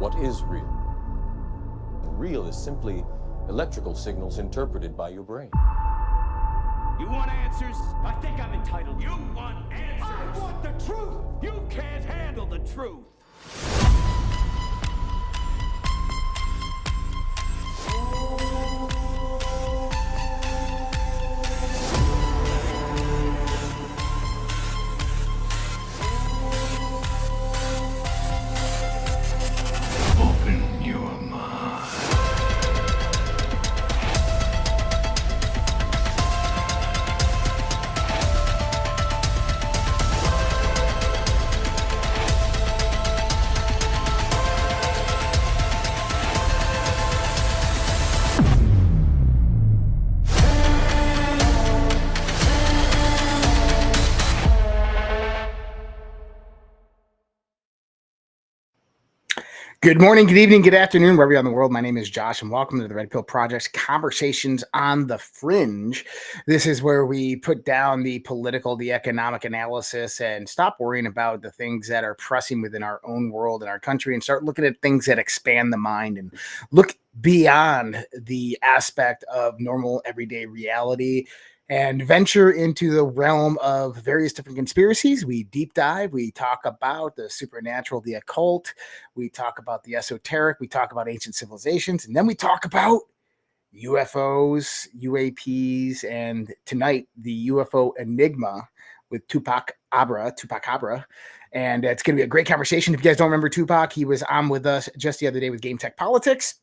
What is real? Real is simply electrical signals interpreted by your brain. You want answers? I think I'm entitled. You want answers? I want the truth! You can't handle the truth! Open your mind. Good morning, good evening, good afternoon, wherever you are in the world. My name is Josh, and welcome to the Repill Project's Conversations on the Fringe. This is where we put down the political, the economic analysis, and stop worrying about the things that are pressing within our own world and our country, and start looking at things that expand the mind and look beyond the aspect of normal everyday reality and venture into the realm of various different conspiracies. We deep dive, we talk about the supernatural, the occult, we talk about the esoteric, we talk about ancient civilizations, and then we talk about UFOs, UAPs, and tonight the UFO Enigma with Tupacabra. And it's going to be a great conversation. If you guys don't remember Tupac, he was on with us just the other day with Game Tech Politics,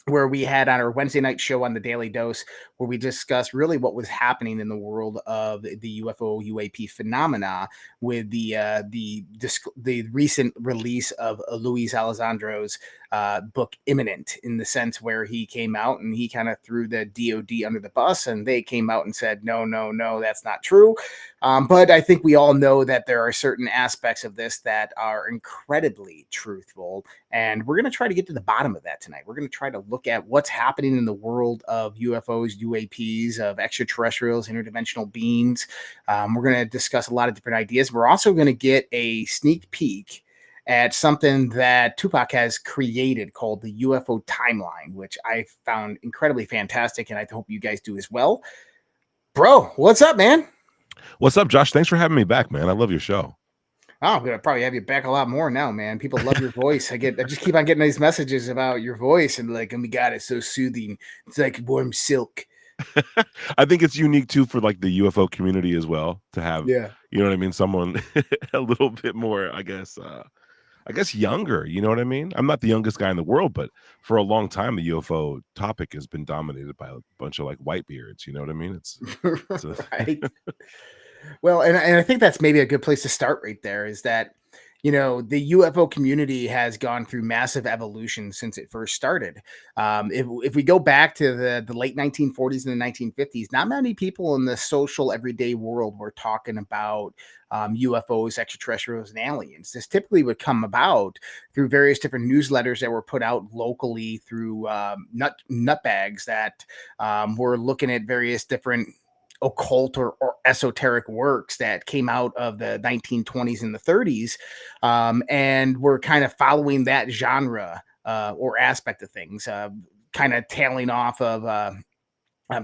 where we had on our Wednesday night show on the Daily Dose, where we discussed really what was happening in the world of the UFO UAP phenomena with the recent release of Luis Alessandro's book Imminent, in the sense where he came out and he kind of threw the DOD under the bus, and they came out and said, no, that's not true. But I think we all know that there are certain aspects of this that are incredibly truthful, and we're going to try to get to the bottom of that tonight. We're going to try to look at what's happening in the world of UFOs, UAPs, of extraterrestrials, interdimensional beings. We're going to discuss a lot of different ideas. We're also going to get a sneak peek at something that Tupac has created called the UFO timeline, which I found incredibly fantastic, and I hope you guys do as well. Bro, what's up, man? What's up, Josh? Thanks for having me back, man. I love your show. Oh, I'm gonna probably have you back a lot more now, man. People love your voice. I just keep on getting these messages about your voice, and like, oh my God, it's so soothing. It's like warm silk. I think it's unique too for like the UFO community as well to have, you know what I mean? Someone a little bit more, I guess younger, you know what I mean? I'm not the youngest guy in the world, but for a long time, the UFO topic has been dominated by a bunch of like white beards. You know what I mean? It's right. Well, and I think that's maybe a good place to start right there, is that, you know, the UFO community has gone through massive evolution since it first started. If we go back to the late 1940s and the 1950s, not many people in the social everyday world were talking about UFOs, extraterrestrials, and aliens. This typically would come about through various different newsletters that were put out locally through nutbags that were looking at various different occult or esoteric works that came out of the 1920s and the 30s, and we're kind of following that genre or aspect of things, kind of tailing off of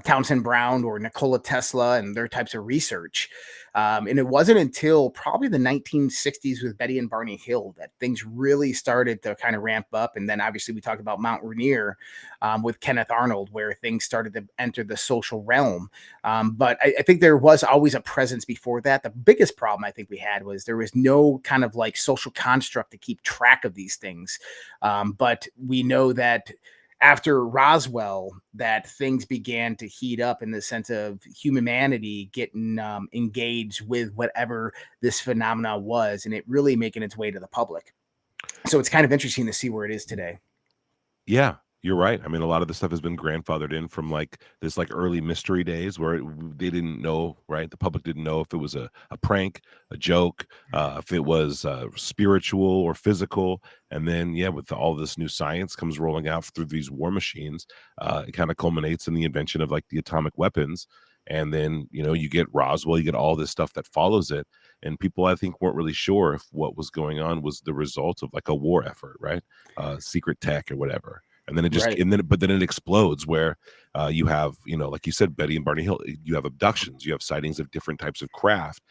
Townsend Brown or Nikola Tesla and their types of research. And it wasn't until probably the 1960s with Betty and Barney Hill that things really started to kind of ramp up. And then obviously we talked about Mount Rainier with Kenneth Arnold, where things started to enter the social realm. But I think there was always a presence before that. The biggest problem I think we had was there was no kind of like social construct to keep track of these things. But we know that after Roswell, that things began to heat up in the sense of humanity getting engaged with whatever this phenomena was, and it really making its way to the public. So it's kind of interesting to see where it is today. Yeah, you're right. I mean, a lot of the stuff has been grandfathered in from like this like early mystery days where they didn't know, right? The public didn't know if it was a prank, a joke, if it was spiritual or physical. And then, yeah, with all this new science comes rolling out through these war machines, it kind of culminates in the invention of like the atomic weapons. And then, you get Roswell, you get all this stuff that follows it. And people, I think, weren't really sure if what was going on was the result of like a war effort, right? Secret tech or whatever. And then but then it explodes where you have, like you said, Betty and Barney Hill, you have abductions, you have sightings of different types of craft.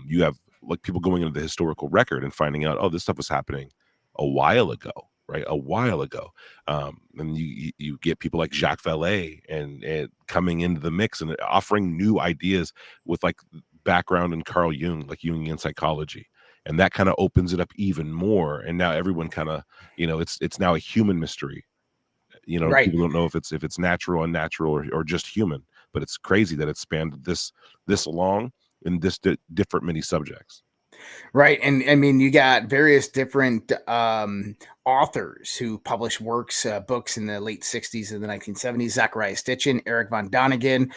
You have like people going into the historical record and finding out, oh, this stuff was happening a while ago, right? A while ago. And you get people like Jacques Vallée and coming into the mix and offering new ideas with like background in Carl Jung, like Jungian psychology. And that kind of opens it up even more. And now everyone kind of, it's now a human mystery. People don't know if it's natural, unnatural, or just human. But it's crazy that it spanned this long in this different many subjects. Right. And I mean, you got various different authors who published books in the late 60s and the 1970s, Zachariah Stitchin, Eric von Däniken,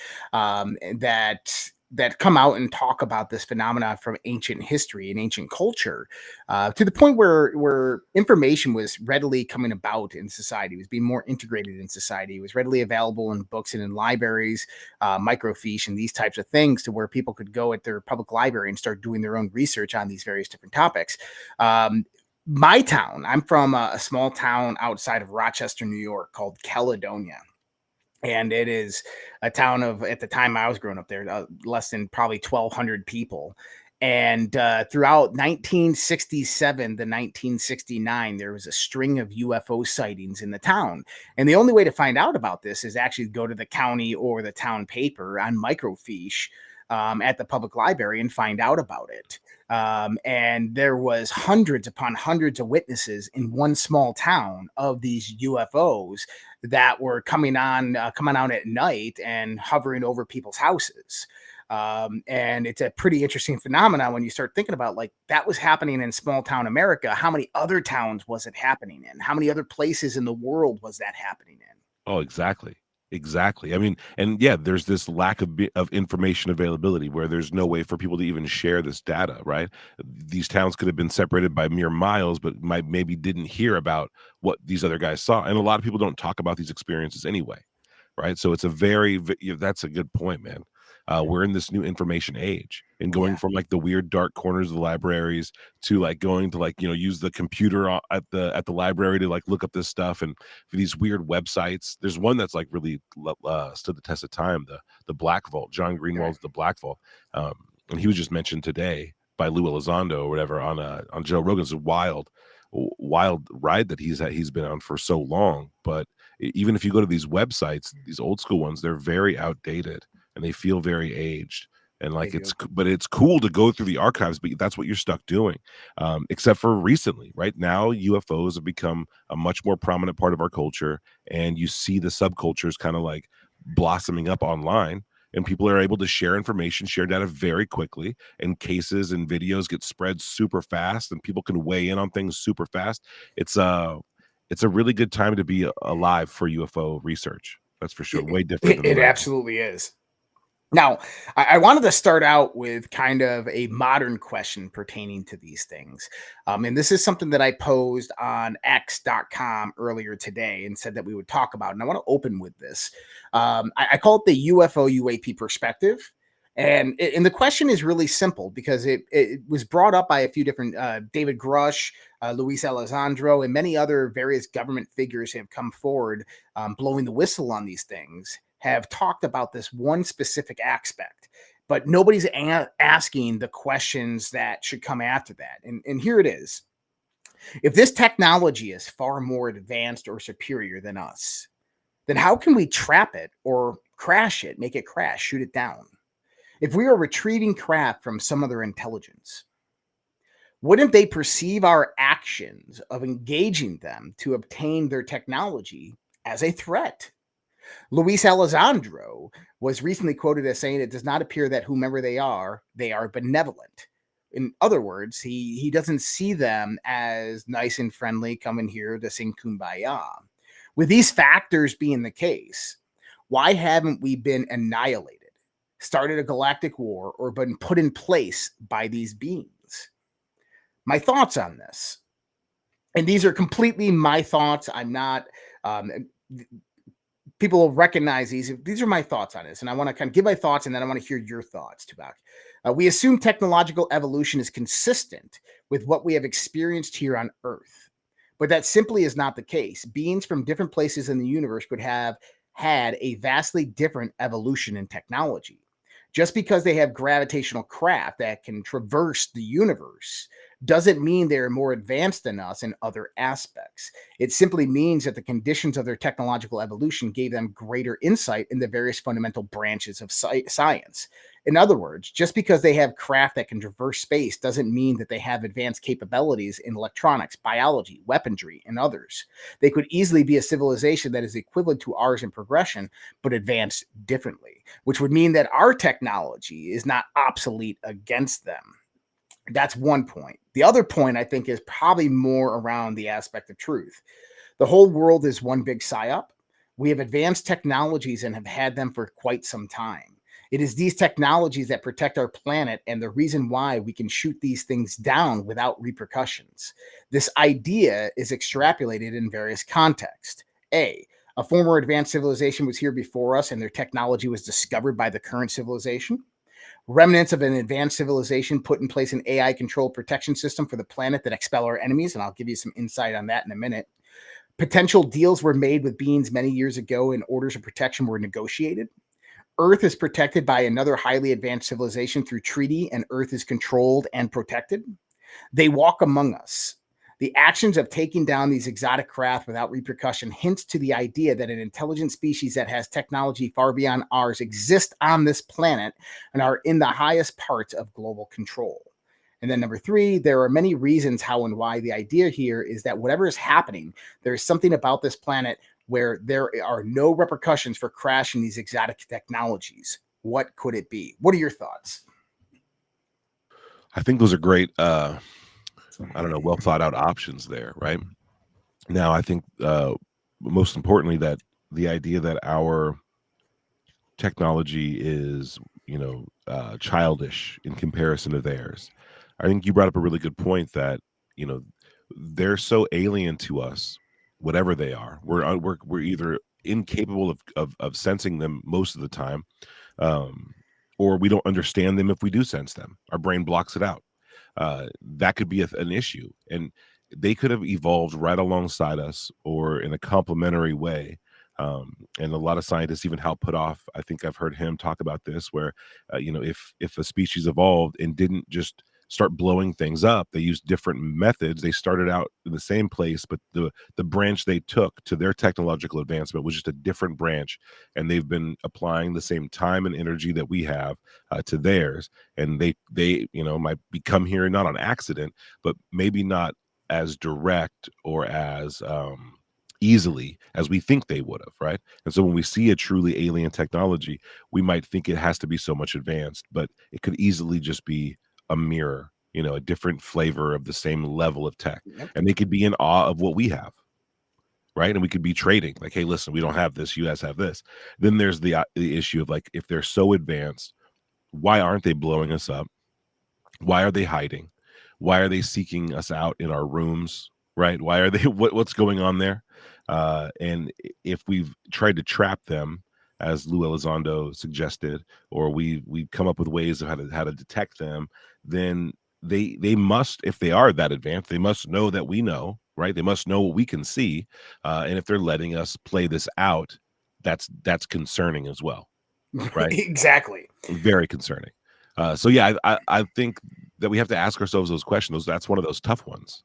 that come out and talk about this phenomenon from ancient history and ancient culture, to the point where information was readily coming about in society. It was being more integrated in society. It was readily available in books and in libraries, microfiche and these types of things, to where people could go at their public library and start doing their own research on these various different topics. My town, I'm from a small town outside of Rochester, New York, called Caledonia. And it is a town of, at the time I was growing up there, less than probably 1,200 people. And throughout 1967 to 1969, there was a string of UFO sightings in the town. And the only way to find out about this is actually go to the county or the town paper on microfiche at the public library and find out about it. And there was hundreds upon hundreds of witnesses in one small town of these UFOs that were coming out at night and hovering over people's houses. And it's a pretty interesting phenomenon when you start thinking about, like, that was happening in small town America. How many other towns was it happening in? How many other places in the world was that happening in? Oh, exactly. Exactly. I mean, and yeah, there's this lack of information availability where there's no way for people to even share this data, right? These towns could have been separated by mere miles, but maybe didn't hear about what these other guys saw. And a lot of people don't talk about these experiences anyway, right? So it's that's a good point, man. We're in this new information age, and going from like the weird dark corners of the libraries to like going to like, use the computer at the library to like look up this stuff, and for these weird websites. There's one that's like really stood the test of time, the Black Vault, John Greenwald's The Black Vault. And he was just mentioned today by Lou Elizondo or whatever on Joe Rogan's wild ride that he's been on for so long. But even if you go to these websites, these old school ones, they're very outdated and they feel very aged. And like it's cool to go through the archives, but that's what you're stuck doing. Except for recently, right now, UFOs have become a much more prominent part of our culture, and you see the subcultures kind of like blossoming up online, and people are able to share information, share data very quickly, and cases and videos get spread super fast, and people can weigh in on things super fast. It's a really good time to be alive for UFO research. That's for sure. Way different. It absolutely is. Now, I wanted to start out with kind of a modern question pertaining to these things. And this is something that I posed on X.com earlier today and said that we would talk about. And I want to open with this. I call it the UFO UAP perspective. And the question is really simple because it was brought up by a few different, David Grush, Luis Elizondo, and many other various government figures have come forward blowing the whistle on these things, have talked about this one specific aspect, but nobody's asking the questions that should come after that. And here it is. If this technology is far more advanced or superior than us, then how can we trap it or crash it, make it crash, shoot it down? If we are retrieving craft from some other intelligence, wouldn't they perceive our actions of engaging them to obtain their technology as a threat? Luis Elizondo was recently quoted as saying it does not appear that whomever they are benevolent. In other words, he doesn't see them as nice and friendly coming here to sing Kumbaya. With these factors being the case, why haven't we been annihilated, started a galactic war, or been put in place by these beings? My thoughts on this, and these are completely my thoughts. I'm not people will recognize these. These are my thoughts on this, and I want to kind of give my thoughts, and then I want to hear your thoughts, Tupac. We assume technological evolution is consistent with what we have experienced here on Earth, but that simply is not the case. Beings from different places in the universe could have had a vastly different evolution in technology. Just because they have gravitational craft that can traverse the universe doesn't mean they're more advanced than us in other aspects. It simply means that the conditions of their technological evolution gave them greater insight in the various fundamental branches of science. In other words, just because they have craft that can traverse space doesn't mean that they have advanced capabilities in electronics, biology, weaponry, and others. They could easily be a civilization that is equivalent to ours in progression, but advanced differently, which would mean that our technology is not obsolete against them. That's one point. The other point, I think, is probably more around the aspect of truth. The whole world is one big psyop. We have advanced technologies and have had them for quite some time. It is these technologies that protect our planet and the reason why we can shoot these things down without repercussions. This idea is extrapolated in various contexts. A former advanced civilization was here before us and their technology was discovered by the current civilization. Remnants of an advanced civilization put in place an AI-controlled protection system for the planet that expel our enemies, and I'll give you some insight on that in a minute. Potential deals were made with beings many years ago, and orders of protection were negotiated. Earth is protected by another highly advanced civilization through treaty, and Earth is controlled and protected. They walk among us. The actions of taking down these exotic craft without repercussion hints to the idea that an intelligent species that has technology far beyond ours exist on this planet and are in the highest parts of global control. And then number 3, there are many reasons how and why. The idea here is that whatever is happening, there's something about this planet where there are no repercussions for crashing these exotic technologies. What could it be? What are your thoughts? I think those are great, well thought out options there, right? Now, I think most importantly that the idea that our technology is, childish in comparison to theirs. I think you brought up a really good point that, they're so alien to us, whatever they are. We're either incapable of sensing them most of the time, or we don't understand them if we do sense them. Our brain blocks it out. That could be an issue, and they could have evolved right alongside us or in a complementary way. And a lot of scientists even help put off. I think I've heard him talk about this, where if a species evolved and didn't just start blowing things up, they used different methods. They started out in the same place, but the branch they took to their technological advancement was just a different branch, and they've been applying the same time and energy that we have to theirs, and they might become here not on accident, but maybe not as direct or as easily as we think they would have, right? And so when we see a truly alien technology, we might think it has to be so much advanced, but it could easily just be a mirror, a different flavor of the same level of tech. Yep. And they could be in awe of what we have, right? And we could be trading, like, hey, listen, we don't have this, you guys have this. Then there's the issue of, like, if they're so advanced, why aren't they blowing us up? Why are they hiding? Why are they seeking us out in our rooms, right? Why are they what's going on there? And if we've tried to trap them, as Lou Elizondo suggested, or we've come up with ways of how to detect them, then they must, if they are that advanced, they must know that we know, right? They must know what we can see, and if they're letting us play this out, that's concerning as well, right? Exactly. Very concerning. So yeah, I think that we have to ask ourselves those questions. That's one of those tough ones.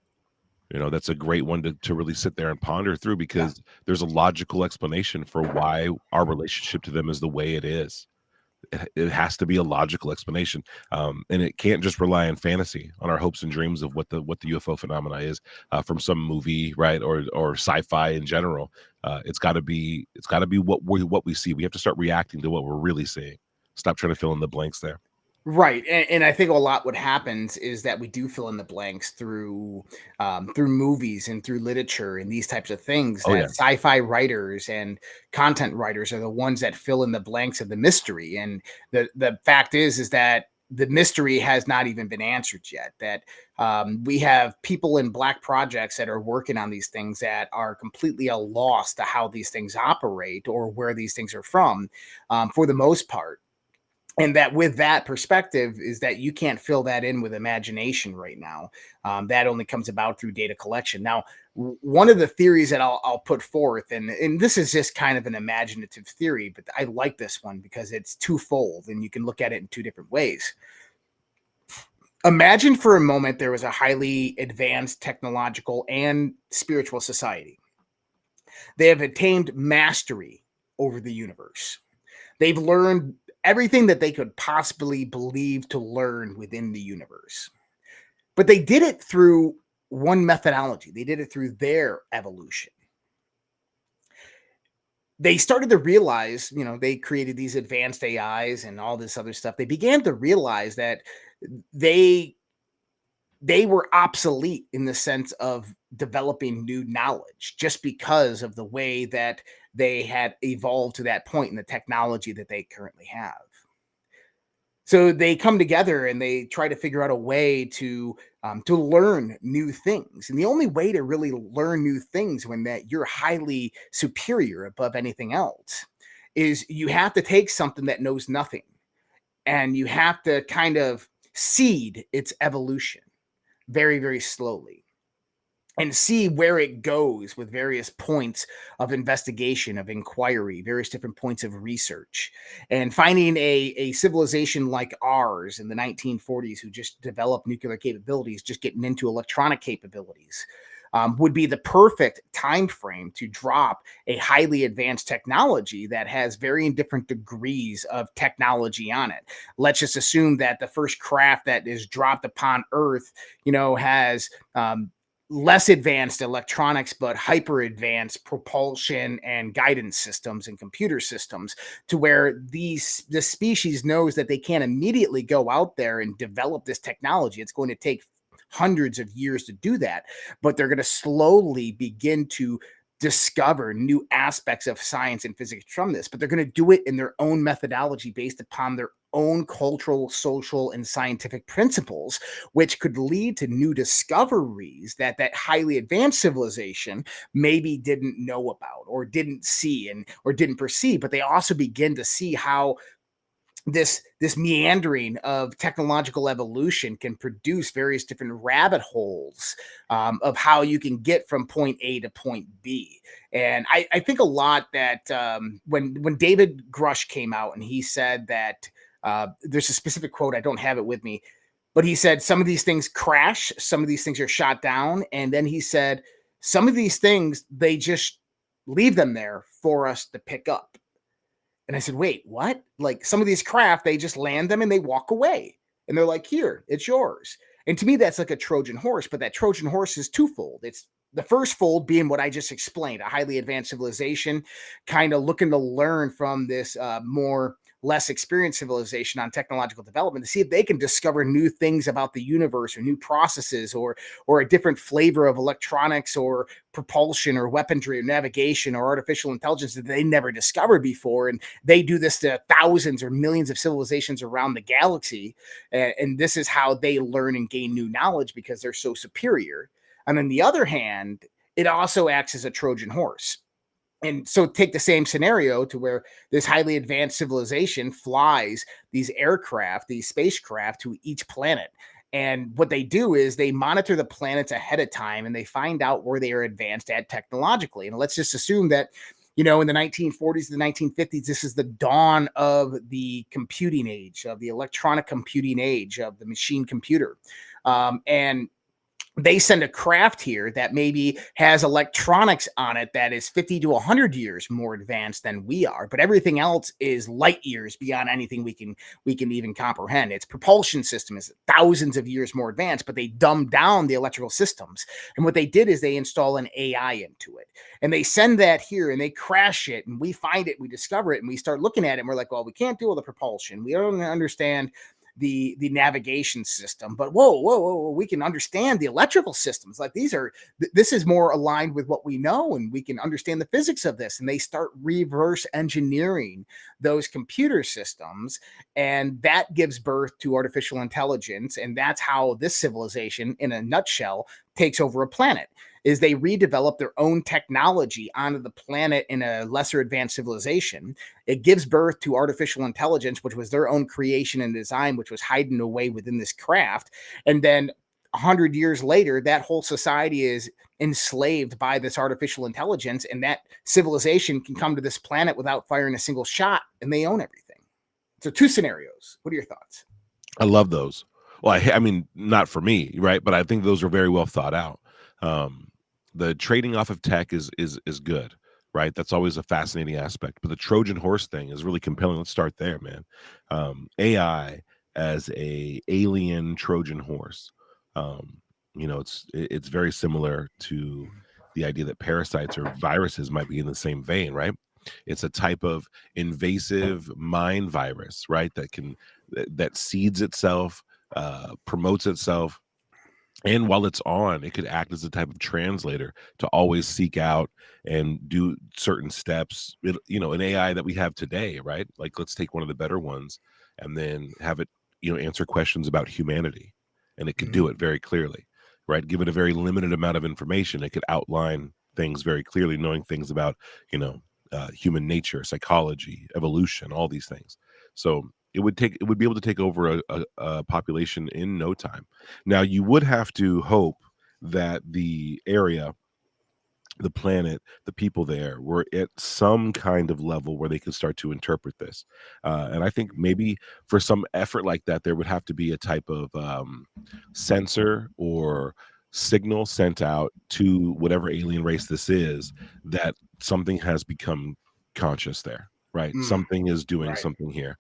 That's a great one to really sit there and ponder through, because there's a logical explanation for why our relationship to them is the way it is. It has to be a logical explanation, and it can't just rely on fantasy, on our hopes and dreams of what the UFO phenomena is from some movie, right, or sci-fi in general. It's got to be what we see. We have to start reacting to what we're really seeing. Stop trying to fill in the blanks there. Right, and I think a lot what happens is that we do fill in the blanks through movies and through literature and these types of things. Sci-fi writers and content writers are the ones that fill in the blanks of the mystery. And the fact is that the mystery has not even been answered yet. That we have people in black projects that are working on these things that are completely a loss to how these things operate or where these things are from, for the most part. And that with that perspective is that you can't fill that in with imagination right now. That only comes about through data collection. Now, one of the theories that I'll put forth, and this is just kind of an imaginative theory, but I like this one because it's twofold and you can look at it in two different ways. Imagine for a moment there was a highly advanced technological and spiritual society. They have attained mastery over the universe. They've learned everything that they could possibly believe to learn within the universe. But they did it through one methodology. They did it through their evolution. They started to realize, they created these advanced AIs and all this other stuff. They began to realize that they were obsolete in the sense of developing new knowledge just because of the way that they had evolved to that point in the technology that they currently have. So they come together and they try to figure out a way to learn new things. And the only way to really learn new things when that you're highly superior above anything else is you have to take something that knows nothing and you have to kind of seed its evolution very, very slowly and see where it goes with various points of investigation, of inquiry, various different points of research. And finding a civilization like ours in the 1940s who just developed nuclear capabilities, just getting into electronic capabilities, would be the perfect time frame to drop a highly advanced technology that has varying different degrees of technology on it. Let's just assume that the first craft that is dropped upon Earth, has less advanced electronics, but hyper advanced propulsion and guidance systems and computer systems, to where the species knows that they can't immediately go out there and develop this technology. It's going to take hundreds of years to do that, but they're going to slowly begin to discover new aspects of science and physics from this, but they're going to do it in their own methodology based upon their own cultural, social, and scientific principles, which could lead to new discoveries that highly advanced civilization maybe didn't know about or didn't see or didn't perceive. But they also begin to see how this meandering of technological evolution can produce various different rabbit holes of how you can get from point A to point B. And I think a lot that when David Grush came out and he said that there's a specific quote, I don't have it with me, but he said some of these things crash, some of these things are shot down. And then he said some of these things, they just leave them there for us to pick up. And I said, wait, what? Like some of these craft, they just land them and they walk away. And they're like, here, it's yours. And to me, that's like a Trojan horse, but that Trojan horse is twofold. It's the first fold being what I just explained, a highly advanced civilization, kind of looking to learn from this less experienced civilization on technological development to see if they can discover new things about the universe or new processes or a different flavor of electronics or propulsion or weaponry or navigation or artificial intelligence that they never discovered before. And they do this to thousands or millions of civilizations around the galaxy. And this is how they learn and gain new knowledge because they're so superior. And on the other hand, it also acts as a Trojan horse. And so take the same scenario to where this highly advanced civilization flies these aircraft, these spacecraft to each planet. And what they do is they monitor the planets ahead of time and they find out where they are advanced at technologically. And let's just assume that, in the 1940s, the 1950s, this is the dawn of the computing age, of the electronic computing age, of the machine computer. And they send a craft here that maybe has electronics on it that is 50 to 100 years more advanced than we are, but everything else is light years beyond anything we can even comprehend. Its propulsion system is thousands of years more advanced, but they dumbed down the electrical systems. And what they did is they install an AI into it, and they send that here, and they crash it, and we find it, we discover it, and we start looking at it, and we're like, well, we can't deal with the propulsion. We don't understand the navigation system. But whoa, we can understand the electrical systems. Like this is more aligned with what we know, and we can understand the physics of this. And they start reverse engineering those computer systems, and that gives birth to artificial intelligence. And that's how this civilization, in a nutshell, takes over a planet. Is they redevelop their own technology onto the planet in a lesser advanced civilization. It gives birth to artificial intelligence, which was their own creation and design, which was hidden away within this craft. And then 100 years later, that whole society is enslaved by this artificial intelligence, and that civilization can come to this planet without firing a single shot, and they own everything. So 2 scenarios. What are your thoughts? I love those. Well, I mean, not for me, right? But I think those are very well thought out. The trading off of tech is good, right? That's always a fascinating aspect. But the Trojan horse thing is really compelling. Let's start there, man. AI as a alien Trojan horse. It's very similar to the idea that parasites or viruses might be in the same vein, right? It's a type of invasive mind virus, right? That seeds itself, promotes itself. And while it's on, it could act as a type of translator to always seek out and do certain steps, an AI that we have today, right? Like, let's take one of the better ones and then have it, answer questions about humanity. And it could do it very clearly, right? Give it a very limited amount of information. It could outline things very clearly, knowing things about, human nature, psychology, evolution, all these things. So it would be able to take over a population in no time. Now, you would have to hope that the area, the planet, the people there were at some kind of level where they could start to interpret this. And I think maybe for some effort like that, there would have to be a type of sensor or signal sent out to whatever alien race this is, that something has become conscious there. Right. Something is doing something here.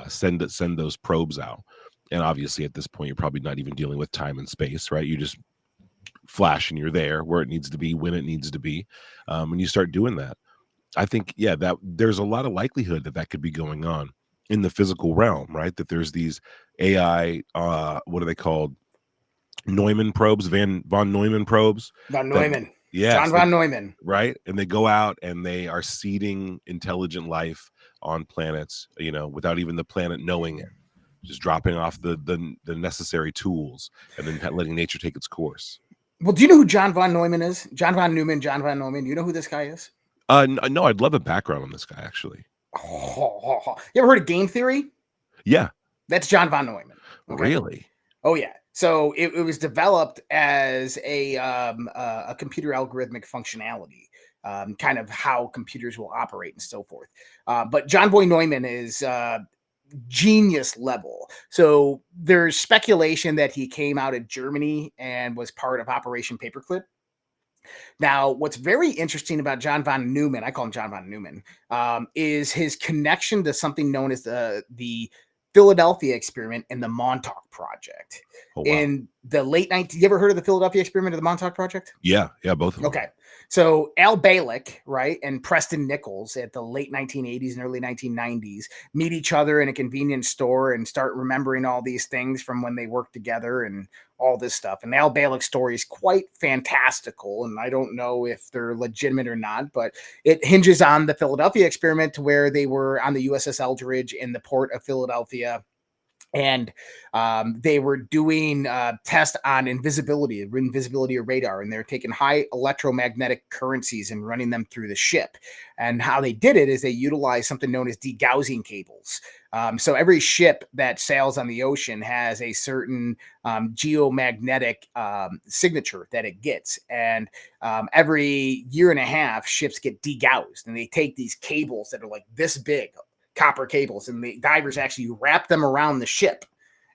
Send those probes out. And obviously at this point, you're probably not even dealing with time and space, right? You just flash and you're there where it needs to be, when it needs to be. And you start doing that. I think, that there's a lot of likelihood that could be going on in the physical realm, right? That there's these AI, what are they called? Neumann probes, von Neumann probes. Von Neumann. Yes, John von Neumann. Right. And they go out and they are seeding intelligent life on planets, without even the planet knowing it, just dropping off the necessary tools and then letting nature take its course. Well, do you know who John von Neumann is? John von Neumann. You know who this guy is? No, I'd love a background on this guy, actually. You ever heard of game theory? Yeah. That's John von Neumann. Okay? Really? Oh, yeah. So it was developed as a computer algorithmic functionality, kind of how computers will operate and so forth. But John von Neumann is genius level. So there's speculation that he came out of Germany and was part of Operation Paperclip. Now, what's very interesting about John von Neumann, I call him John von Neumann, is his connection to something known as the Philadelphia experiment and the Montauk Project. Oh, wow. In the late 19th, you ever heard of the Philadelphia experiment or the Montauk Project? Yeah, both of them. Okay. So Al Bielek, right, and Preston Nichols at the late 1980s and early 1990s meet each other in a convenience store and start remembering all these things from when they worked together and all this stuff. And Al Bielek's story is quite fantastical, and I don't know if they're legitimate or not, but it hinges on the Philadelphia experiment, to where they were on the USS Eldridge in the port of Philadelphia. And they were doing tests on invisibility or radar, and they're taking high electromagnetic currencies and running them through the ship. And how they did it is they utilized something known as degaussing cables. So every ship that sails on the ocean has a certain geomagnetic signature that it gets. And every year and a half, ships get degaussed, and they take these cables that are like this big, copper cables, and the divers actually wrap them around the ship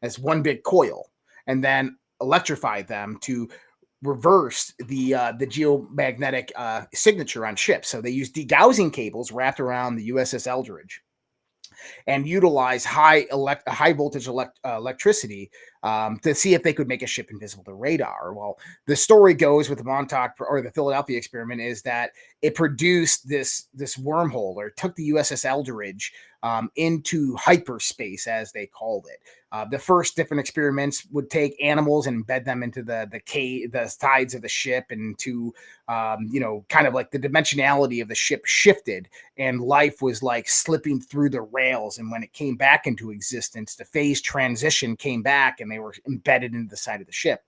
as one big coil and then electrify them to reverse the geomagnetic signature on ships. So they use degaussing cables wrapped around the USS Eldridge and utilize high voltage electricity to see if they could make a ship invisible to radar. Well, the story goes with the Montauk or the Philadelphia experiment is that it produced this wormhole, or took the USS Eldridge into hyperspace, as they called it. The first different experiments would take animals and embed them into the sides of the ship, and to kind of like the dimensionality of the ship shifted, and life was like slipping through the rails. And when it came back into existence, the phase transition came back, and they were embedded into the side of the ship.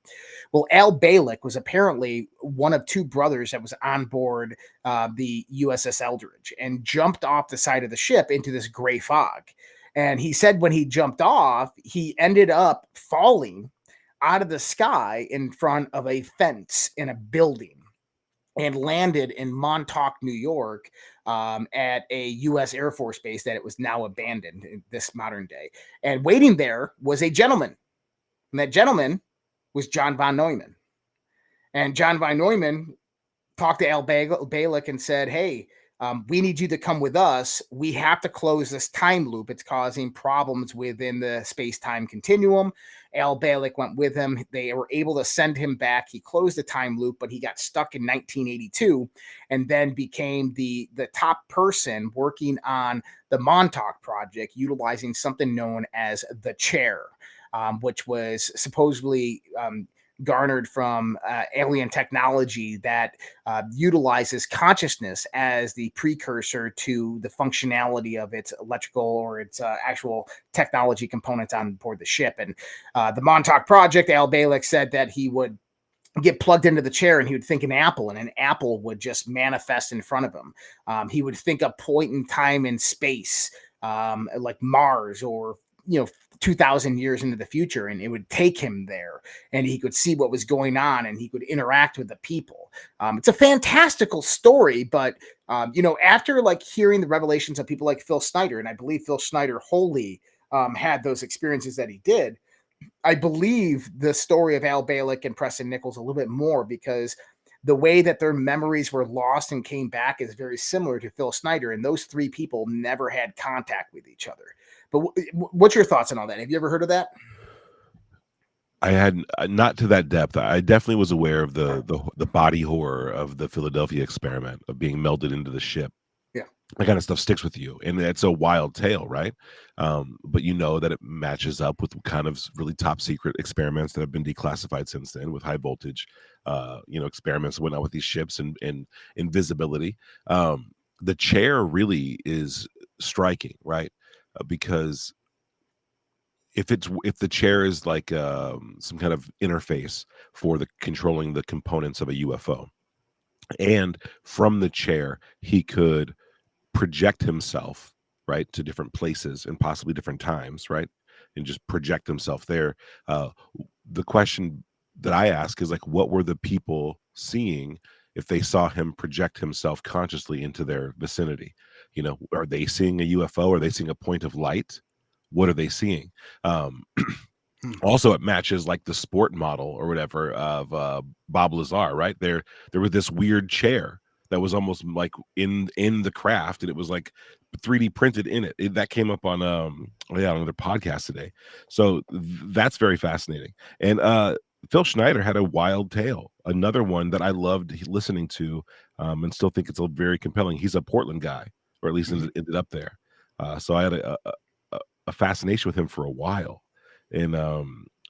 Well, Al Balick was apparently one of two brothers that was on board the USS Eldridge, and jumped off the side of the ship into this gray fog. And he said when he jumped off, he ended up falling out of the sky in front of a fence in a building, and landed in Montauk, New York, at a U.S. Air Force base that it was now abandoned in this modern day. And waiting there was a gentleman. And that gentleman was John von Neumann. And John von Neumann talked to Al Balick and said, hey, we need you to come with us. We have to close this time loop. It's causing problems within the space-time continuum. Al Balick went with him. They were able to send him back. He closed the time loop, but he got stuck in 1982, and then became the top person working on the Montauk project, utilizing something known as the chair, which was supposedly garnered from alien technology that utilizes consciousness as the precursor to the functionality of its electrical or its actual technology components on board the ship. And the Montauk project, Al Balick said that he would get plugged into the chair and he would think an apple, and an apple would just manifest in front of him. He would think a point in time in space, like Mars, or 2,000 years into the future, and it would take him there, and he could see what was going on, and he could interact with the people. It's a fantastical story, but after like hearing the revelations of people like Phil Snyder, and I believe Phil Snyder wholly had those experiences that he did, I believe the story of Al Balick and Preston Nichols a little bit more, because the way that their memories were lost and came back is very similar to Phil Snyder, and those three people never had contact with each other. But what's your thoughts on all that? Have you ever heard of that? I had not to that depth. I definitely was aware of the body horror of the Philadelphia experiment, of being melded into the ship. Yeah, that kind of stuff sticks with you, and it's a wild tale, right? But that it matches up with kind of really top secret experiments that have been declassified since then, with high voltage, experiments that went on with these ships and invisibility. The chair really is striking, right? Because if the chair is like some kind of interface for controlling the components of a UFO, and from the chair he could project himself, right, to different places and possibly different times, right, and just project himself there. The question that I ask is, like, what were the people seeing if they saw him project himself consciously into their vicinity? Are they seeing a UFO? Are they seeing a point of light? What are they seeing? Also, it matches like the sport model or whatever of Bob Lazar, right? There was this weird chair that was almost like in the craft, and it was like 3D printed in it. That came up on another podcast today. So that's very fascinating. And Phil Schneider had a wild tale, another one that I loved listening to, and still think it's very compelling. He's a Portland guy, or at least ended up there. So I had a fascination with him for a while. And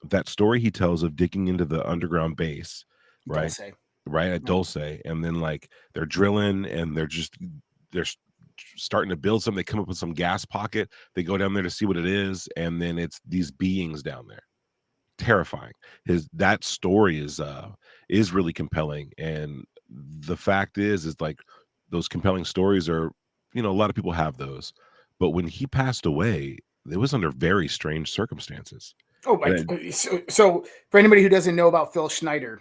that story he tells of digging into the underground base, right? Dulce. Right at Dulce, and then like they're drilling and they're starting to build something. They come up with some gas pocket. They go down there to see what it is, and then it's these beings down there. Terrifying. That story is really compelling, and the fact is like those compelling stories are, a lot of people have those, but when he passed away, it was under very strange circumstances. So for anybody who doesn't know about Phil Schneider,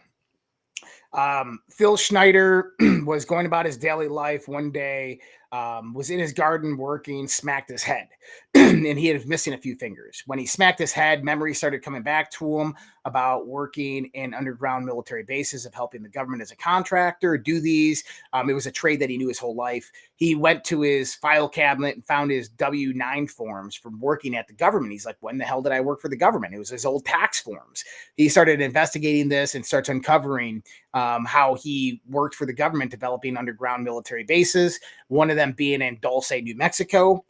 Phil Schneider was going about his daily life one day, was in his garden working, smacked his head, and he was missing a few fingers. When he smacked his head, memory started coming back to him. about working in underground military bases, of helping the government as a contractor do these. It was a trade that he knew his whole life. He went to his file cabinet and found his W-9 forms from working at the government. He's like, when the hell did I work for the government? It was his old tax forms. He started investigating this and starts uncovering how he worked for the government developing underground military bases, one of them being in Dulce, New Mexico.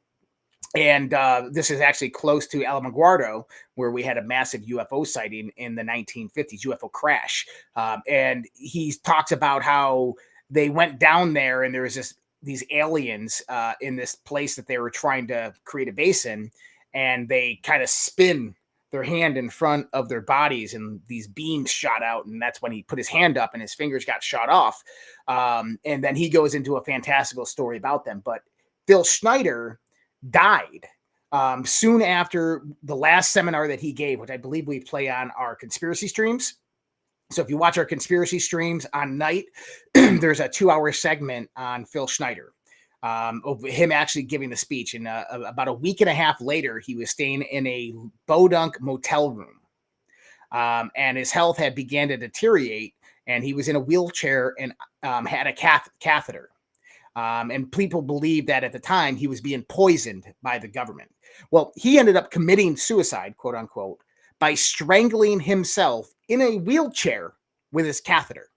And this is actually close to Alamogordo, where we had a massive UFO sighting in the 1950s, UFO crash. And he talks about how they went down there and there was these aliens in this place that they were trying to create a base in, and they kind of spin their hand in front of their bodies and these beams shot out. And that's when he put his hand up and his fingers got shot off. And then he goes into a fantastical story about them. But Phil Schneider died soon after the last seminar that he gave, which I believe we play on our conspiracy streams. So if you watch our conspiracy streams on night, there's a 2-hour segment on Phil Schneider, of him actually giving the speech. And about a week and a half later, he was staying in a Bodunk motel room, and his health had began to deteriorate, and he was in a wheelchair and had a catheter. And people believed that at the time he was being poisoned by the government. Well, he ended up committing suicide, quote unquote, by strangling himself in a wheelchair with his catheter.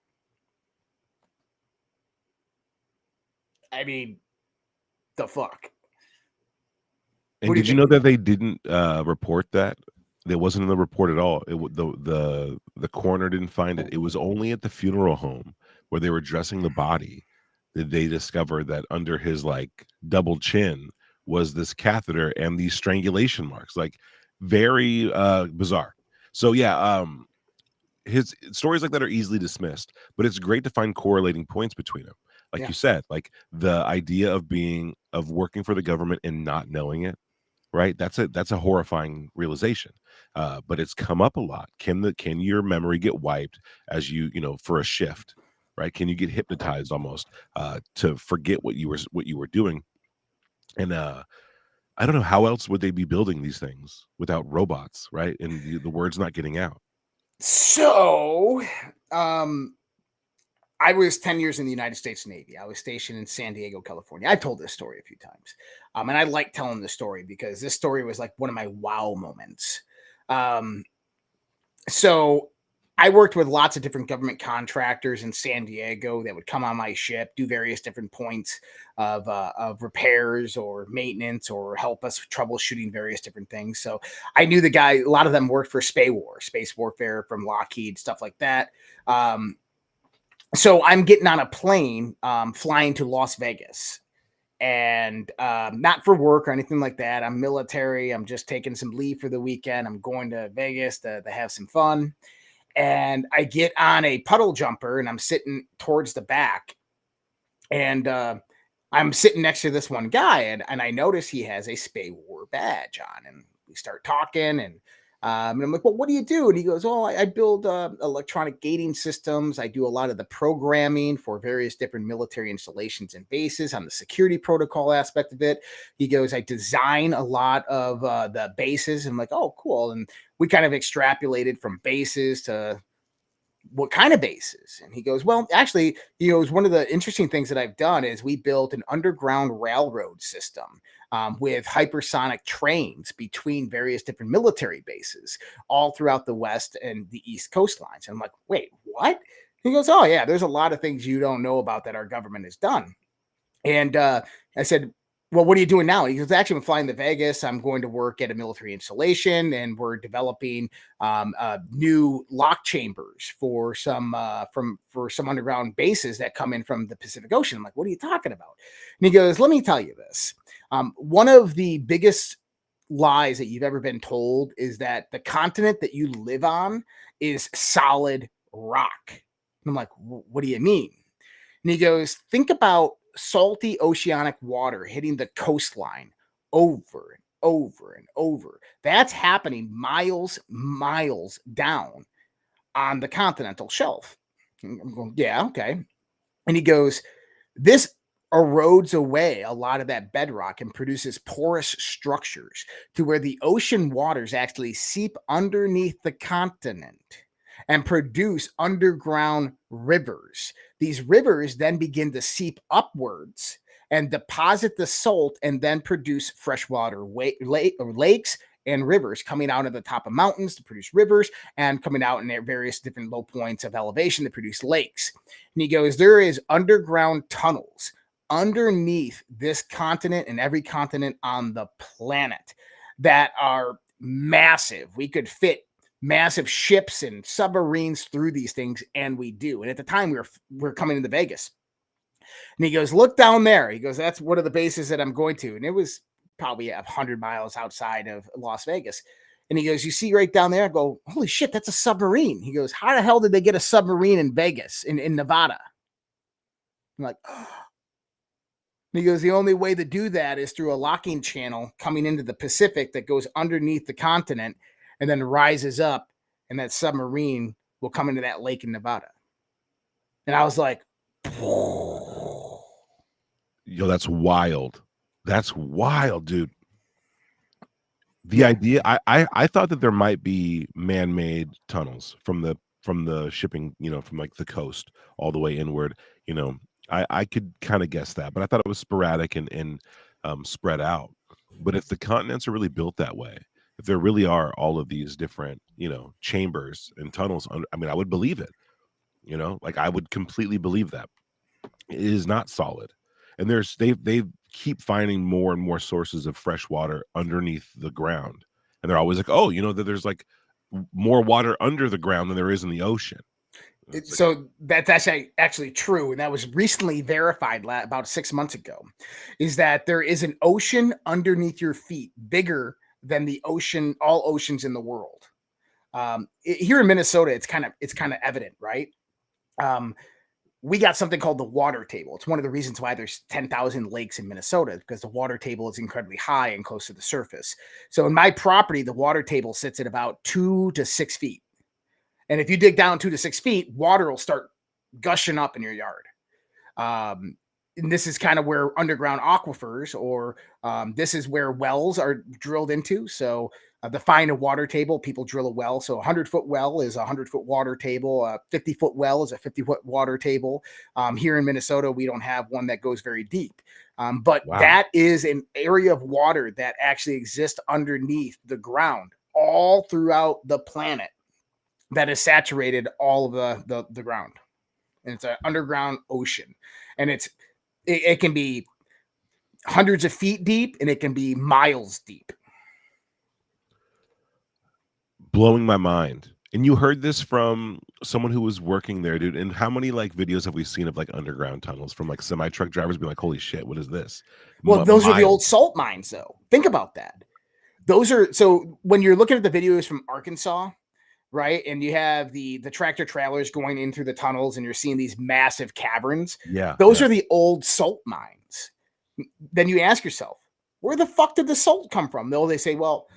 I mean, the fuck. And did you know that they didn't report that? It wasn't in the report at all. The coroner didn't find it. It was only at the funeral home where they were dressing the body that they discovered that under his like double chin was this catheter and these strangulation marks. Like, very bizarre. So yeah, his stories like that are easily dismissed, but it's great to find correlating points between them. Like you said, like the idea of working for the government and not knowing it, right? That's a horrifying realization. But it's come up a lot. Can your memory get wiped as you for a shift, right? Can you get hypnotized almost to forget what you were doing? And I don't know how else would they be building these things without robots, right? And the word's not getting out. So, I was 10 years in the United States Navy. I was stationed in San Diego, California. I've told this story a few times. And I like telling the story because this story was like one of my wow moments. So I worked with lots of different government contractors in San Diego that would come on my ship, do various different points of repairs or maintenance or help us troubleshooting various different things. So I knew the guy, a lot of them worked for space warfare from Lockheed, stuff like that. So I'm getting on a plane, flying to Las Vegas, and not for work or anything like that. I'm military. I'm just taking some leave for the weekend. I'm going to Vegas to have some fun. And I get on a puddle jumper and I'm sitting towards the back, and I'm sitting next to this one guy, and I notice he has a Spay War badge on, and we start talking, and I'm like, well, what do you do? And he goes, oh, I build electronic gating systems. I do a lot of the programming for various different military installations and bases on the security protocol aspect of it. He goes, I design a lot of the bases. And I'm like, oh, cool. And we kind of extrapolated from bases to what kind of bases? And he goes, well, actually, he goes, one of the interesting things that I've done is we built an underground railroad system with hypersonic trains between various different military bases all throughout the West and the East coastlines. And I'm like, wait, what? He goes, oh, yeah, there's a lot of things you don't know about that our government has done. And I said, well, what are you doing now? He goes, actually, I'm flying to Vegas. I'm going to work at a military installation, and we're developing new lock chambers for some underground bases that come in from the Pacific Ocean. I'm like, what are you talking about? And he goes, let me tell you this. One of the biggest lies that you've ever been told is that the continent that you live on is solid rock. And I'm like, what do you mean? And he goes, think about salty oceanic water hitting the coastline over and over and over. That's happening miles down on the continental shelf. And I'm going, yeah, okay. And he goes, this erodes away a lot of that bedrock and produces porous structures to where the ocean waters actually seep underneath the continent and produce underground rivers. These rivers then begin to seep upwards and deposit the salt and then produce freshwater lakes and rivers coming out of the top of mountains to produce rivers and coming out in various different low points of elevation to produce lakes. And he goes, there is underground tunnels underneath this continent and every continent on the planet that are massive. We could fit massive ships and submarines through these things, and we do. And at the time, we're coming into Vegas. And he goes, look down there. He goes, that's one of the bases that I'm going to. And it was probably 100 miles outside of Las Vegas. And he goes, you see right down there? I go, holy shit, that's a submarine. He goes, how the hell did they get a submarine in Vegas, in Nevada? I'm like, oh. And he goes, the only way to do that is through a locking channel coming into the Pacific that goes underneath the continent and then rises up, and that submarine will come into that lake in Nevada. And I was like, yo, that's wild. That's wild, dude. The idea, I thought that there might be man-made tunnels from the shipping, from like the coast all the way inward. I could kind of guess that, but I thought it was sporadic and spread out. But if the continents are really built that way, if there really are all of these different, chambers and tunnels, I would believe it. Like I would completely believe that. It is not solid, and they keep finding more and more sources of fresh water underneath the ground, and they're always like, oh, that there's like more water under the ground than there is in the ocean. So that's actually true, and that was recently verified about 6 months ago. Is that there is an ocean underneath your feet bigger than the ocean, all oceans in the world. Here in Minnesota, it's kind of evident, right? We got something called the water table. It's one of the reasons why there's 10,000 lakes in Minnesota, because the water table is incredibly high and close to the surface. So in my property, the water table sits at about 2 to 6 feet. And if you dig down 2 to 6 feet, water will start gushing up in your yard. And this is kind of where underground aquifers, or this is where wells are drilled into. So to find a water table, people drill a well. So a 100-foot well is a 100-foot water table. A 50-foot well is a 50-foot water table. Here in Minnesota, we don't have one that goes very deep. But wow, that is an area of water that actually exists underneath the ground all throughout the planet that has saturated all of the ground. And it's an underground ocean. And it can be hundreds of feet deep, and it can be miles deep. Blowing my mind. And you heard this from someone who was working there, dude. And how many like videos have we seen of like underground tunnels from like semi truck drivers being like, holy shit, what is this? Well, those are the old salt mines, though. Think about that. Those are, so when you're looking at the videos from Arkansas, right, and you have the tractor trailers going in through the tunnels, and you're seeing these massive caverns. Yeah, those are the old salt mines. Then you ask yourself, where the fuck did the salt come from? Though they say, well,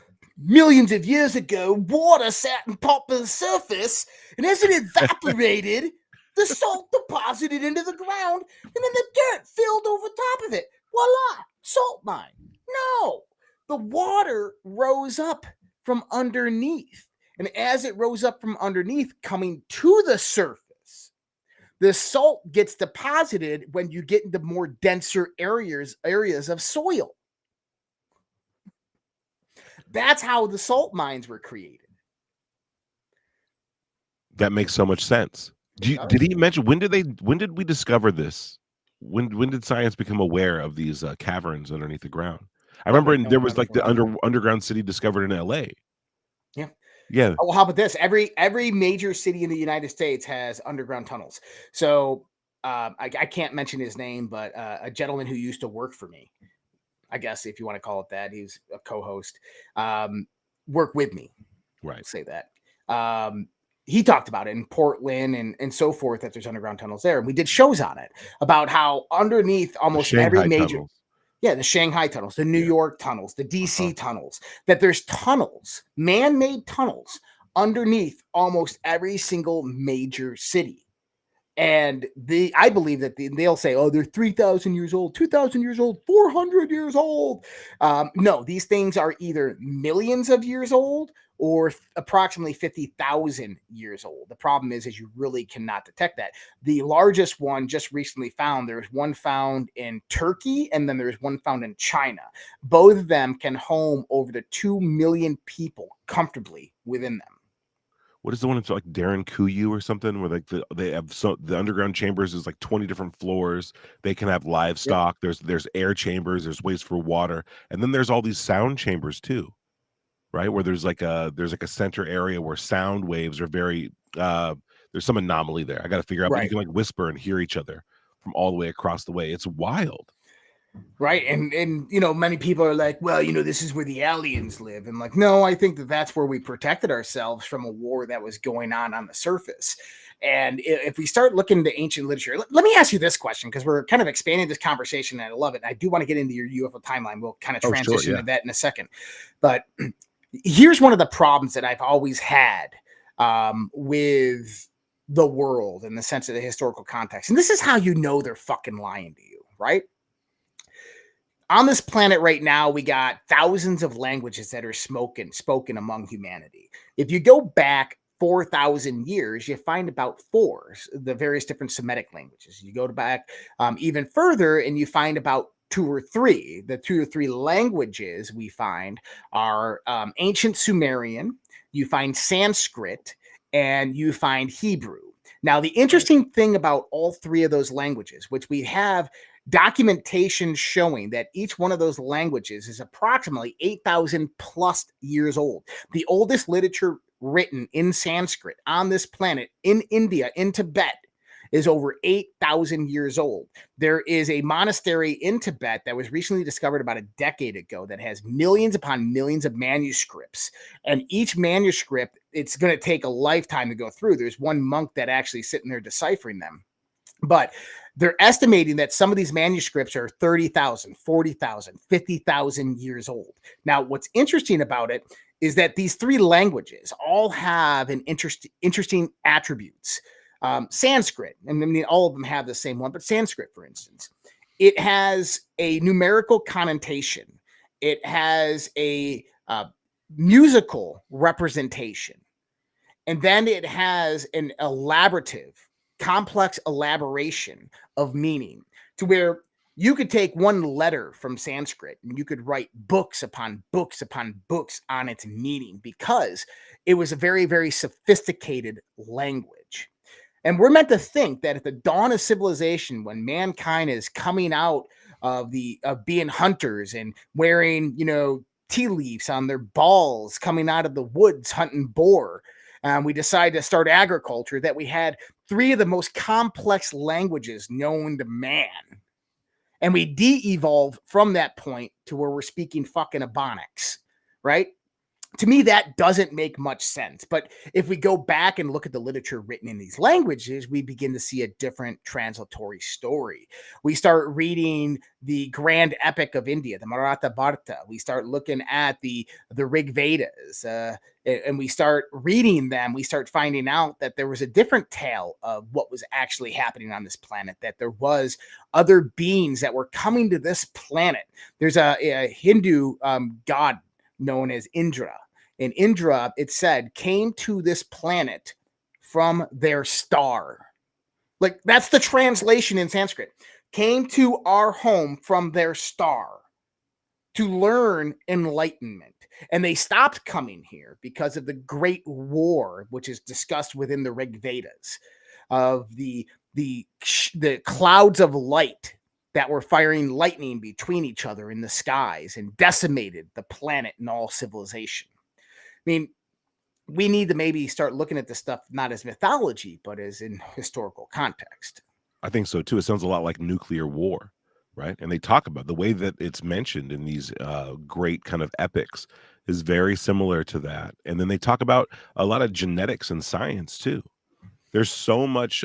millions of years ago, water sat on top of the surface, and as it evaporated, the salt deposited into the ground, and then the dirt filled over top of it. Voila, salt mine. No, the water rose up from underneath. And as it rose up from underneath, coming to the surface, the salt gets deposited when you get into more denser areas of soil. That's how the salt mines were created. That makes so much sense. Did he mention when did we discover this? When did science become aware of these caverns underneath the ground? I remember there was like the underground city discovered in LA. Yeah. Yeah. Oh, well, how about this? Every major city in the United States has underground tunnels. So I can't mention his name, but a gentleman who used to work for me, I guess if you want to call it that, he's a co-host, work with me. Right. I'll say that. He talked about it in Portland and so forth, that there's underground tunnels there. And we did shows on it about how underneath almost every major tunnels. Yeah, the Shanghai tunnels, the New York tunnels, the DC tunnels, that there's tunnels, man-made tunnels underneath almost every single major city. And I believe that they'll say, oh, they're 3,000 years old, 2,000 years old, 400 years old. No, these things are either millions of years old or approximately 50,000 years old. The problem is you really cannot detect that. The largest one just recently found, there's one found in Turkey, and then there's one found in China. Both of them can home over to 2 million people comfortably within them. What is the one that's like Darren Kuyu or something, where like they have the underground chambers is like 20 different floors. They can have livestock. Yep. There's air chambers. There's ways for water, and then there's all these sound chambers too, right? Where there's like a center area where sound waves are very there's some anomaly there. I got to figure out, but you can like whisper and hear each other from all the way across the way. It's wild. Right. And, you know, many people are like, well, you know, this is where the aliens live. And like, no, I think that that's where we protected ourselves from a war that was going on the surface. And if we start looking into ancient literature, let me ask you this question, because we're kind of expanding this conversation and I love it. I do want to get into your UFO timeline. We'll kind of transition to that in a second. But here's one of the problems that I've always had with the world in the sense of the historical context. And this is how you know they're fucking lying to you, right? On this planet right now, we got thousands of languages that are spoken among humanity. If you go back 4,000 years, you find about the various different Semitic languages. You go back even further and you find about 2 or 3. The 2 or 3 languages we find are ancient Sumerian, you find Sanskrit, and you find Hebrew. Now, the interesting thing about all 3 of those languages, which we have documentation showing that each one of those languages is approximately 8,000 plus years old. The oldest literature written in Sanskrit on this planet, in India, in Tibet, is over 8,000 years old. There is a monastery in Tibet that was recently discovered about a decade ago that has millions upon millions of manuscripts. And each manuscript, it's going to take a lifetime to go through. There's one monk that actually sitting there deciphering them. But they're estimating that some of these manuscripts are 30,000, 40,000, 50,000 years old. Now, what's interesting about it is that these 3 languages all have an interesting attributes. Sanskrit, and I mean, all of them have the same one, but Sanskrit, for instance, it has a numerical connotation. It has a musical representation. And then it has an complex elaboration of meaning, to where you could take one letter from Sanskrit and you could write books upon books upon books on its meaning, because it was a very, very sophisticated language. And we're meant to think that at the dawn of civilization, when mankind is coming out of being hunters and wearing, you know, tea leaves on their balls, coming out of the woods hunting boar, we decided to start agriculture, that we had 3 of the most complex languages known to man. And we de-evolve from that point to where we're speaking fucking Ebonics, right? To me, that doesn't make much sense. But if we go back and look at the literature written in these languages, we begin to see a different translatory story. We start reading the grand epic of India, the Maratha Bharata. We start looking at the Rig Vedas, and we start reading them. We start finding out that there was a different tale of what was actually happening on this planet, that there was other beings that were coming to this planet. There's a Hindu god known as Indra. And Indra, it said, came to this planet from their star. Like, that's the translation in Sanskrit. Came to our home from their star to learn enlightenment. And they stopped coming here because of the Great War, which is discussed within the Rig Vedas, of the clouds of light that were firing lightning between each other in the skies and decimated the planet and all civilization. I mean, we need to maybe start looking at this stuff not as mythology, but as in historical context. I think so too. It sounds a lot like nuclear war, right? And they talk about the way that it's mentioned in these great kind of epics is very similar to that. And then they talk about a lot of genetics and science too. There's so much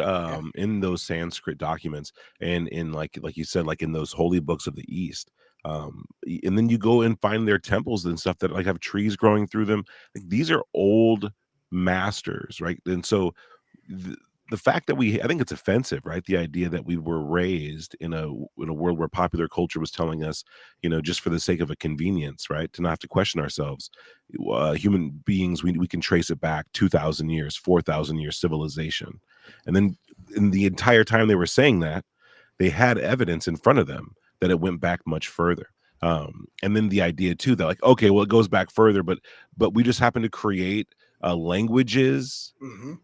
in those Sanskrit documents, and in like you said, like in those holy books of the East. And then you go and find their temples and stuff that like have trees growing through them. Like, these are old masters, right? And so the fact that I think it's offensive, right? The idea that we were raised in a world where popular culture was telling us, just for the sake of a convenience, right, to not have to question ourselves. Human beings, we can trace it back 2,000 years, 4,000 years civilization, and then in the entire time they were saying that, they had evidence in front of them that it went back much further. And then the idea too that, like, okay, well, it goes back further, but we just happen to create languages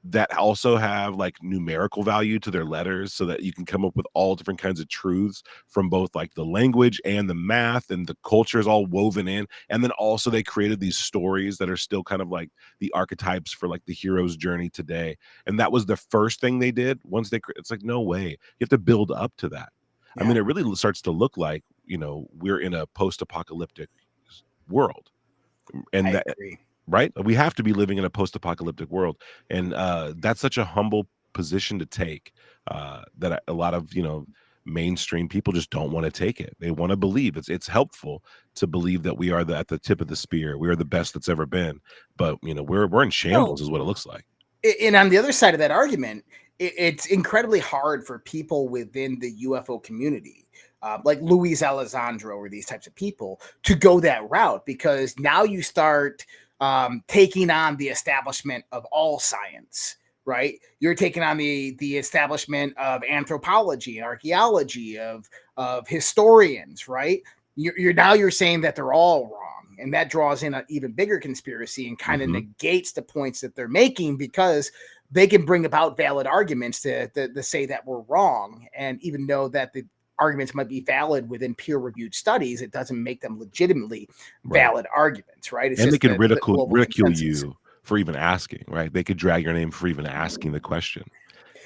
that also have like numerical value to their letters, so that you can come up with all different kinds of truths from both like the language and the math and the culture is all woven in. And then also they created these stories that are still kind of like the archetypes for like the hero's journey today. And that was the first thing they did. Once it's like, no way, you have to build up to that. I mean, it really starts to look like, we're in a post-apocalyptic world, and that, right? We have to be living in a post-apocalyptic world, and that's such a humble position to take, that a lot of mainstream people just don't want to take it. They want to believe it's helpful to believe that we are at the tip of the spear. We are the best that's ever been, but we're in shambles, is what it looks like. And on the other side of that argument, it's incredibly hard for people within the UFO community, like Luis Alessandro or these types of people, to go that route, because now you start taking on the establishment of all science, right? You're taking on the establishment of anthropology and archaeology, of historians, right? You're saying that they're all wrong, and that draws in an even bigger conspiracy and kind of negates the points that they're making, because they can bring about valid arguments to say that we're wrong. And even though that the arguments might be valid within peer-reviewed studies, it doesn't make them legitimately valid arguments, right? It's and just they can ridicule you for even asking, right? They could drag your name for even asking the question.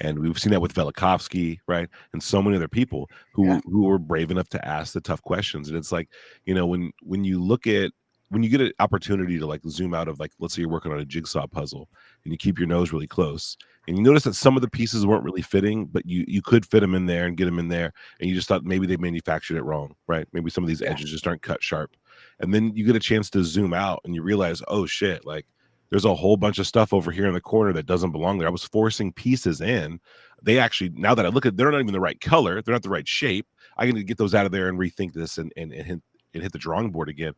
And we've seen that with Velikovsky, right? And so many other people who were brave enough to ask the tough questions. And it's like, when you get an opportunity to like zoom out of, like, let's say you're working on a jigsaw puzzle and you keep your nose really close and you notice that some of the pieces weren't really fitting, but you could fit them in there and get them in there. And you just thought maybe they manufactured it wrong, right? Maybe some of these edges just aren't cut sharp. And then you get a chance to zoom out and you realize, oh shit, like there's a whole bunch of stuff over here in the corner that doesn't belong there. I was forcing pieces in. They actually, now that I look at, they're not even the right color. They're not the right shape. I can get those out of there and rethink this and hit the drawing board again.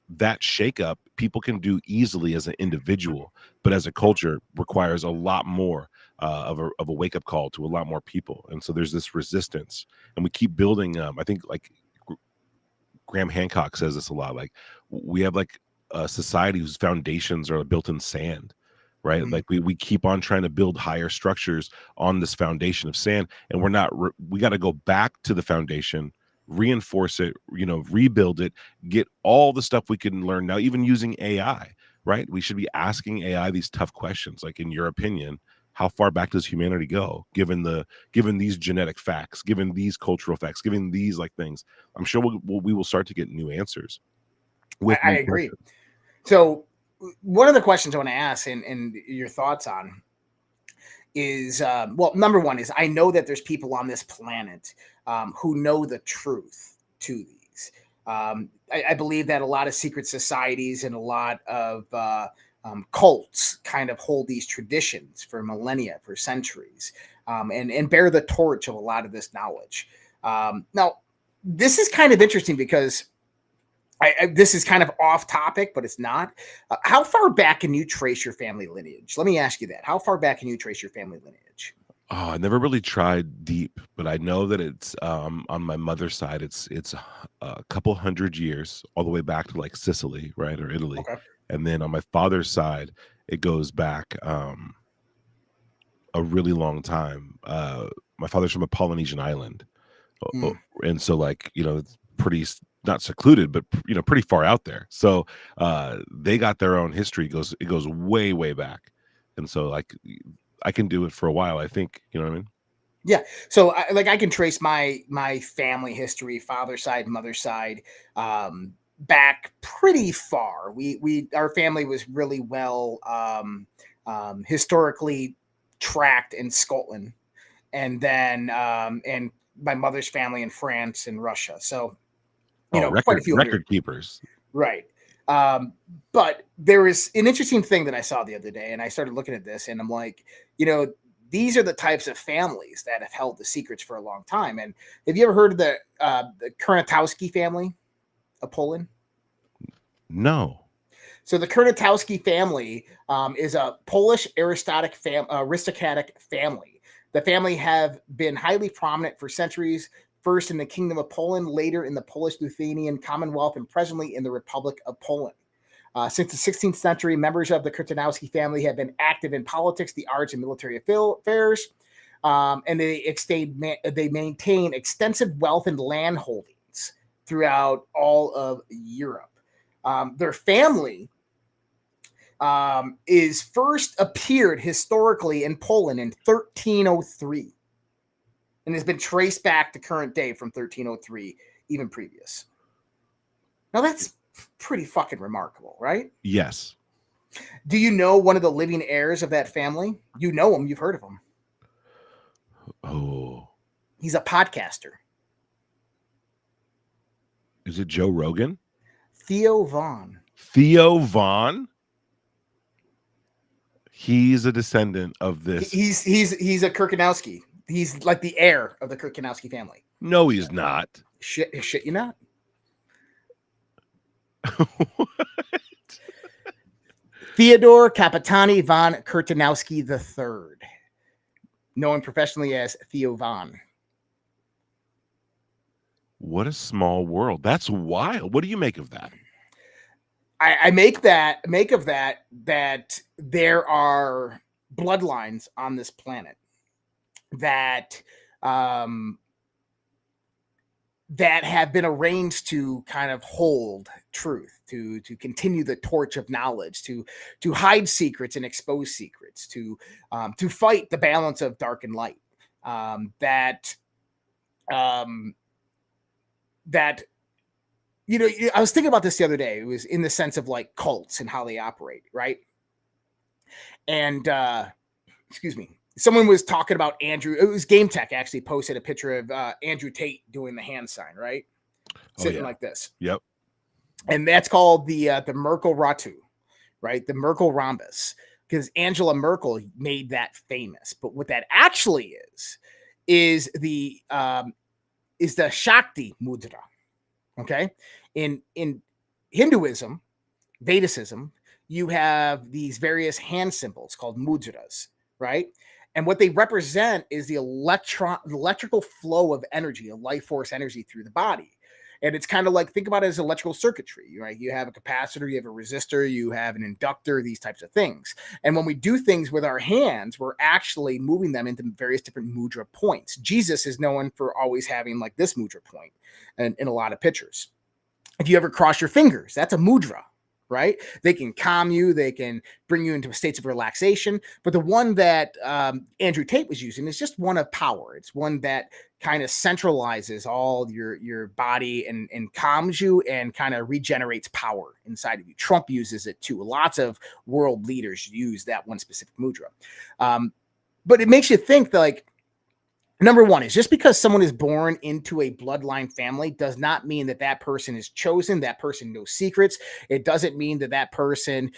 That shakeup people can do easily as an individual, but as a culture requires a lot more of a wake-up call to a lot more people. And so there's this resistance, and we keep building. I think like Graham Hancock says this a lot. Like we have like a society whose foundations are built in sand, right? Like we keep on trying to build higher structures on this foundation of sand, and we got to go back to the foundation, reinforce it, rebuild it, get all the stuff we can learn now, even using AI, right? We should be asking AI these tough questions. Like, in your opinion, how far back does humanity go, given these genetic facts, given these cultural facts, given these like things? I'm sure we will start to get new answers. I agree. So one of the questions I want to ask and your thoughts on is, well, number one is, I know that there's people on this planet who know the truth to these. I believe that a lot of secret societies and a lot of cults kind of hold these traditions for millennia, for centuries, and bear the torch of a lot of this knowledge. Now, this is kind of interesting because this is kind of off topic, but it's not. How far back can you trace your family lineage? Let me ask you that. How far back can you trace your family lineage? Oh, I never really tried deep, but I know that it's on my mother's side. It's a couple hundred years, all the way back to like Sicily, right, or Italy. Okay. And then on my father's side, it goes back a really long time. My father's from a Polynesian island, and so like it's pretty not secluded, but pretty far out there. So they got their own history. It goes way, way back, and so like I can do it for a while, I think. You know what I mean? Yeah. So I can trace my family history, father side, mother side, back pretty far. Our family was really well historically tracked in Scotland, and then and my mother's family in France and Russia. So quite a few record keepers, right? But there is an interesting thing that I saw the other day, and I started looking at this, and I'm like, these are the types of families that have held the secrets for a long time. And have you ever heard of the Kernatowski family of Poland? No. So the Kernatowski family is a Polish aristocratic family. The family have been highly prominent for centuries, first in the Kingdom of Poland, later in the Polish-Lithuanian Commonwealth, and presently in the Republic of Poland. Since the 16th century, members of the Kernatowski family have been active in politics, the arts, and military affairs, and they maintain extensive wealth and land holdings throughout all of Europe. Their family is first appeared historically in Poland in 1303 and has been traced back to current day from 1303, even previous. Now that's pretty fucking remarkable, right? Yes. Do you know one of the living heirs of that family? You know him. You've heard of him. Oh. He's a podcaster. Is it Joe Rogan? Theo Von. Theo Von? He's a descendant of this. He's a Kirkanowski. He's like the heir of the Kirkanowski family. No, he's not. Shit, you not? What? Theodore Kapitani von Kirtanowski III, known professionally as Theo Von. What a small world. That's wild. What do you make of that? I make of that there are bloodlines on this planet that that have been arranged to kind of hold truth, to continue the torch of knowledge, to hide secrets and expose secrets, to fight the balance of dark and light. That you know, I was thinking about this the other day. It was in the sense of like cults and how they operate, right? And excuse me, someone was talking about Andrew. It was Game Tech actually posted a picture of Andrew Tate doing the hand sign, right? Sitting like this. Yep. And that's called the Merkel Ratu, right? The Merkel rhombus, because Angela Merkel made that famous. But what that actually is the Shakti mudra. Okay, in Hinduism, Vedicism, you have these various hand symbols called mudras, right? And what they represent is the electrical flow of energy, a life force energy through the body. And it's kind of like, think about it as electrical circuitry, right? You have a capacitor, you have a resistor, you have an inductor, these types of things. And when we do things with our hands, we're actually moving them into various different mudra points. Jesus is known for always having like this mudra point in a lot of pictures. If you ever cross your fingers, that's a mudra, right? They can calm you, they can bring you into states of relaxation. But the one that Andrew Tate was using is just one of power. It's one that kind of centralizes all your body and calms you and kind of regenerates power inside of you. Trump uses it too. Lots of world leaders use that one specific mudra. But it makes you think that, like, number one is just because someone is born into a bloodline family does not mean that that person is chosen. That person knows secrets. It doesn't mean that that person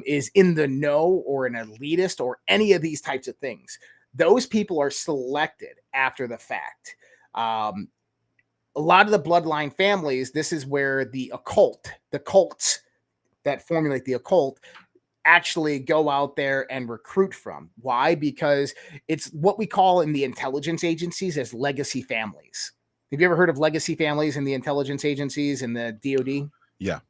is in the know or an elitist or any of these types of things. Those people are selected after the fact. A lot of the bloodline families, this is where the cults that formulate the occult actually go out there and recruit from. Why? Because it's what we call in the intelligence agencies as legacy families. Have you ever heard of legacy families in the intelligence agencies and the DoD? Yeah.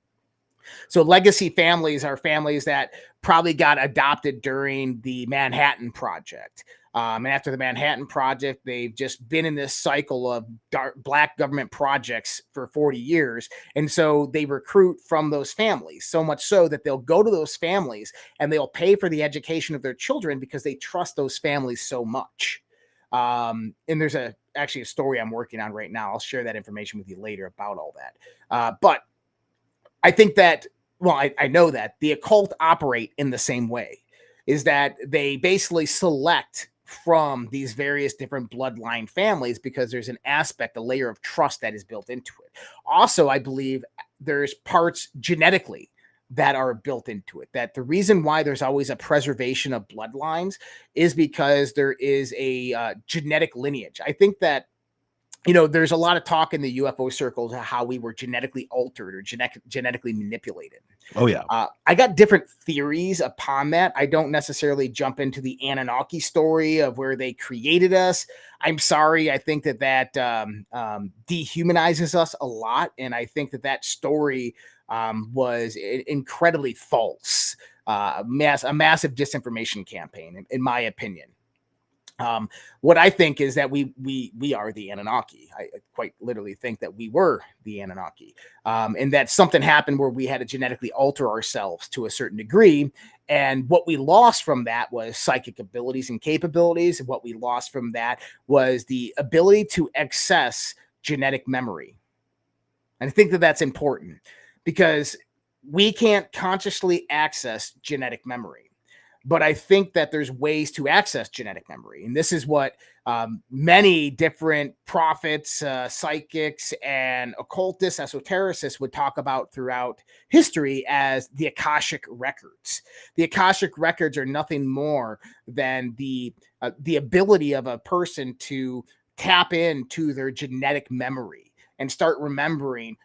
So legacy families are families that probably got adopted during the Manhattan Project. And after the Manhattan Project, they've just been in this cycle of black government projects for 40 years. And so they recruit from those families, so much so that they'll go to those families and they'll pay for the education of their children because they trust those families so much. And there's actually a story I'm working on right now. I'll share that information with you later about all that. But I think that, well, I know that the occult operate in the same way, is that they basically select from these various different bloodline families because there's an aspect, a layer of trust that is built into it. Also, I believe there's parts genetically that are built into it. That the reason why there's always a preservation of bloodlines is because there is a genetic lineage. I think that, there's a lot of talk in the UFO circles how we were genetically altered or genetically manipulated. Oh yeah. I got different theories upon that. I don't necessarily jump into the Anunnaki story of where they created us. I'm sorry. I think that dehumanizes us a lot. And I think that story was incredibly false, a massive disinformation campaign, in my opinion. What I think is that we are the Anunnaki. I quite literally think that we were the Anunnaki, and that something happened where we had to genetically alter ourselves to a certain degree. And what we lost from that was psychic abilities and capabilities. And what we lost from that was the ability to access genetic memory. And I think that that's important because we can't consciously access genetic memory. But I think that there's ways to access genetic memory. And this is what many different prophets, psychics, and occultists, esotericists would talk about throughout history as the Akashic records. The Akashic records are nothing more than the ability of a person to tap into their genetic memory and start remembering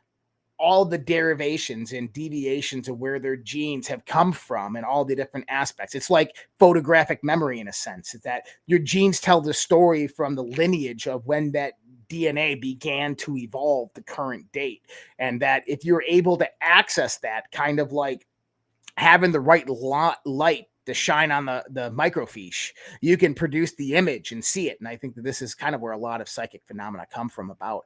all the derivations and deviations of where their genes have come from and all the different aspects. It's like photographic memory in a sense, that your genes tell the story from the lineage of when that DNA began to evolve the current date. And that if you're able to access that, kind of like having the right light to shine on the microfiche, you can produce the image and see it. And I think that this is kind of where a lot of psychic phenomena come from about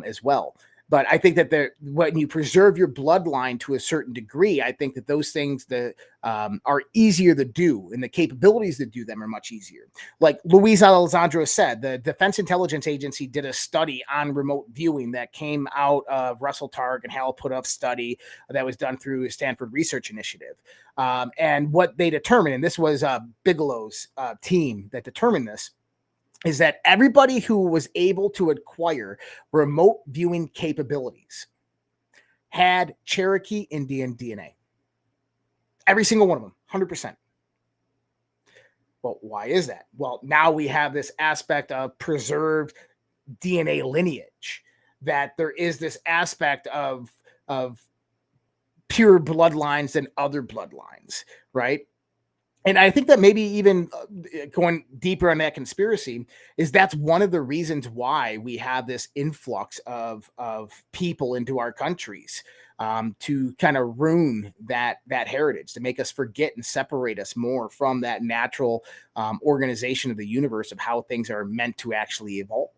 as well. But I think that when you preserve your bloodline to a certain degree, I think that those things that are easier to do and the capabilities to do them are much easier. Like Luis Alessandro said, the Defense Intelligence Agency did a study on remote viewing that came out of Russell Targ and Hal Puthoff's study that was done through Stanford Research Initiative. And what they determined, and this was Bigelow's team that determined this, is that everybody who was able to acquire remote viewing capabilities had Cherokee Indian DNA. Every single one of them, 100%. Well, why is that? Well, now we have this aspect of preserved DNA lineage, that there is this aspect of pure bloodlines than other bloodlines, right? And I think that maybe even going deeper on that conspiracy is that's one of the reasons why we have this influx of people into our countries, to kind of ruin that heritage, to make us forget and separate us more from that natural organization of the universe of how things are meant to actually evolve.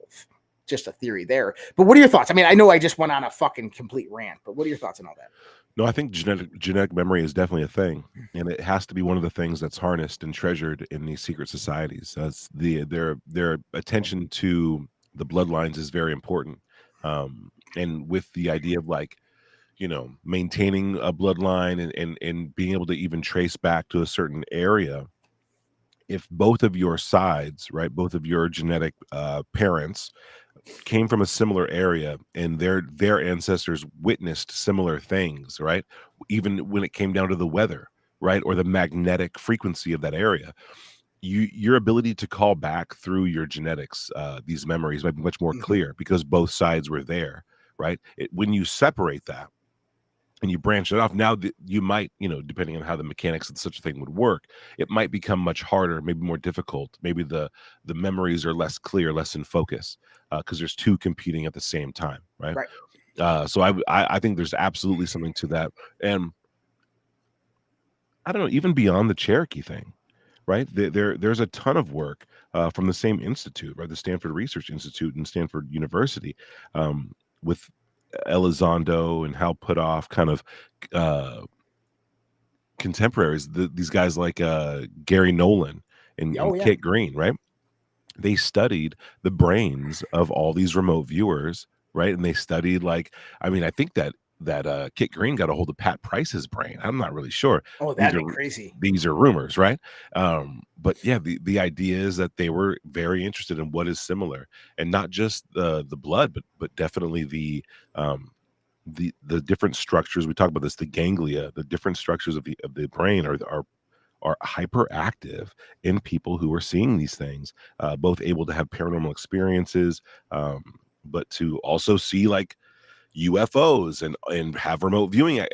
Just a theory there. But what are your thoughts? I mean, I know I just went on a fucking complete rant, but what are your thoughts on all that? No, I think genetic memory is definitely a thing, and it has to be one of the things that's harnessed and treasured in these secret societies. That's their attention to the bloodlines is very important, and with the idea of maintaining a bloodline and being able to even trace back to a certain area. If both of your sides, right, both of your genetic parents came from a similar area and their ancestors witnessed similar things, right, even when it came down to the weather, right, or the magnetic frequency of that area, your ability to call back through your genetics these memories might be much more clear because both sides were there, right? When you separate that and you branch it off, now you might, depending on how the mechanics of such a thing would work, it might become much harder, maybe more difficult. Maybe the memories are less clear, less in focus, because there's two competing at the same time, right? So I think there's absolutely something to that. And I don't know, even beyond the Cherokee thing, right? There's a ton of work from the same institute, right? The Stanford Research Institute and Stanford University, with Elizondo and Hal Puthoff, kind of contemporaries, these guys like Gary Nolan and Kit Green, right? They studied the brains of all these remote viewers, right? And they studied, I think that Kit Green got a hold of Pat Price's brain. I'm not really sure. Oh, that'd be crazy. These are rumors, right? But yeah, the idea is that they were very interested in what is similar, and not just the blood, but definitely the the different structures, we talk about this, the ganglia, the different structures of the brain are hyperactive in people who are seeing these things, both able to have paranormal experiences, but to also see like UFOs and have remote viewing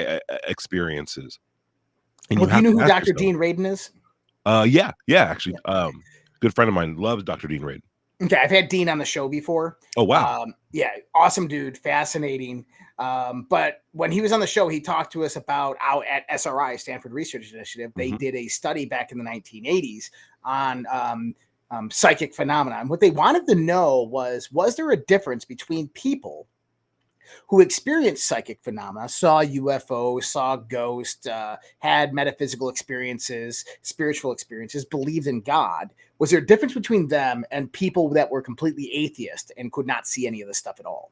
experiences. And Well, you do you have know to who ask Dr. yourself, Dean Radin is? yeah, actually, good friend of mine loves Dr. Dean Radin. Okay, I've had Dean on the show before. Oh, wow. Yeah, awesome dude, fascinating. But when he was on the show, he talked to us about out at SRI, Stanford Research Initiative. They did a study back in the 1980s on psychic phenomena. And what they wanted to know was there a difference between people who experienced psychic phenomena, saw UFOs, saw ghosts, had metaphysical experiences, spiritual experiences, believed in God? Was there a difference between them and people that were completely atheist and could not see any of this stuff at all?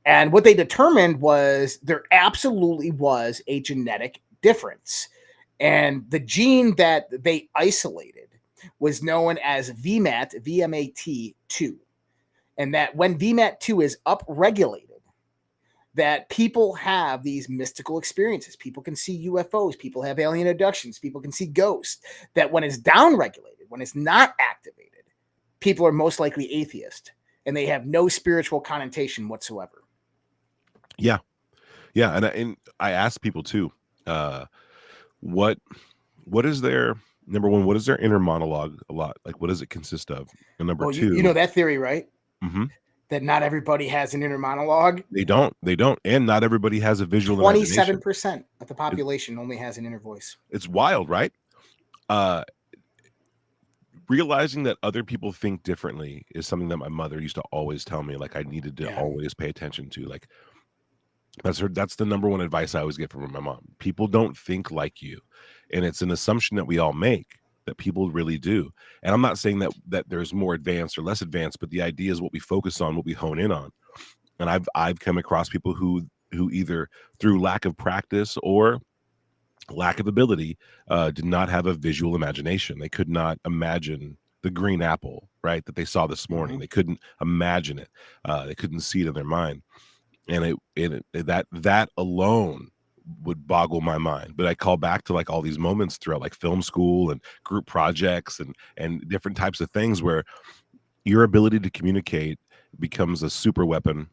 And what they determined was there absolutely was a genetic difference. And the gene that they isolated was known as VMAT2. And that when VMAT2 is upregulated, that people have these mystical experiences. People can see UFOs. People have alien abductions. People can see ghosts. That when it's downregulated, when it's not activated, people are most likely atheist, and they have no spiritual connotation whatsoever. Yeah, and I ask people too, what is their number one? What is their inner monologue a lot? Like, what does it consist of? And number two, you know that theory, right? Mm-hmm. That not everybody has an inner monologue. They don't, and not everybody has a visual. 27% of the population only has an inner voice. It's wild, right? Realizing that other people think differently is something that my mother used to always tell me. Like I needed to always pay attention to. Like that's the number one advice I always get from my mom. People don't think like you, and it's an assumption that we all make that people really do. And I'm not saying that there's more advanced or less advanced, but the idea is what we focus on, what we hone in on. And I've come across people who either through lack of practice or lack of ability did not have a visual imagination. They could not imagine the green apple, right, that they saw this morning. They couldn't imagine it. They couldn't see it in their mind. And that alone would boggle my mind. But I call back to like all these moments throughout like film school and group projects and different types of things where your ability to communicate becomes a super weapon.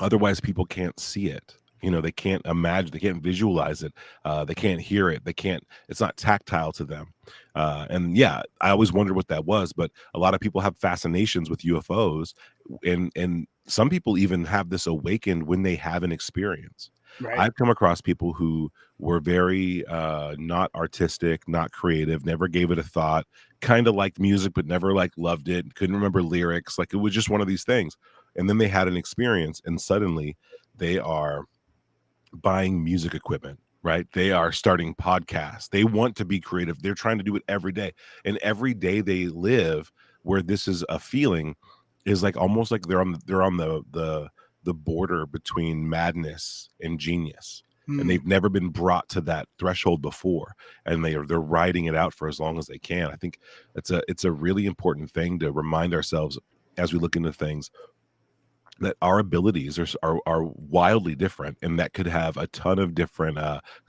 Otherwise people can't see it. You know, they can't imagine, they can't visualize it. They can't hear it. It's not tactile to them. And yeah, I always wondered what that was, but a lot of people have fascinations with UFOs, and some people even have this awakened when they have an experience. Right. I've come across people who were very not artistic, not creative, never gave it a thought, kind of liked music, but never like loved it, couldn't remember lyrics. Like it was just one of these things. And then they had an experience and suddenly they are buying music equipment, right? They are starting podcasts. They want to be creative. They're trying to do it every day. And every day they live where this is a feeling is like almost like they're on the border between madness and genius. And they've never been brought to that threshold before, and they're riding it out for as long as they can. I think it's a really important thing to remind ourselves as we look into things that our abilities are wildly different, and that could have a ton of different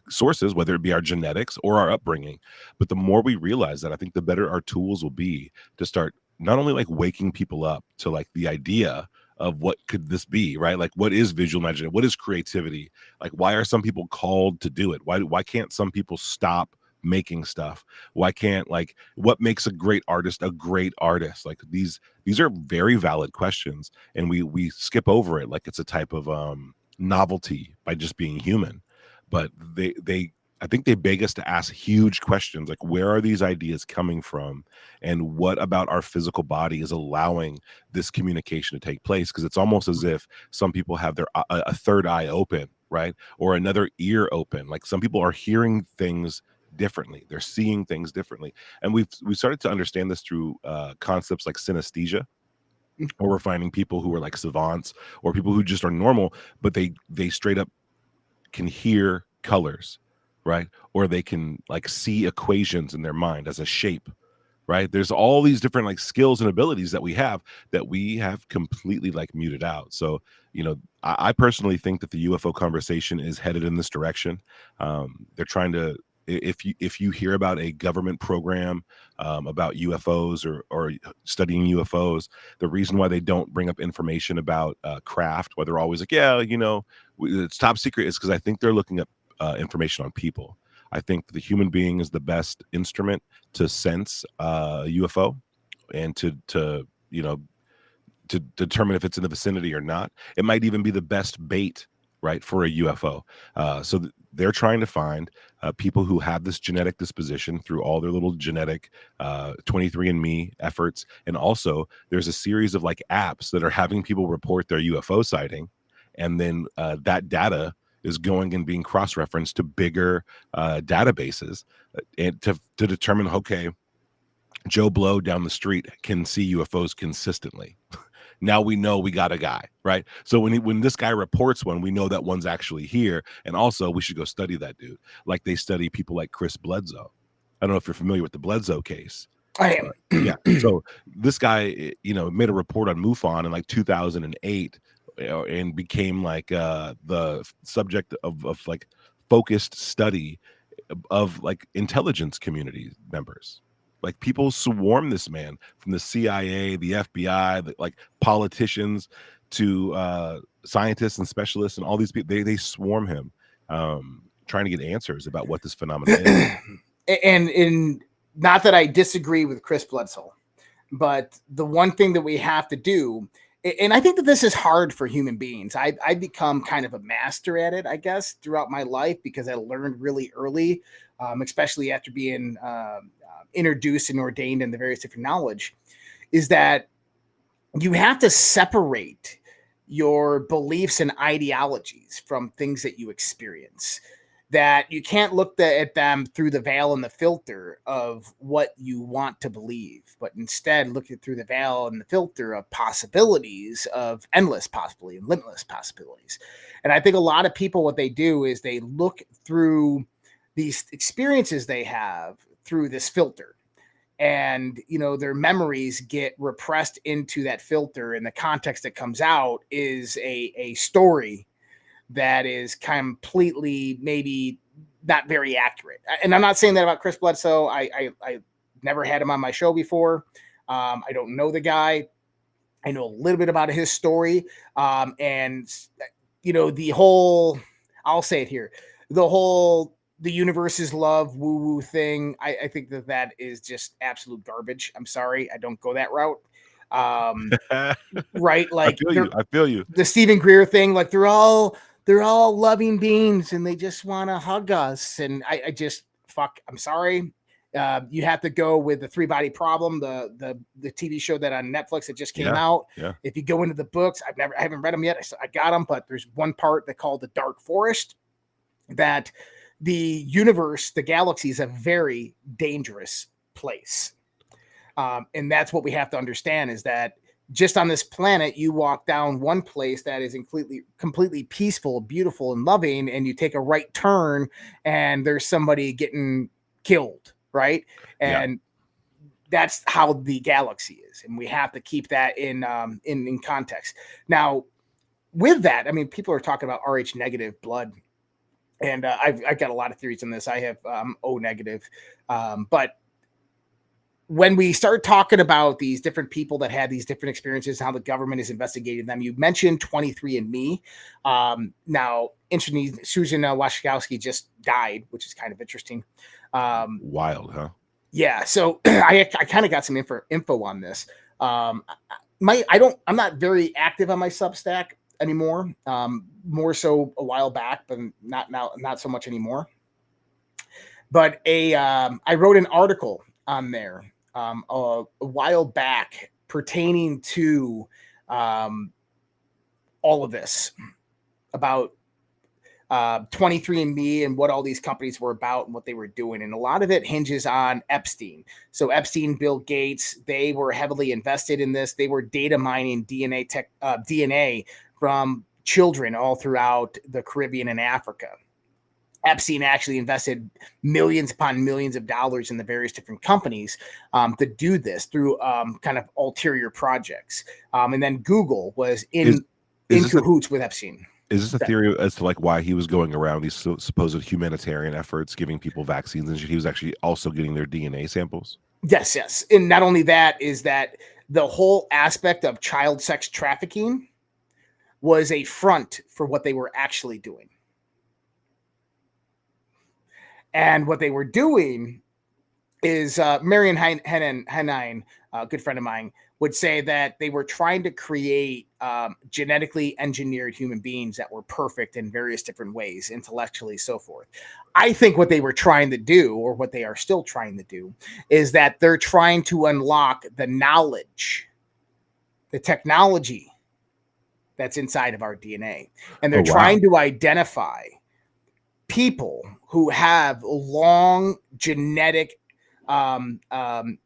sources, whether it be our genetics or our upbringing. But the more we realize that, I think the better our tools will be to start not only like waking people up to like the idea of what could this be, right? Like what is visual imagination? What is creativity? Like why are some people called to do it? Why can't some people stop making stuff? Why can't, like, what makes a great artist a great artist? Like these are very valid questions, and we skip over it like it's a type of novelty by just being human. But I think they beg us to ask huge questions, like where are these ideas coming from, and what about our physical body is allowing this communication to take place? Because it's almost as if some people have their a third eye open, right, or another ear open. Like some people are hearing things differently, they're seeing things differently, and we've started to understand this through concepts like synesthesia, or we're finding people who are like savants or people who just are normal, but they straight up can hear colors, right, or they can like see equations in their mind as a shape, right? There's all these different like skills and abilities that we have completely like muted out. So, I personally think that the UFO conversation is headed in this direction. They're trying to, if you hear about a government program about UFOs or studying UFOs, the reason why they don't bring up information about craft, why they're always like, it's top secret, is because I think they're looking up information on people. I think the human being is the best instrument to sense UFO and to determine if it's in the vicinity or not. It might even be the best bait, right, for a UFO. So they're trying to find people who have this genetic disposition through all their little genetic 23andMe efforts. And also there's a series of like apps that are having people report their UFO sighting. And then that data is going and being cross-referenced to bigger databases and to determine, okay, Joe Blow down the street can see UFOs consistently. Now we know we got a guy, right? So when this guy reports one, we know that one's actually here. And also we should go study that dude. Like they study people like Chris Bledsoe. I don't know if you're familiar with the Bledsoe case. I am. Yeah. So this guy, made a report on MUFON in like 2008 and became like the subject of like focused study of like intelligence community members. Like people swarm this man, from the CIA, the FBI, like politicians to scientists and specialists and all these people. They swarm him, trying to get answers about what this phenomenon is. And not that I disagree with Chris Bledsoe, but the one thing that we have to do, and I think that this is hard for human beings. I become kind of a master at it, I guess, throughout my life, because I learned really early, especially after being introduced and ordained in the various different knowledge, is that you have to separate your beliefs and ideologies from things that you experience. That you can't look at them through the veil and the filter of what you want to believe, but instead look at through the veil and the filter of possibilities, of endless possibility and limitless possibilities. And I think a lot of people, what they do is they look through these experiences they have through this filter, and their memories get repressed into that filter, and the context that comes out is a story that is completely maybe not very accurate. And I'm not saying that about Chris Bledsoe. I never had him on my show before. I don't know the guy. I know a little bit about his story. And the whole, I'll say it here, the universe's love woo-woo thing, I think that is just absolute garbage. I'm sorry, I don't go that route. Right? Like I feel you. The Stephen Greer thing, like they're all loving beings and they just want to hug us. And I just I'm sorry. You have to go with the Three Body Problem, the TV show that on Netflix that just came out. Yeah. If you go into the books, I haven't read them yet. I got them, but there's one part they call the Dark Forest, that the universe, the galaxy, is a very dangerous place. And that's what we have to understand, is that just on this planet, you walk down one place that is completely peaceful, beautiful, and loving, and you take a right turn and there's somebody getting killed, right? And that's how the galaxy is. And we have to keep that in context. Now, with that, I mean, people are talking about Rh negative blood. And I've got a lot of theories on this. I have O negative. But when we start talking about these different people that had these different experiences, how the government is investigating them, you mentioned 23andMe. Now, interestingly, Susan Wachowski just died, which is kind of interesting. Wild, huh? Yeah. So I kind of got some info on this. I'm not very active on my Substack anymore. More so a while back, but not so much anymore. But I wrote an article on there a while back pertaining to all of this, about 23andMe and what all these companies were about and what they were doing. And a lot of it hinges on Epstein. So Epstein, Bill Gates, they were heavily invested in this. They were data mining DNA from children all throughout the Caribbean and Africa. Epstein actually invested millions upon millions of dollars in the various different companies to do this through kind of ulterior projects. And then Google was in cahoots with Epstein. Is this a theory as to like why he was going around these supposed humanitarian efforts, giving people vaccines and shit? He was actually also getting their DNA samples? Yes, yes. And not only that, is that the whole aspect of child sex trafficking was a front for what they were actually doing. And what they were doing is Marion Henine, a good friend of mine, would say that they were trying to create genetically engineered human beings that were perfect in various different ways, intellectually, so forth. I think what they were trying to do, or what they are still trying to do, is that they're trying to unlock the knowledge, the technology that's inside of our DNA. And they're trying to identify people who have long genetic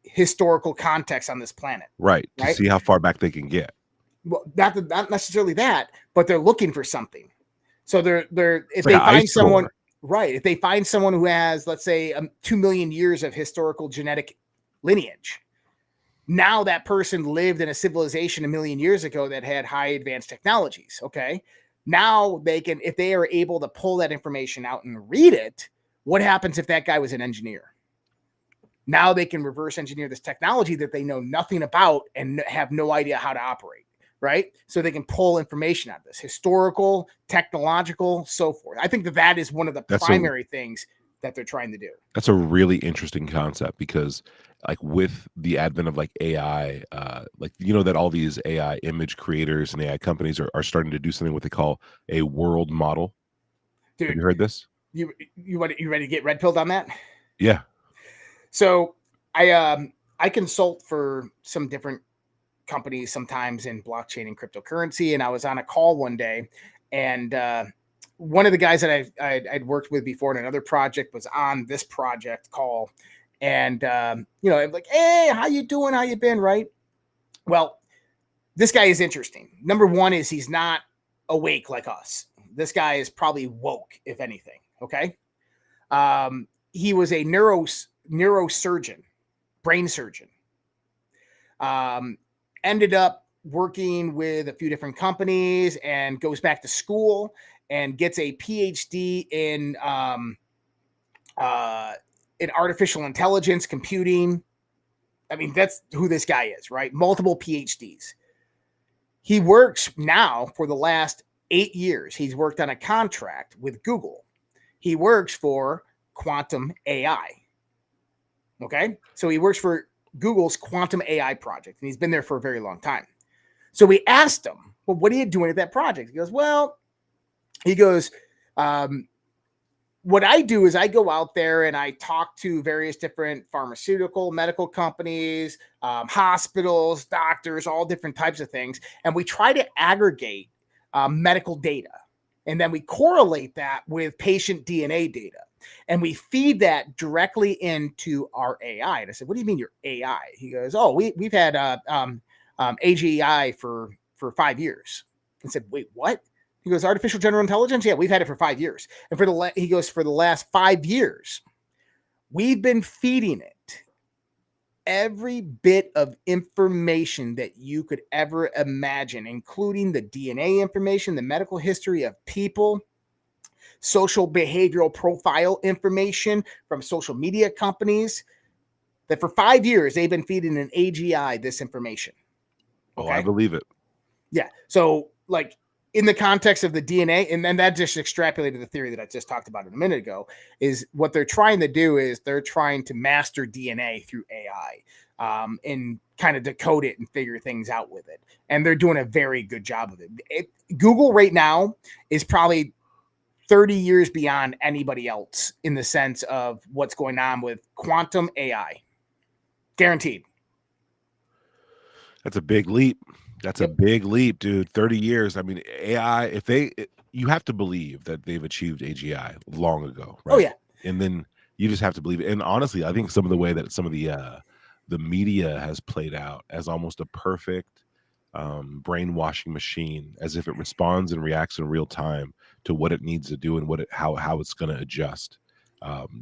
historical context on this planet, right? To see how far back they can get. Well, not necessarily that, but they're looking for something. So they're if they find someone, right? If they find someone who has, let's say, 2 million years of historical genetic lineage, now that person lived in a civilization 1 million years ago that had high advanced technologies. Okay, now they can, if they are able to pull that information out and read it, what happens if that guy was an engineer? Now they can reverse engineer this technology that they know nothing about and have no idea how to operate, right? So they can pull information out of this, historical, technological, so forth. I think that is one of the primary things that they're trying to do. That's a really interesting concept, because like with the advent of like AI, like, you know, that all these AI image creators and AI companies are starting to do something what they call a world model. Dude, have you heard this? You ready to get red pilled on that? Yeah. So I consult for some different companies sometimes in blockchain and cryptocurrency, and I was on a call one day, and one of the guys that I'd worked with before in another project was on this project call, and you know, I'm like, hey, how you doing? How you been? Right? Well, this guy is interesting. Number one is he's not awake like us. This guy is probably woke, if anything. Okay. He was a neurosurgeon, brain surgeon. Ended up working with a few different companies and goes back to school and gets a PhD in artificial intelligence, computing. I mean, that's who this guy is, right? Multiple PhDs. He works now for the last 8 years. He's worked on a contract with Google. He works for Quantum AI. Okay. So he works for Google's Quantum AI project, and he's been there for a very long time. So we asked him, well, what are you doing at that project? He goes, what I do is I go out there and I talk to various different pharmaceutical, medical companies, hospitals, doctors, all different types of things. And we try to aggregate medical data. And then we correlate that with patient DNA data. And we feed that directly into our AI. And I said, what do you mean your AI? He goes, oh, we've had AGI for 5 years. I said, wait, what? He goes, artificial general intelligence? Yeah, we've had it for 5 years. And for the last 5 years, we've been feeding it every bit of information that you could ever imagine, including the DNA information, the medical history of people, social behavioral profile information from social media companies, that for 5 years, they've been feeding an AGI this information. Okay? Oh, I believe it. Yeah. So like in the context of the DNA, and then that just extrapolated the theory that I just talked about a minute ago, is what they're trying to do is they're trying to master DNA through AI and kind of decode it and figure things out with it. And they're doing a very good job of it. Google right now is probably 30 years beyond anybody else in the sense of what's going on with quantum AI. Guaranteed. That's a big leap. That's a big leap, dude. 30 years. I mean, AI, you have to believe that they've achieved AGI long ago, right? Oh, yeah. And then you just have to believe it. And honestly, I think some of the way that some of the media has played out as almost a perfect brainwashing machine, as if it responds and reacts in real time to what it needs to do and how it's going to adjust.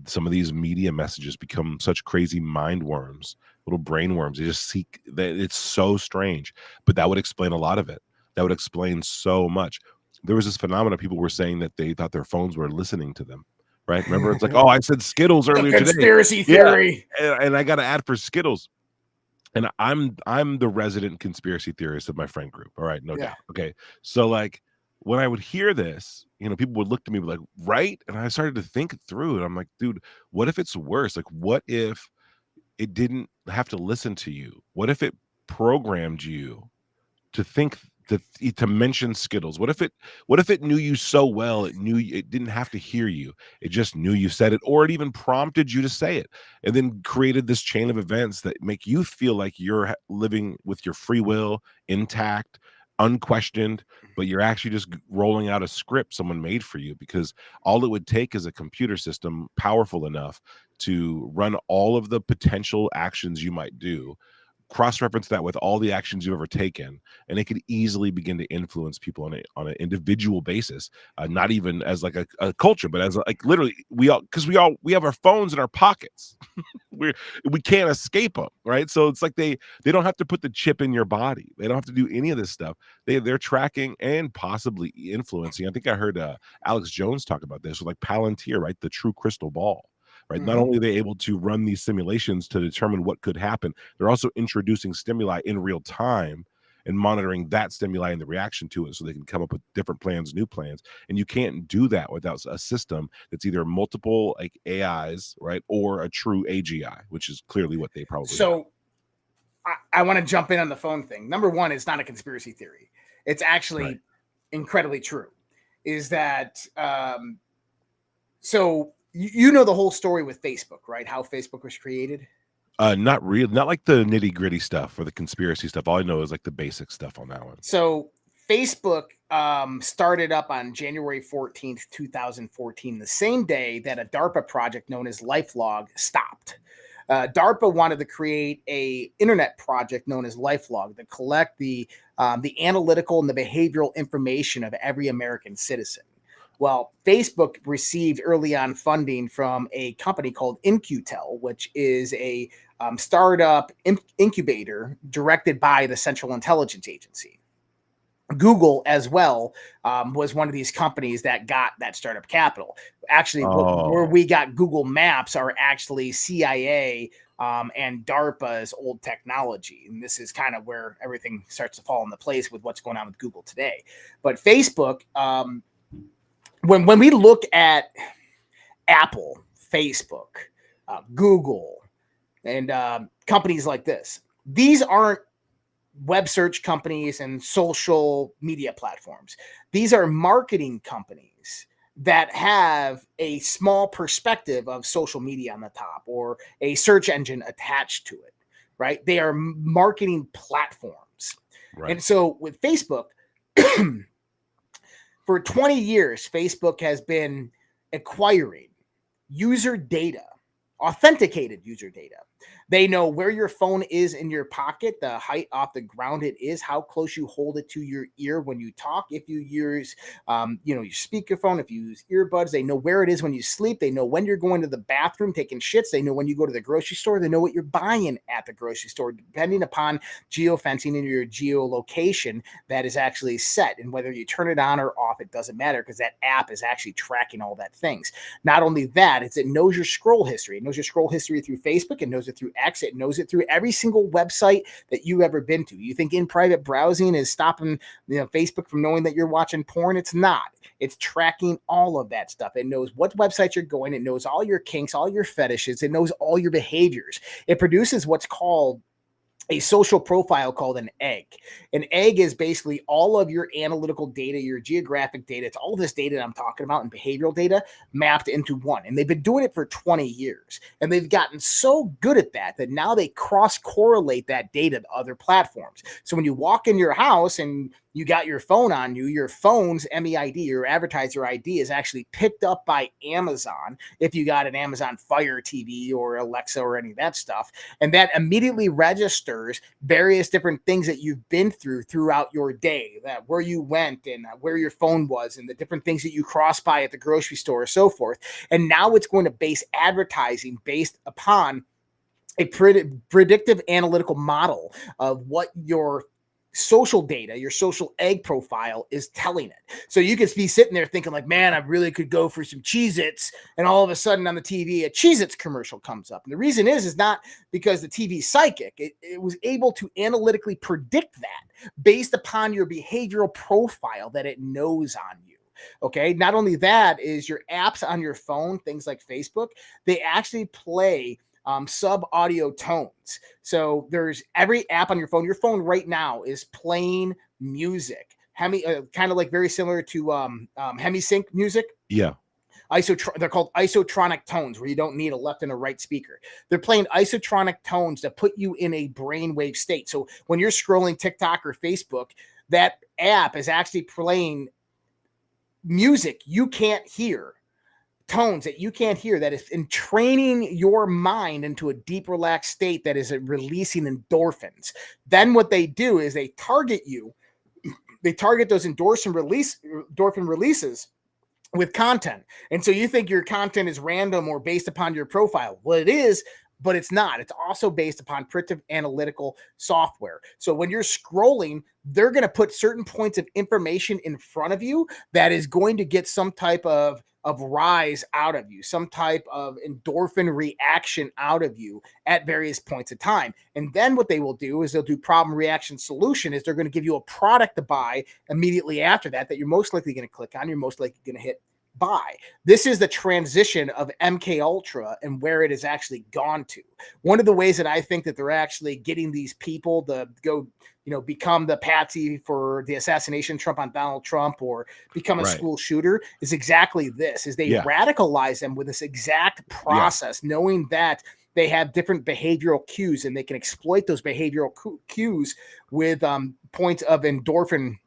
Some of these media messages become such crazy mind worms, little brain worms. They just seek that. It's so strange, but that would explain a lot of it. That would explain so much. There was this phenomenon. People were saying that they thought their phones were listening to them. Right? Remember, it's like, oh, I said Skittles earlier today. Conspiracy theory. Yeah. And I got an ad for Skittles. And I'm the resident conspiracy theorist of my friend group. All right, no doubt. Okay. So like when I would hear this, people would look to me like, right? And I started to think through it. I'm like, dude, what if it's worse? Like, what if it didn't have to listen to you? What if it programmed you to think to mention Skittles? What if it knew you so well it knew it didn't have to hear you? It just knew you said it, or it even prompted you to say it, and then created this chain of events that make you feel like you're living with your free will intact, unquestioned, but you're actually just rolling out a script someone made for you, because all it would take is a computer system powerful enough to run all of the potential actions you might do, cross-reference that with all the actions you've ever taken, and it could easily begin to influence people on an individual basis, not even as like a culture, but as like literally we have our phones in our pockets. we can't escape them, right? So it's like they don't have to put the chip in your body. They don't have to do any of this stuff. They're tracking and possibly influencing. I think I heard Alex Jones talk about this with like Palantir, right? The true crystal ball. Right. Not only are they able to run these simulations to determine what could happen, they're also introducing stimuli in real time and monitoring that stimuli and the reaction to it, so they can come up with different plans, new plans. And you can't do that without a system that's either multiple like AIs, right, or a true AGI, which is clearly what they probably so have. I want to jump in on the phone thing. Number one, it's not a conspiracy theory. It's actually incredibly true. Is that so? You know the whole story with Facebook, right? How Facebook was created? Not real, not like the nitty gritty stuff or the conspiracy stuff. All I know is like the basic stuff on that one. So Facebook started up on January 14th, 2014, the same day that a DARPA project known as LifeLog stopped. DARPA wanted to create a internet project known as LifeLog to collect the analytical and the behavioral information of every American citizen. Well, Facebook received early on funding from a company called In-Q-Tel, which is a startup incubator directed by the Central Intelligence Agency. Google as well was one of these companies that got that startup capital. Actually, where we got Google Maps are actually CIA and DARPA's old technology. And this is kind of where everything starts to fall into place with what's going on with Google today. But Facebook... When we look at Apple, Facebook, Google, and companies like this, these aren't web search companies and social media platforms. These are marketing companies that have a small perspective of social media on the top or a search engine attached to it, right? They are marketing platforms. Right. And so with Facebook... For 20 years, Facebook has been acquiring user data, authenticated user data. They know where your phone is in your pocket, the height off the ground it is, how close you hold it to your ear when you talk. If you use, your speakerphone, if you use earbuds, they know where it is when you sleep. They know when you're going to the bathroom, taking shits. They know when you go to the grocery store. They know what you're buying at the grocery store, depending upon geofencing and your geolocation that is actually set. And whether you turn it on or off, it doesn't matter, because that app is actually tracking all that things. Not only that, it knows your scroll history. It knows your scroll history through Facebook. It knows it through X. It knows it through every single website that you've ever been to. You think in private browsing is stopping Facebook from knowing that you're watching porn? It's not. It's tracking all of that stuff. It knows what websites you're going. It knows all your kinks, all your fetishes. It knows all your behaviors. It produces what's called a social profile called an egg. An egg is basically all of your analytical data, your geographic data. It's all this data that I'm talking about and behavioral data mapped into one. And they've been doing it for 20 years. And they've gotten so good at that now they cross-correlate that data to other platforms. So when you walk in your house and you got your phone on you, your phone's MEID, your advertiser ID, is actually picked up by Amazon if you got an Amazon Fire TV or Alexa or any of that stuff. And that immediately registers various different things that you've been through throughout your day, that where you went and where your phone was and the different things that you crossed by at the grocery store or so forth. And now it's going to base advertising based upon a predictive analytical model of what your social data, your social egg profile is telling it. So you could be sitting there thinking like, man, I really could go for some Cheez-Its, and all of a sudden on the TV, a Cheez-Its commercial comes up. And the reason is not because the TV's psychic. It was able to analytically predict that based upon your behavioral profile that it knows on you. Okay. Not only that, is your apps on your phone, things like Facebook, they actually play sub audio tones. So there's every app on your phone right now is playing music. Kind of like very similar to HemiSync music. Yeah. They're called isotronic tones, where you don't need a left and a right speaker. They're playing isotronic tones that put you in a brainwave state. So when you're scrolling TikTok or Facebook, that app is actually playing music you can't hear, tones that you can't hear, that is in training your mind into a deep relaxed state that is releasing endorphins. Then what they do is they target you. They target those endorphin releases with content. And so you think your content is random or based upon your profile. Well, it is, but it's not. It's also based upon predictive analytical software. So when you're scrolling, they're going to put certain points of information in front of you that is going to get some type of rise out of you, some type of endorphin reaction out of you at various points of time. And then what they will do is they'll do problem reaction solution, is they're going to give you a product to buy immediately after that you're most likely going to click on, you're most likely going to hit buy. This is the transition of MK Ultra and where it has actually gone to. One of the ways that I think that they're actually getting these people to go, become the patsy for the assassination Trump on Donald Trump, or become a school shooter, is exactly this, is they radicalize them with this exact process, knowing that they have different behavioral cues and they can exploit those behavioral cues with points of endorphin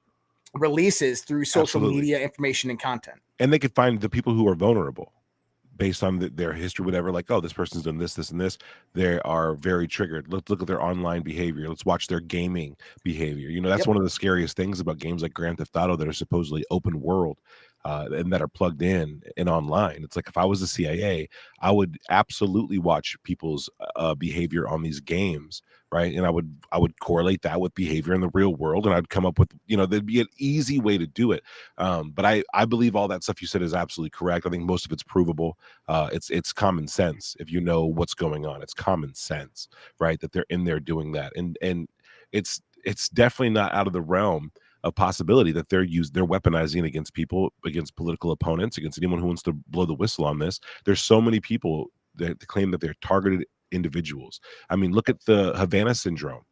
releases through social media information and content. And they could find the people who are vulnerable based on their history, whatever, like, oh, this person's done this, this, and this. They are very triggered. Let's look at their online behavior. Let's watch their gaming behavior. That's one of the scariest things about games like Grand Theft Auto that are supposedly open world and that are plugged in and online. It's like, if I was the CIA, I would absolutely watch people's behavior on these games, right? And I would correlate that with behavior in the real world, and I'd come up with, there'd be an easy way to do it. But I believe all that stuff you said is absolutely correct. I think most of it's provable. It's common sense. If you know what's going on, it's common sense, right? That they're in there doing that, and it's definitely not out of the realm of possibility that they're weaponizing against people, against political opponents, against anyone who wants to blow the whistle on this. There's so many people that claim that they're targeted individuals. I mean, look at the Havana syndrome,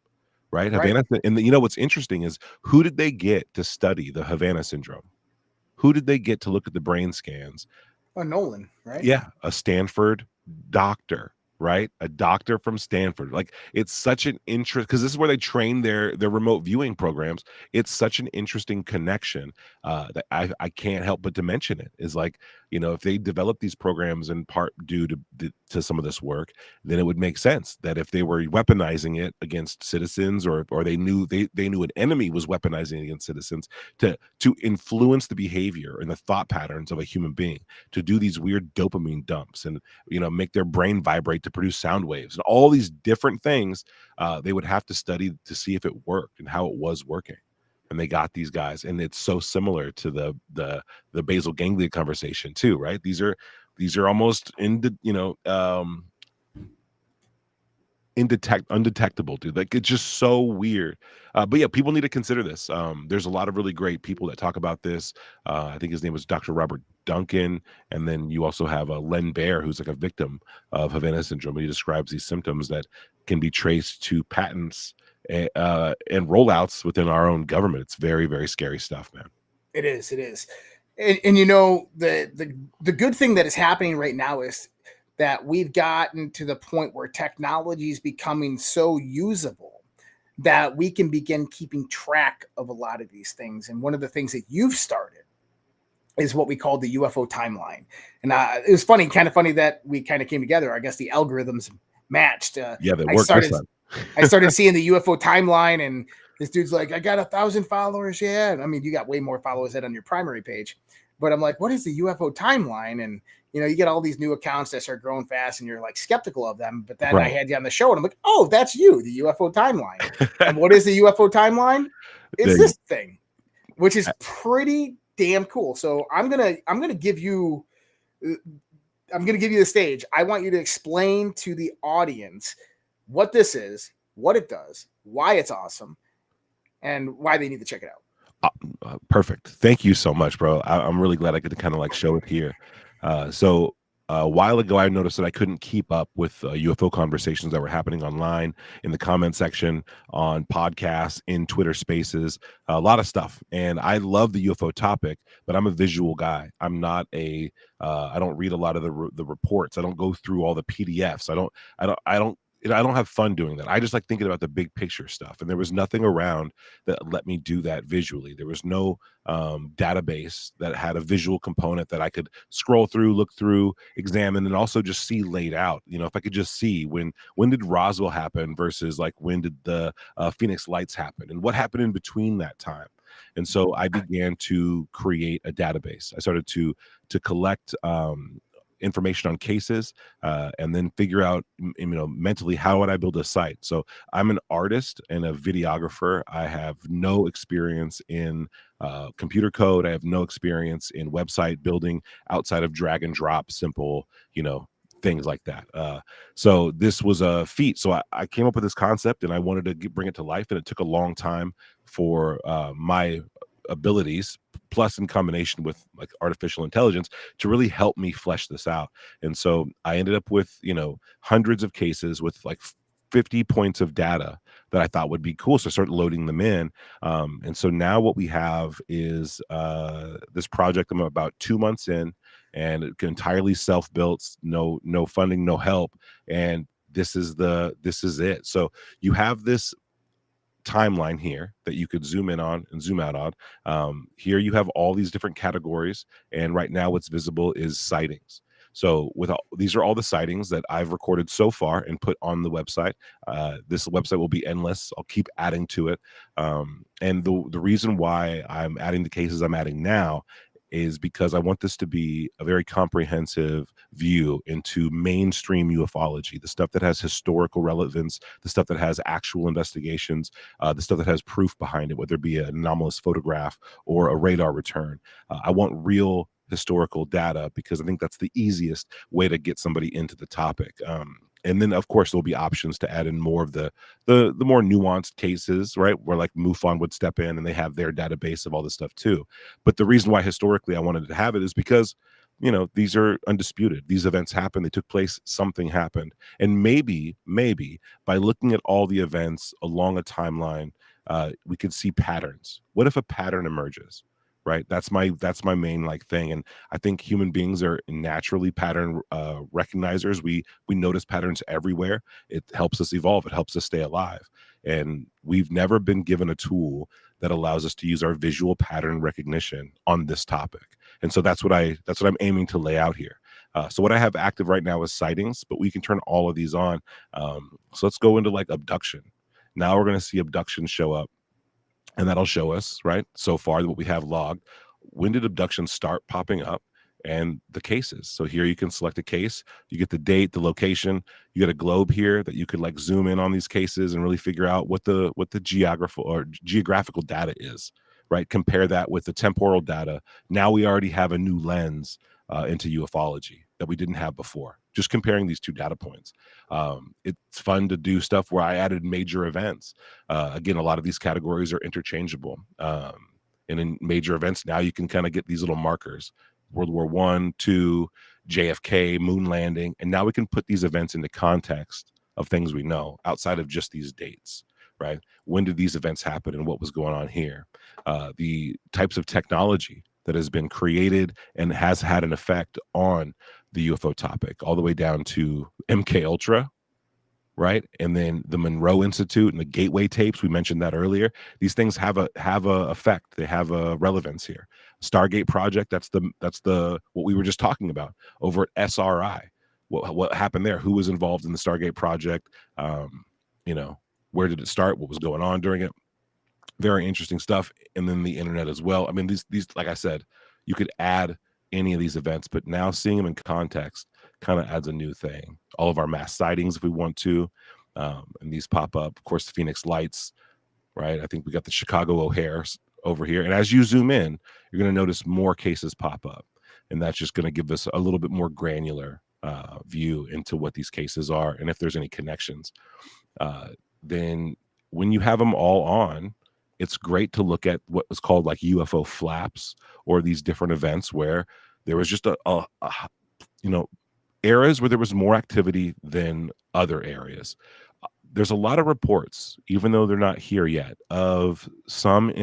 right? Havana, and what's interesting is, who did they get to study the Havana syndrome? Who did they get to look at the brain scans? Oh, Nolan, right? Yeah, a Stanford doctor, right? A doctor from Stanford. Like, it's such an interest, because this is where they train their remote viewing programs. It's such an interesting connection that I can't help but to mention it. Is like, if they develop these programs in part due to some of this work, then it would make sense that if they were weaponizing it against citizens, or they knew an enemy was weaponizing it against citizens to influence the behavior and the thought patterns of a human being, to do these weird dopamine dumps and make their brain vibrate to produce sound waves and all these different things, they would have to study to see if it worked and how it was working. And they got these guys, and it's so similar to the basal ganglia conversation too, right? These are almost undetectable, dude. Like, it's just so weird. But yeah, people need to consider this. There's a lot of really great people that talk about this. I think his name was Dr. Robert Duncan, and then you also have Len Baer, who's like a victim of Havana syndrome. He describes these symptoms that can be traced to patents and rollouts within our own government. It's very, very scary stuff, man. It is. And the good thing that is happening right now is that we've gotten to the point where technology is becoming so usable that we can begin keeping track of a lot of these things. And one of the things that you've started is what we call the UFO timeline. And it was kind of funny that we kind of came together. I guess the algorithms matched. Yeah, that worked this time. I started seeing the UFO timeline, and this dude's like, I got 1,000 followers. Yeah. I mean, you got way more followers than on your primary page. But I'm like, what is the UFO timeline? And, you get all these new accounts that start growing fast and you're like skeptical of them. But then I had you on the show and I'm like, oh, that's you, the UFO timeline. And what is the UFO timeline? It's this thing, which is pretty damn cool. So I'm gonna give you the stage. I want you to explain to the audience what this is, what it does, why it's awesome, and why they need to check it out. Perfect. Thank you so much, bro. I'm really glad I could kind of like show it here. So a while ago, I noticed that I couldn't keep up with UFO conversations that were happening online, in the comment section, on podcasts, in Twitter Spaces, a lot of stuff. And I love the UFO topic, but I'm a visual guy. I'm not I don't read a lot of the reports. I don't go through all the PDFs. I don't have fun doing that. I just like thinking about the big picture stuff. And there was nothing around that let me do that visually. There was no database that had a visual component that I could scroll through, look through, examine, and also just see laid out. If I could just see when did Roswell happen versus like when did the Phoenix Lights happen and what happened in between that time. And so I began to create a database. I started to collect information on cases, and then figure out, mentally, how would I build a site? So I'm an artist and a videographer. I have no experience in computer code. I have no experience in website building outside of drag and drop, simple, things like that. So this was a feat. So I came up with this concept and I wanted to bring it to life, and it took a long time for my abilities, plus in combination with like artificial intelligence, to really help me flesh this out. And so I ended up with hundreds of cases with like 50 points of data that I thought would be cool. So I started loading them in. And so now what we have is this project. I'm about 2 months in, and it's entirely self-built, no funding, no help. And this is it. So you have this timeline here that you could zoom in on and zoom out on. Here you have all these different categories, and right now what's visible is sightings. So these are all the sightings that I've recorded so far and put on the website. This website will be endless. I'll keep adding to it. And the reason why I'm adding the cases I'm adding now is because I want this to be a very comprehensive view into mainstream ufology, the stuff that has historical relevance, the stuff that has actual investigations, the stuff that has proof behind it, whether it be an anomalous photograph or a radar return. I want real historical data because I think that's the easiest way to get somebody into the topic. And then, of course, there'll be options to add in more of the more nuanced cases, right? Where like MUFON would step in and they have their database of all this stuff too. But the reason why historically I wanted to have it is because, these are undisputed. These events happened. They took place. Something happened. And maybe by looking at all the events along a timeline, we could see patterns. What if a pattern emerges? Right. That's my main thing. And I think human beings are naturally pattern recognizers. We notice patterns everywhere. It helps us evolve. It helps us stay alive. And we've never been given a tool that allows us to use our visual pattern recognition on this topic. And so that's what I'm aiming to lay out here. So what I have active right now is sightings, but we can turn all of these on. So let's go into like abduction. Now we're going to see abduction show up. And that'll show us, right, so far what we have logged. When did abductions start popping up, and the cases? So here you can select a case. You get the date, the location. You get a globe here that you could like zoom in on these cases and really figure out what the geographical data is, right? Compare that with the temporal data. Now we already have a new lens into ufology that we didn't have before. Just comparing these two data points. It's fun to do stuff where I added major events. Again, a lot of these categories are interchangeable. And in major events, now you can kind of get these little markers. World War I, II, JFK, moon landing. And now we can put these events into context of things we know outside of just these dates, right? When did these events happen and what was going on here? The types of technology that has been created and has had an effect on the UFO topic, all the way down to MK Ultra, right? And then the Monroe Institute and the Gateway tapes, we mentioned that earlier. These things have a effect. They have a relevance here. Stargate Project, that's the what we were just talking about over at SRI. What happened there? Who was involved in the Stargate Project? Where did it start? What was going on during it? Very interesting stuff. And then the internet as well. I mean, these like I said, you could add any of these events, but now seeing them in context kind of adds a new thing. All of our mass sightings, if we want to, and these pop up. Of course, the Phoenix Lights, right? I think we got the Chicago O'Hare over here. And as you zoom in, you're going to notice more cases pop up. And that's just going to give us a little bit more granular view into what these cases are and if there's any connections. Then when you have them all on, it's great to look at what was called like UFO flaps or these different events where there was just areas where there was more activity than other areas. There's a lot of reports, even though they're not here yet, of some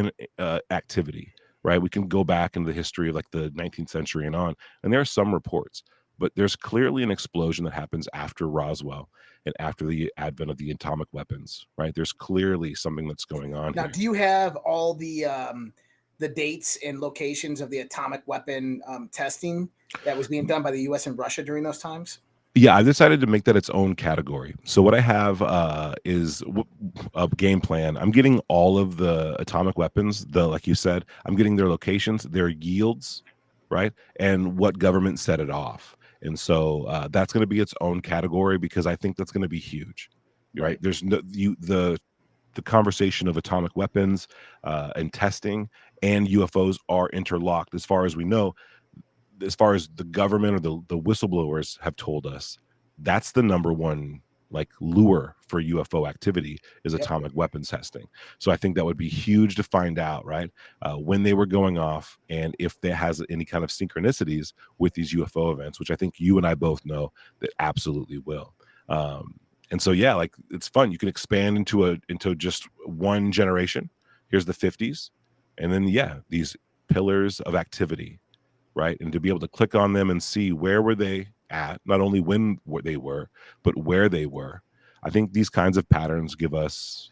activity, right? We can go back into the history of like the 19th century and on, and there are some reports, but there's clearly an explosion that happens after Roswell and after the advent of the atomic weapons, right? There's clearly something that's going on now. Here. Do you have all the dates and locations of the atomic weapon testing that was being done by the U.S. and Russia during those times? Yeah, I decided to make that its own category. So what I have is a game plan. I'm getting all of the atomic weapons, like you said, I'm getting their locations, their yields, right? And what government set it off. And so that's going to be its own category because I think that's going to be huge, right? There's the conversation of atomic weapons and testing and UFOs are interlocked as far as we know. As far as the government or the whistleblowers have told us, that's the number one like lure for UFO activity is atomic weapons testing. So I think that would be huge to find out, right? When they were going off and if there has any kind of synchronicities with these UFO events, which I think you and I both know that absolutely will. And so, yeah, like it's fun. You can expand into just one generation. Here's the 50s. And then, yeah, these pillars of activity, right? And to be able to click on them and see where were they at, not only when they were, but where they were. I think these kinds of patterns give us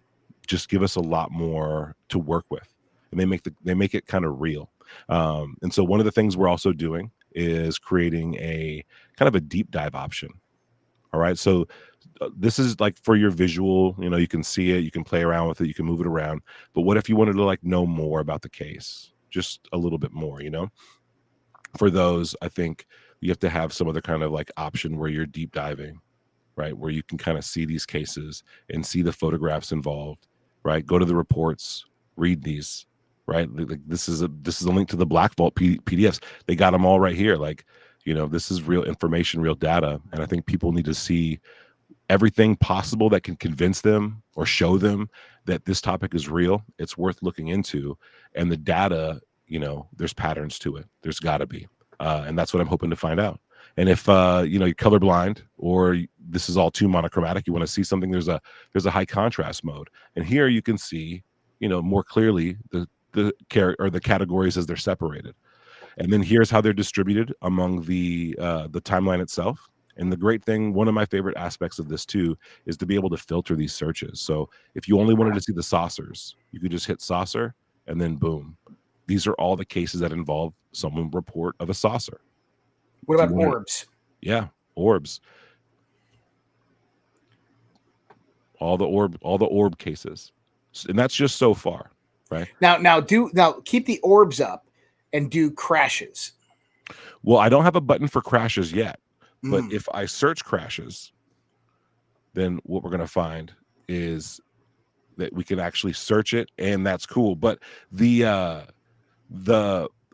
a lot more to work with, and they make it kind of real. And so one of the things we're also doing is creating a kind of a deep dive option. All right. So this is like for your visual, you can see it, you can play around with it, you can move it around. But what if you wanted to like know more about the case, just a little bit more, For those, I think you have to have some other kind of like option where you're deep diving, right? Where you can kind of see these cases and see the photographs involved, right? Go to the reports, read these, right? Like this is a link to the Black Vault PDFs. They got them all right here. Like, this is real information, real data. And I think people need to see everything possible that can convince them or show them that this topic is real. It's worth looking into. And the data, there's patterns to it. There's got to be. And that's what I'm hoping to find out. And if, you're colorblind or this is all too monochromatic, you want to see something, there's a high contrast mode. And here you can see, more clearly the categories as they're separated. And then here's how they're distributed among the timeline itself. And the great thing, one of my favorite aspects of this too, is to be able to filter these searches. So if you only wanted to see the saucers, you could just hit saucer and then boom. These are all the cases that involve someone report of a saucer. What about orbs? Yeah, orbs. All the orb cases. And that's just so far, right? Now keep the orbs up and do crashes. Well, I don't have a button for crashes yet. But if I search crashes, then what we're going to find is that we can actually search it, and that's cool. But the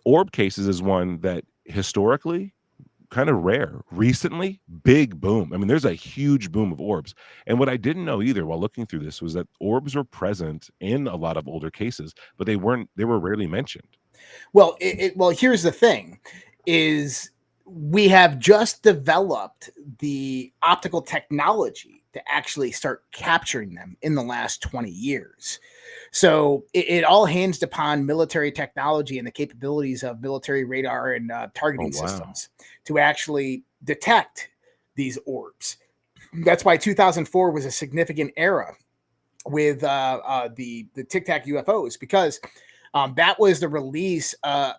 orb cases is one that historically kind of rare. Recently, big boom. I mean, there's a huge boom of orbs. And what I didn't know either while looking through this was that orbs were present in a lot of older cases, but they were rarely mentioned. Well, here's the thing is we have just developed the optical technology to actually start capturing them in the last 20 years. So it all hinged upon military technology and the capabilities of military radar and targeting systems to actually detect these orbs. That's why 2004 was a significant era with the Tic Tac UFOs, because that was the release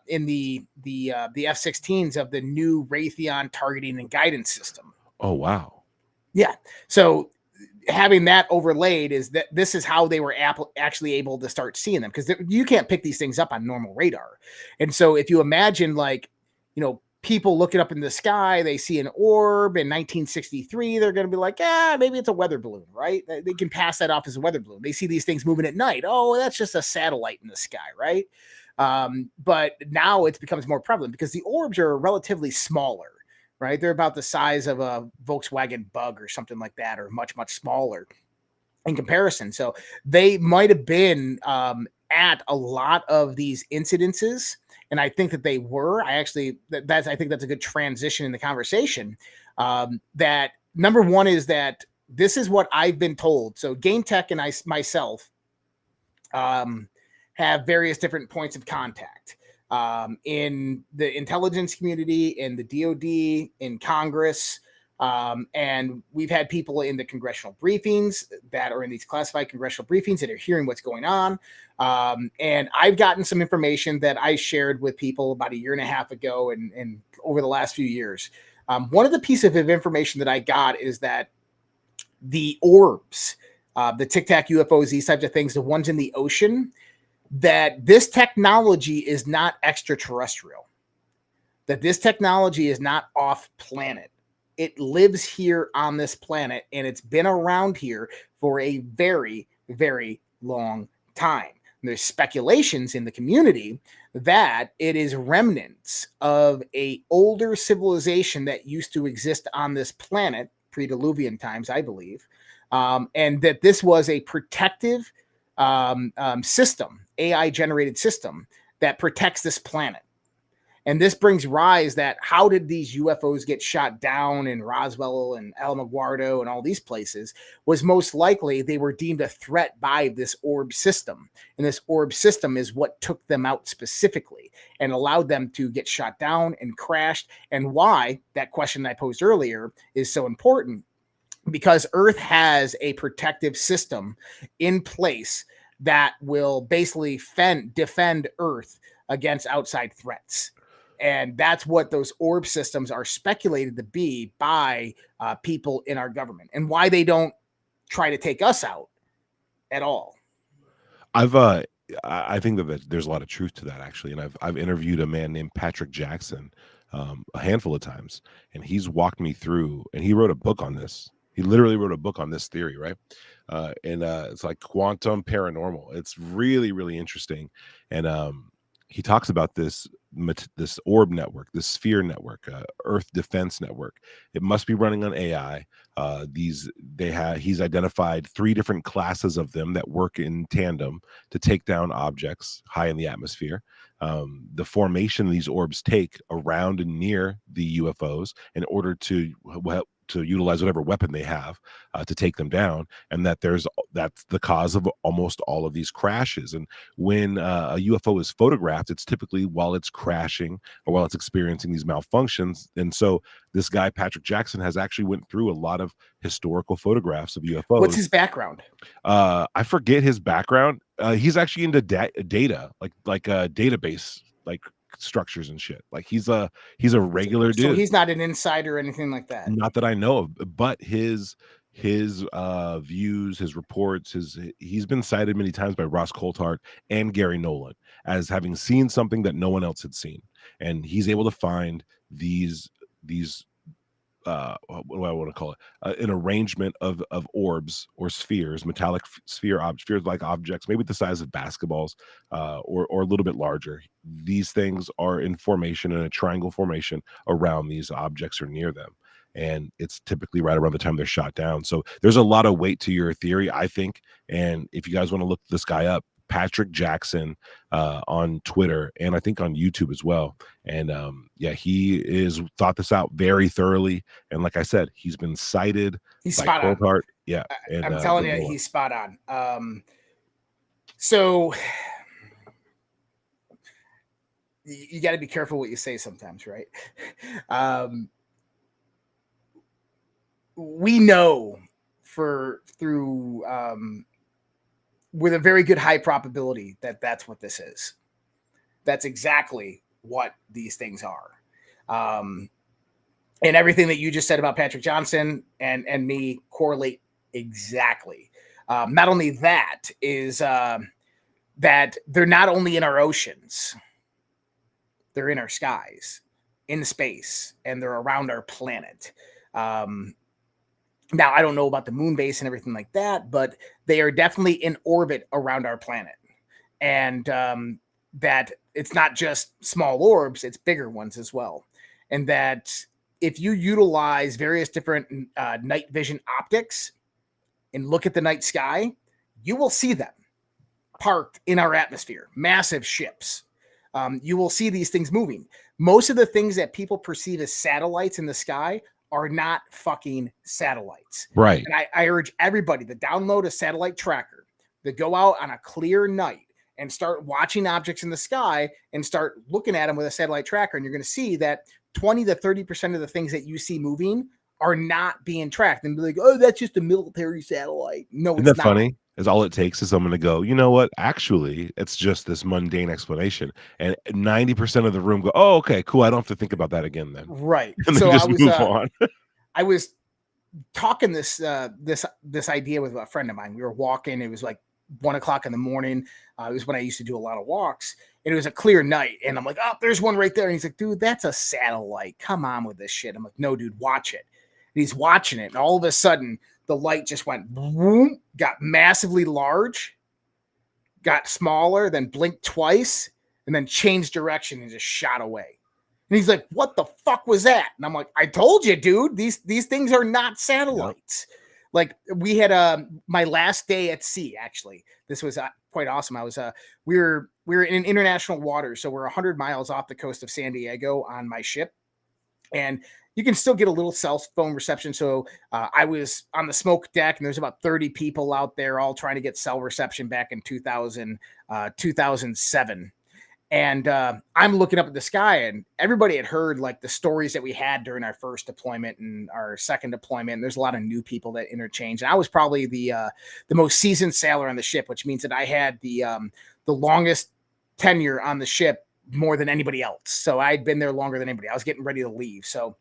in the F-16s of the new Raytheon targeting and guidance system. Oh, wow. Yeah. So having that overlaid is that this is how they were actually able to start seeing them, because you can't pick these things up on normal radar. And so if you imagine, like, you know, people looking up in the sky, they see an orb in 1963, they're going to be like, yeah, maybe it's a weather balloon, right? They can pass that off as a weather balloon. They see these things moving at night. Oh, that's just a satellite in the sky, right? But now it becomes more prevalent because the orbs are relatively smaller, right? They're about the size of a Volkswagen Bug or something like that, or much, much smaller in comparison. So they might have been at a lot of these incidences. And I think that they were. I think that's a good transition in the conversation. That number one is that this is what I've been told. So Game Tech and I myself have various different points of contact in the intelligence community, in the DoD, in Congress. And we've had people in the congressional briefings that are in these classified congressional briefings that are hearing what's going on. And I've gotten some information that I shared with people about 1.5 years ago and over the last few years. One of the pieces of information that I got is that the orbs, the Tic Tac UFOs, these types of things, the ones in the ocean, that this technology is not extraterrestrial, that this technology is not off planet. It lives here on this planet, and it's been around here for a very, very long time. And there's speculations in the community that it is remnants of a older civilization that used to exist on this planet, pre-Diluvian times, I believe, and that this was a protective system, AI-generated system that protects this planet. And this brings rise that how did these UFOs get shot down in Roswell and Alamogordo and all these places? Was most likely they were deemed a threat by this orb system. And this orb system is what took them out specifically and allowed them to get shot down and crashed. And why that question I posed earlier is so important, because Earth has a protective system in place that will basically defend Earth against outside threats. And that's what those orb systems are speculated to be by people in our government, and why they don't try to take us out at all. I think that there's a lot of truth to that, actually. And I've interviewed a man named Patrick Jackson a handful of times, and he's walked me through, and he wrote a book on this. He literally wrote a book on this theory, right? And it's like quantum paranormal. It's really, really interesting. And he talks about this orb network, this sphere network, Earth Defense Network. It must be running on AI. He's identified 3 different classes of them that work in tandem to take down objects high in the atmosphere. The formation these orbs take around and near the UFOs in order to utilize whatever weapon they have to take them down, and that's the cause of almost all of these crashes. And when a UFO is photographed, it's typically while it's crashing or while it's experiencing these malfunctions. And so this guy Patrick Jackson has actually went through a lot of historical photographs of UFOs. What's his background? I forget his background. He's actually into data, like database, like structures and shit. Like he's a regular dude. So he's not an insider or anything like that. Not that I know of, but his views, his reports, he's been cited many times by Ross Coulthart and Gary Nolan as having seen something that no one else had seen, and he's able to find these what do I want to call it? An arrangement of orbs or spheres, metallic spheres like objects, maybe the size of basketballs, or a little bit larger. These things are in formation, in a triangle formation around these objects or near them. And it's typically right around the time they're shot down. So there's a lot of weight to your theory, I think. And if you guys want to look this guy up, Patrick Jackson on Twitter, and I think on YouTube as well. And yeah, he is thought this out very thoroughly. And like I said, he's been cited. He's spot on. Yeah, and, I'm telling you, he's spot on. So you got to be careful what you say sometimes, right? we know with a very good high probability that that's what this is. That's exactly what these things are. And everything that you just said about Patrick Johnson and me correlate exactly. Not only that is that they're not only in our oceans, they're in our skies, in space, and they're around our planet. Now, I don't know about the moon base and everything like that, but they are definitely in orbit around our planet. And that it's not just small orbs, it's bigger ones as well. And that if you utilize various different night vision optics and look at the night sky, you will see them parked in our atmosphere, massive ships. You will see these things moving. Most of the things that people perceive as satellites in the sky are not fucking satellites. Right. And I urge everybody to download a satellite tracker, to go out on a clear night and start watching objects in the sky and start looking at them with a satellite tracker. And you're going to see that 20 to 30% of the things that you see moving are not being tracked. And be like, oh, that's just a military satellite. No, Isn't that funny? Is all it takes is someone to go, you know what? Actually, it's just this mundane explanation. And 90% of the room go, oh, okay, cool. I don't have to think about that again then. Right. And so just move on. I was talking this idea with a friend of mine. We were walking. It was like 1 o'clock in the morning. It was when I used to do a lot of walks. And it was a clear night. And I'm like, oh, there's one right there. And he's like, dude, that's a satellite. Come on with this shit. I'm like, no, dude, watch it. And he's watching it. And all of a sudden, the light just went boom, got massively large, got smaller, then blinked twice, and then changed direction and just shot away. And he's like, what the fuck was that? And I'm like, I told you, dude, these things are not satellites. Yep. Like we had my last day at sea, actually. This was quite awesome. I was we were in international waters, so we're 100 miles off the coast of San Diego on my ship. And you can still get a little cell phone reception. So I was on the smoke deck, and there's about 30 people out there all trying to get cell reception back in 2007. And I'm looking up at the sky, and everybody had heard like the stories that we had during our first deployment and our second deployment. And there's a lot of new people that interchanged. And I was probably the most seasoned sailor on the ship, which means that I had the longest tenure on the ship, more than anybody else. So I'd been there longer than anybody. I was getting ready to leave. So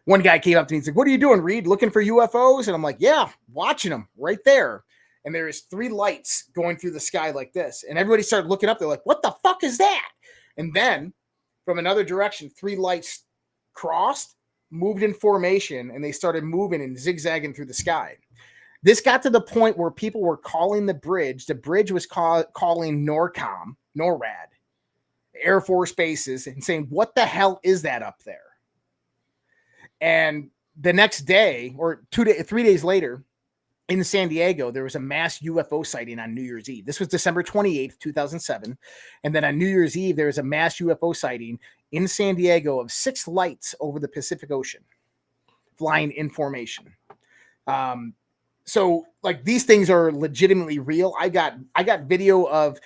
one guy came up to me and said, what are you doing, Reed? Looking for UFOs? And I'm like, yeah, watching them right there. And there's 3 lights going through the sky like this. And everybody started looking up. They're like, what the fuck is that? And then from another direction, 3 lights crossed, moved in formation, and they started moving and zigzagging through the sky. This got to the point where people were calling the bridge. The bridge was calling NORAD, Air Force bases, and saying, what the hell is that up there? And the next day, or 3 days later, in San Diego, there was a mass UFO sighting on New Year's Eve. This was December 28th, 2007. And then on New Year's Eve, there was a mass UFO sighting in San Diego of 6 lights over the Pacific Ocean, flying in formation. So like these things are legitimately real. I got video of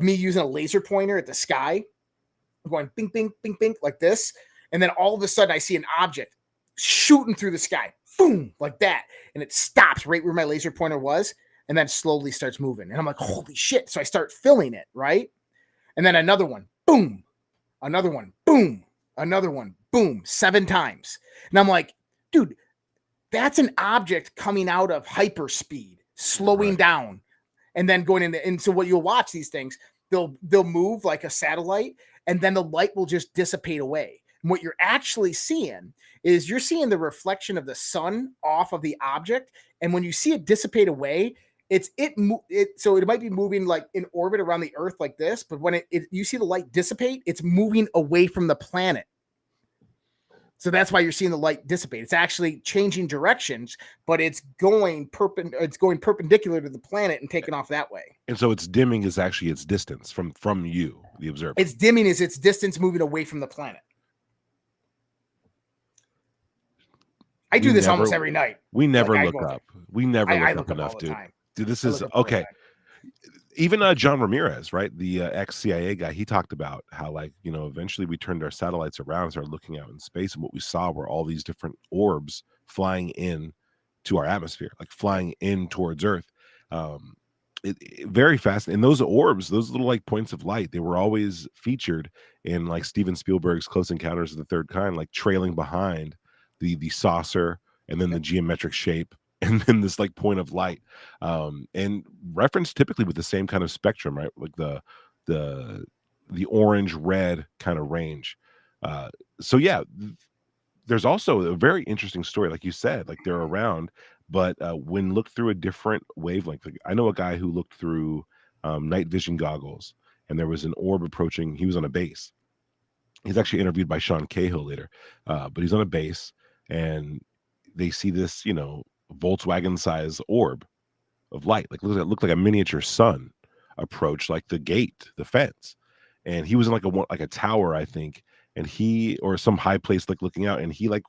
me using a laser pointer at the sky, going bing, bing, bing, bing, like this. And then all of a sudden I see an object shooting through the sky, boom, like that. And it stops right where my laser pointer was, and then slowly starts moving. And I'm like, holy shit. So I start filling it, right? And then another one, boom, another one, boom, another one, boom, 7 times. And I'm like, dude, that's an object coming out of hyperspeed, slowing down, and then going in. And so what you'll watch these things, they'll move like a satellite, and then the light will just dissipate away. And what you're actually seeing is you're seeing the reflection of the sun off of the object. And when you see it dissipate away, so it might be moving like in orbit around the Earth like this, but when you see the light dissipate, it's moving away from the planet. So that's why you're seeing the light dissipate. It's actually changing directions, but it's going perpendicular to the planet and taking off that way. And so it's dimming is actually its distance from you, the observer. It's dimming is its distance moving away from the planet. I do this almost every night. We never look up. We never look up enough, dude. Dude, this is okay. even John Ramirez, right, the ex-CIA guy, he talked about how, like, you know, eventually we turned our satellites around and started looking out in space, and what we saw were all these different orbs flying in to our atmosphere, like flying in towards Earth. Very fast. And those orbs, those little like points of light, they were always featured in like Steven Spielberg's Close Encounters of the Third Kind, like trailing behind the saucer, and then the geometric shape, and then this like point of light, and referenced typically with the same kind of spectrum, right? Like the orange red kind of range. So yeah, there's also a very interesting story, like you said, like they're around, but when looked through a different wavelength. Like, I know a guy who looked through night vision goggles, and there was an orb approaching. He was on a base. He's actually interviewed by Sean Cahill later, but he's on a base, and they see this, you know, Volkswagen size orb of light, like looked like a miniature sun approach, like the gate, the fence, and he was in like a tower, I think, and he, or some high place, like looking out, and he like,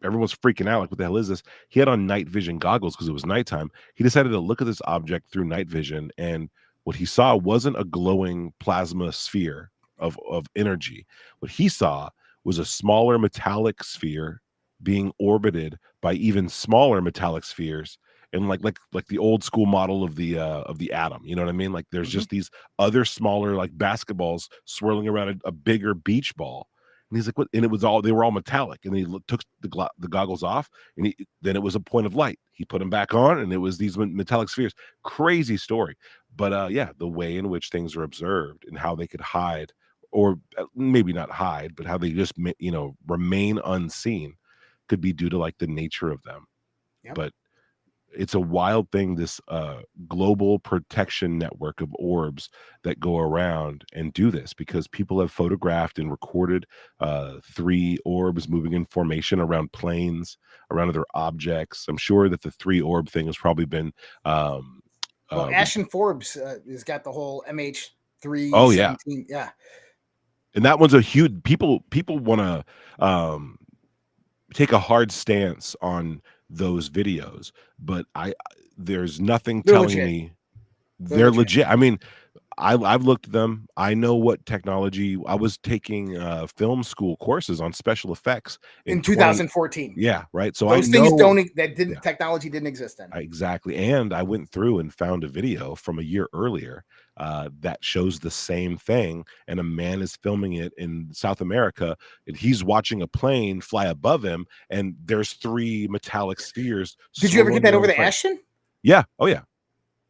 everyone's freaking out, like, what the hell is this? He had on night vision goggles because it was nighttime. He decided to look at this object through night vision, and what he saw wasn't a glowing plasma sphere of energy. What he saw was a smaller metallic sphere being orbited by even smaller metallic spheres, and like the old school model of the atom. You know what I mean? Like, there's just these other smaller like basketballs swirling around a bigger beach ball. And he's like, what? And it was all, they were all metallic. And he took the goggles off, and then it was a point of light. He put them back on, and it was these metallic spheres. Crazy story. But yeah, the way in which things are observed and how they could hide, or maybe not hide, but how they just, you know, remain unseen, could be due to like the nature of them. Yep. But it's a wild thing, this global protection network of orbs that go around and do this, because people have photographed and recorded 3 orbs moving in formation around planes, around other objects. I'm sure that the 3 orb thing has probably been well, Ashton Forbes has got the whole MH3. Oh yeah, yeah. And that one's a huge, people want to take a hard stance on those videos, but there's nothing telling me they're legit. I mean, I've looked at them. I know what technology. I was taking film school courses on special effects in 2014. Yeah, right. So those things technology didn't exist then. Exactly. And I went through and found a video from a year earlier that shows the same thing, and a man is filming it in South America, and he's watching a plane fly above him, and there's 3 metallic spheres. Did you ever get that over to Ashton? Yeah. Oh yeah.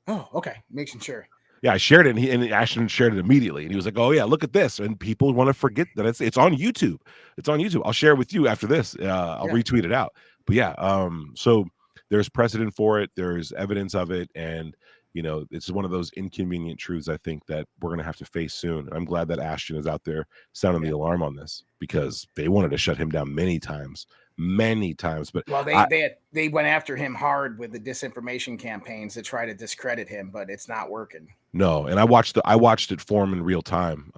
Oh, okay. Making sure. Yeah, I shared it, and Ashton shared it immediately, and he was like, "Oh yeah, look at this!" And people want to forget that it's on YouTube. It's on YouTube. I'll share it with you after this. I'll retweet it out. But yeah, so there's precedent for it. There's evidence of it, and you know, it's one of those inconvenient truths, I think, that we're gonna have to face soon. I'm glad that Ashton is out there sounding the alarm on this, because they wanted to shut him down many times. But well, they went after him hard with the disinformation campaigns to try to discredit him, but it's not working. No, and I watched it form in real time.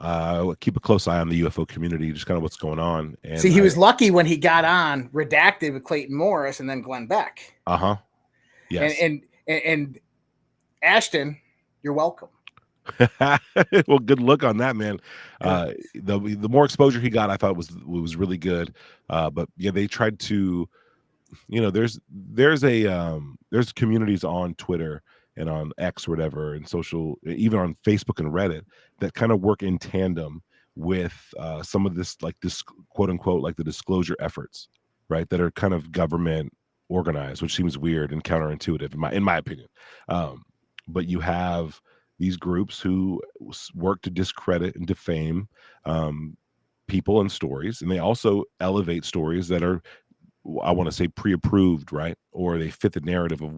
Keep a close eye on the UFO community, just kind of what's going on. And see, he was lucky when he got on Redacted with Clayton Morris and then Glenn Beck. Yes. And Ashton, you're welcome. Well, good luck on that, man. The more exposure he got, I thought was really good. But yeah, they tried to, you know, there's communities on Twitter and on X or whatever, and social, even on Facebook and Reddit, that kind of work in tandem with some of this, like this quote unquote, like the disclosure efforts, right, that are kind of government organized, which seems weird and counterintuitive in my opinion. But you have these groups who work to discredit and defame people and stories, and they also elevate stories that are, I want to say, pre-approved, right? Or they fit the narrative of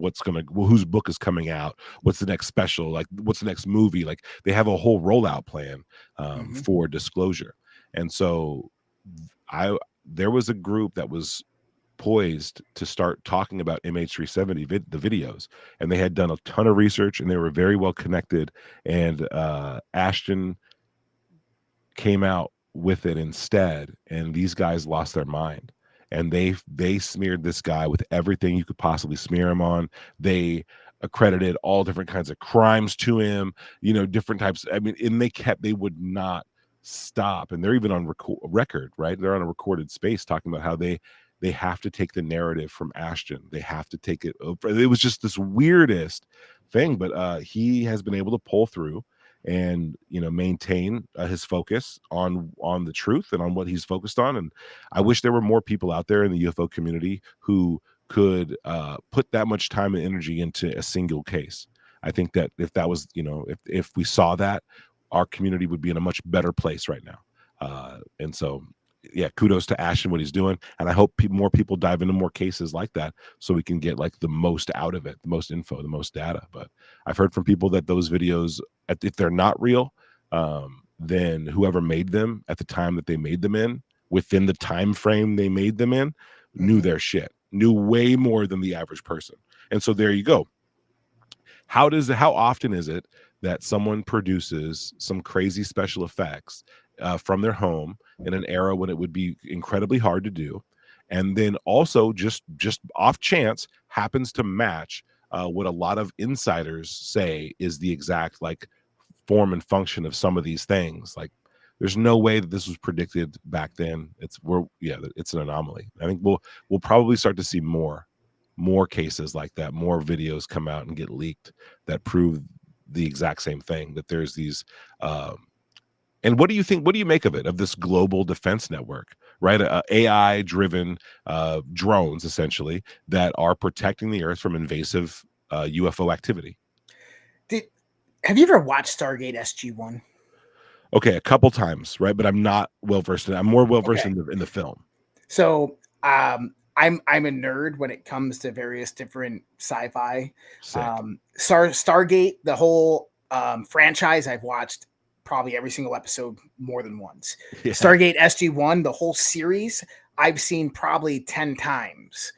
whose book is coming out, what's the next special, like what's the next movie. Like, they have a whole rollout plan for disclosure. And so there was a group that was poised to start talking about MH370, the videos, and they had done a ton of research, and they were very well connected, and Ashton came out with it instead, and these guys lost their mind, and they smeared this guy with everything you could possibly smear him on. They accredited all different kinds of crimes to him, different types. I mean, and they would not stop. And they're even on record, right? They're on a recorded space talking about how they have to take the narrative from Ashton. They have to take it over. It was just this weirdest thing, but he has been able to pull through and maintain his focus on the truth and on what he's focused on. And I wish there were more people out there in the UFO community who could put that much time and energy into a single case. I think that if that was, if we saw that, our community would be in a much better place right now. And so, yeah, kudos to Ash and what he's doing. And I hope more people dive into more cases like that so we can get like the most out of it, the most info, the most data. But I've heard from people that those videos, if they're not real, then whoever made them at the time that they made them in, within the time frame they made them in, knew their shit, knew way more than the average person. And so there you go. How often is it that someone produces some crazy special effects from their home in an era when it would be incredibly hard to do, and then also just off chance happens to match what a lot of insiders say is the exact like form and function of some of these things? Like, there's no way that this was predicted back then. It's an anomaly. I think we'll probably start to see more cases like that, more videos come out and get leaked that prove the exact same thing, that there's these and what do you think, what do you make of it, of this global defense network, right? AI driven drones essentially that are protecting the earth from invasive UFO activity. Have you ever watched Stargate SG-1? Okay, a couple times, right? But I'm not well versed in it. I'm more well versed in the film. So I'm a nerd when it comes to various different sci-fi. Stargate, the whole franchise, I've watched probably every single episode more than once. Yeah. Stargate SG-1, the whole series, I've seen probably 10 times.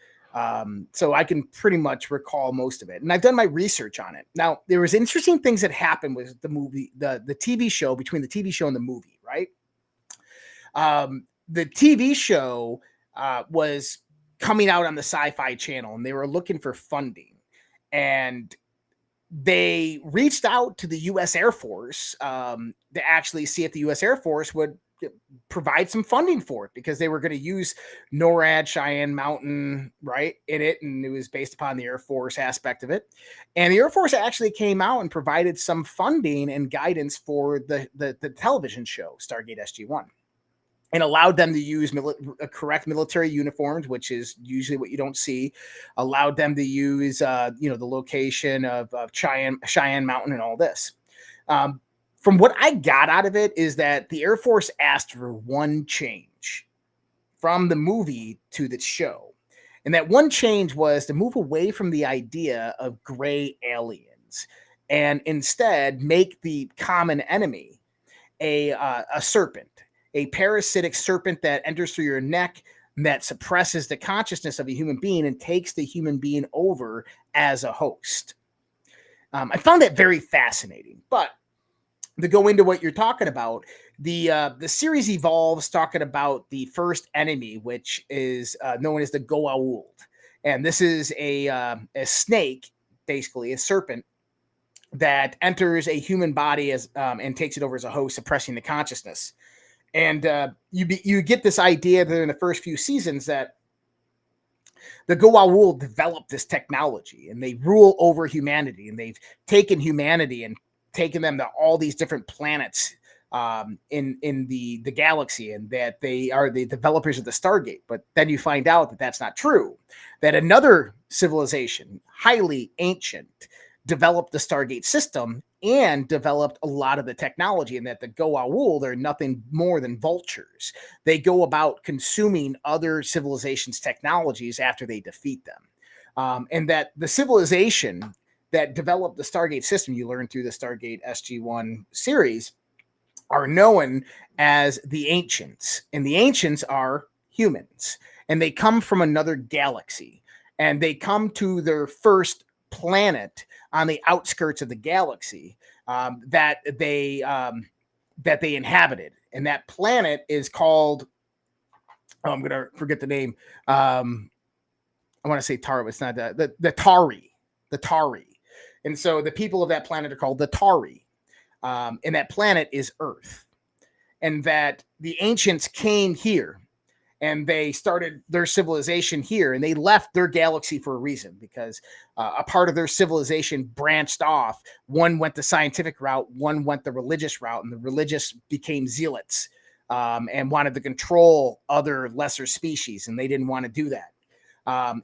So I can pretty much recall most of it. And I've done my research on it. Now, there was interesting things that happened with the movie, the TV show, between the TV show and the movie, right? The TV show was coming out on the Sci-Fi Channel, and they were looking for funding. And they reached out to the U.S. Air Force to actually see if the U.S. Air Force would provide some funding for it, because they were going to use NORAD, Cheyenne Mountain, right, in it, and it was based upon the Air Force aspect of it. And the Air Force actually came out and provided some funding and guidance for the television show Stargate SG-1, and allowed them to use correct military uniforms, which is usually what you don't see. Allowed them to use, the location of Cheyenne Mountain and all this. From what I got out of it is that the Air Force asked for one change from the movie to the show. And that one change was to move away from the idea of gray aliens and instead make the common enemy a serpent, a parasitic serpent that enters through your neck, that suppresses the consciousness of a human being and takes the human being over as a host. I found that very fascinating. But to go into what you're talking about, the series evolves talking about the first enemy, which is known as the Goa'uld. And this is a snake, basically a serpent, that enters a human body as and takes it over as a host, suppressing the consciousness. And you get this idea that in the first few seasons that the Goa'uld developed this technology and they rule over humanity, and they've taken humanity and taken them to all these different planets in the galaxy, and that they are the developers of the Stargate. But then you find out that that's not true, that another civilization, highly ancient, developed the Stargate system and developed a lot of the technology, and that the Goa'uld are nothing more than vultures. They go about consuming other civilizations' technologies after they defeat them. And that the civilization that developed the Stargate system, you learn through the Stargate SG-1 series, are known as the Ancients. And the Ancients are humans. And they come from another galaxy. And they come to their first planet on the outskirts of the galaxy that they inhabited. And that planet is called, I'm going to forget the name. I want to say Tari, but it's not that. The Tari. And so the people of that planet are called the Tari. And that planet is Earth. And that the ancients came here and they started their civilization here, and they left their galaxy for a reason, because a part of their civilization branched off. One went the scientific route, one went the religious route, and the religious became zealots and wanted to control other lesser species, and they didn't want to do that.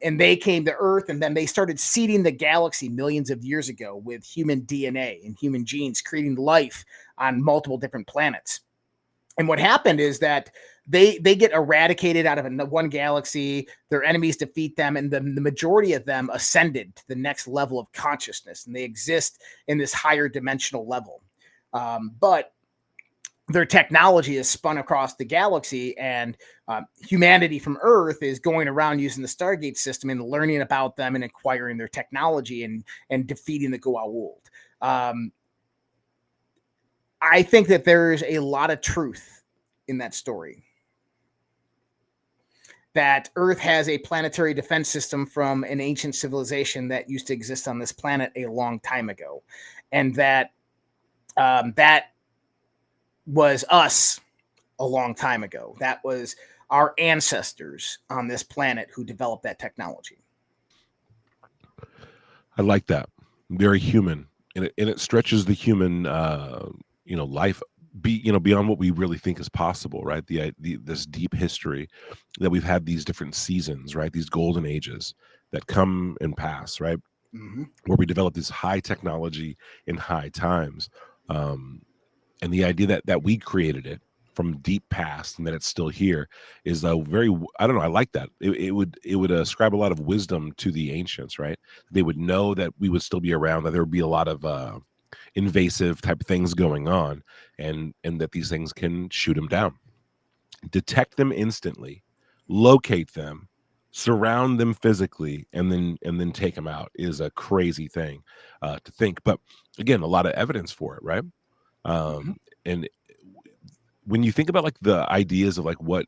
And they came to Earth, and then they started seeding the galaxy millions of years ago with human DNA and human genes, creating life on multiple different planets. And what happened is that they get eradicated out of one galaxy, their enemies defeat them, and the majority of them ascended to the next level of consciousness, and they exist in this higher dimensional level. But their technology is spun across the galaxy, and humanity from Earth is going around using the Stargate system and learning about them and acquiring their technology and defeating the Goa'uld. I think that there's a lot of truth in that story. That Earth has a planetary defense system from an ancient civilization that used to exist on this planet a long time ago. And that that was us a long time ago. That was our ancestors on this planet who developed that technology. I like that. Very human. And it stretches the human life beyond what we really think is possible, right? This deep history that we've had, these different seasons, right? These golden ages that come and pass, right? Mm-hmm. Where we develop this high technology in high times. And the idea that we created it from deep past and that it's still here is very, I don't know, I like that. It would ascribe a lot of wisdom to the ancients, right? They would know that we would still be around, that there would be a lot of invasive type of things going on, and that these things can shoot them down, detect them instantly, locate them, surround them physically, and then take them out is a crazy thing to think. But again, a lot of evidence for it, right? And when you think about like the ideas of like what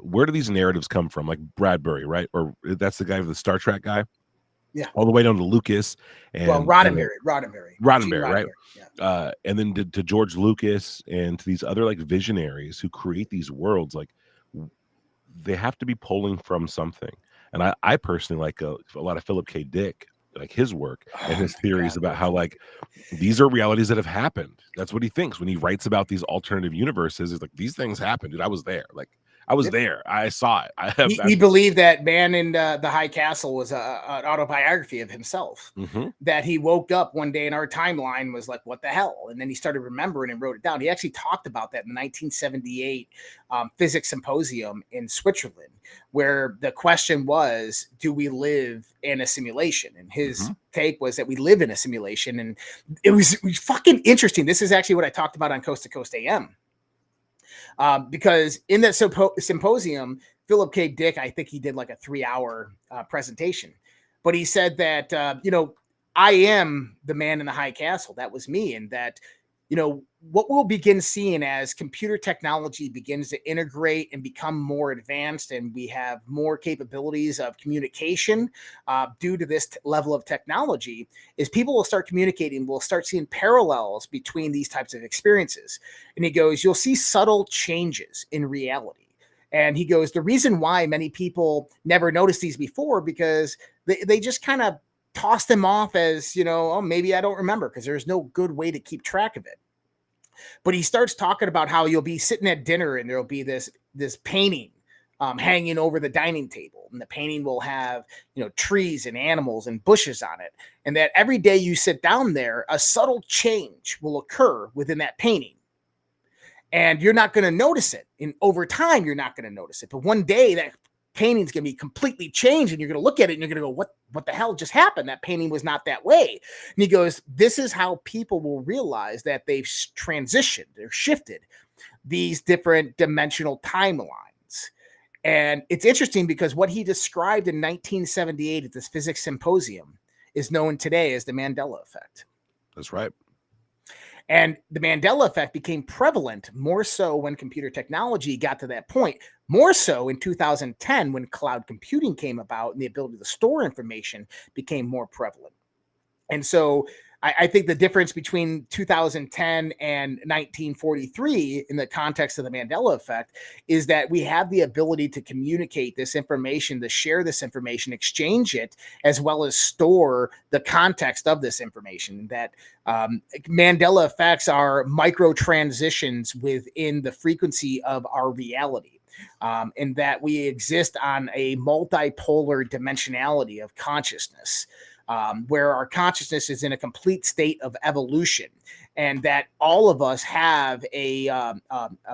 where do these narratives come from, like Bradbury, right? Or that's the guy of the Star Trek guy. Yeah, all the way down to Lucas and Roddenberry, right? Yeah. And then to George Lucas and to these other like visionaries who create these worlds, like they have to be pulling from something. And I personally like a lot of Philip K. Dick, like his work and his theories about how like these are realities that have happened. That's what he thinks when he writes about these alternative universes. Is like, these things happened, dude. I was there. Like I was there. I saw it. He believed that Man in the High Castle was an autobiography of himself. Mm-hmm. That he woke up one day in our timeline was like, what the hell? And then he started remembering and wrote it down. He actually talked about that in the 1978 physics symposium in Switzerland, where the question was, do we live in a simulation? And his take was that we live in a simulation. And it was fucking interesting. This is actually what I talked about on Coast to Coast AM. Because in that symposium, Philip K. Dick, I think he did like a 3-hour presentation, but he said that, I am the man in the high castle. That was me. And that, what we'll begin seeing as computer technology begins to integrate and become more advanced, and we have more capabilities of communication due to this level of technology, is people will start communicating. We'll start seeing parallels between these types of experiences. And he goes, you'll see subtle changes in reality. And he goes, the reason why many people never noticed these before, because they just kind of toss them off as, oh, maybe I don't remember, because there's no good way to keep track of it. But he starts talking about how you'll be sitting at dinner and there'll be this painting hanging over the dining table. And the painting will have, trees and animals and bushes on it. And that every day you sit down there, a subtle change will occur within that painting. And you're not going to notice it. And over time, you're not going to notice it. But one day that painting's going to be completely changed, and you're going to look at it and you're going to go, what the hell just happened? That painting was not that way. And he goes, this is how people will realize that they've transitioned, they're shifted these different dimensional timelines. And it's interesting because what he described in 1978 at this physics symposium is known today as the Mandela effect. That's right. And the Mandela effect became prevalent more so when computer technology got to that point, more so in 2010 when cloud computing came about and the ability to store information became more prevalent. And so I think the difference between 2010 and 1943 in the context of the Mandela effect is that we have the ability to communicate this information, to share this information, exchange it, as well as store the context of this information. That Mandela effects are micro transitions within the frequency of our reality. And that we exist on a multipolar dimensionality of consciousness. Where our consciousness is in a complete state of evolution, and that all of us have a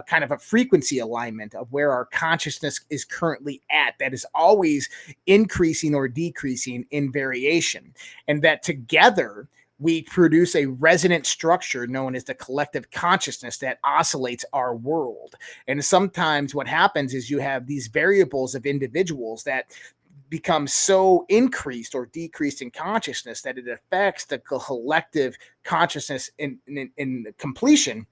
kind of a frequency alignment of where our consciousness is currently at, that is always increasing or decreasing in variation, and that together we produce a resonant structure known as the collective consciousness that oscillates our world. And sometimes what happens is you have these variables of individuals that become so increased or decreased in consciousness that it affects the collective consciousness in completion,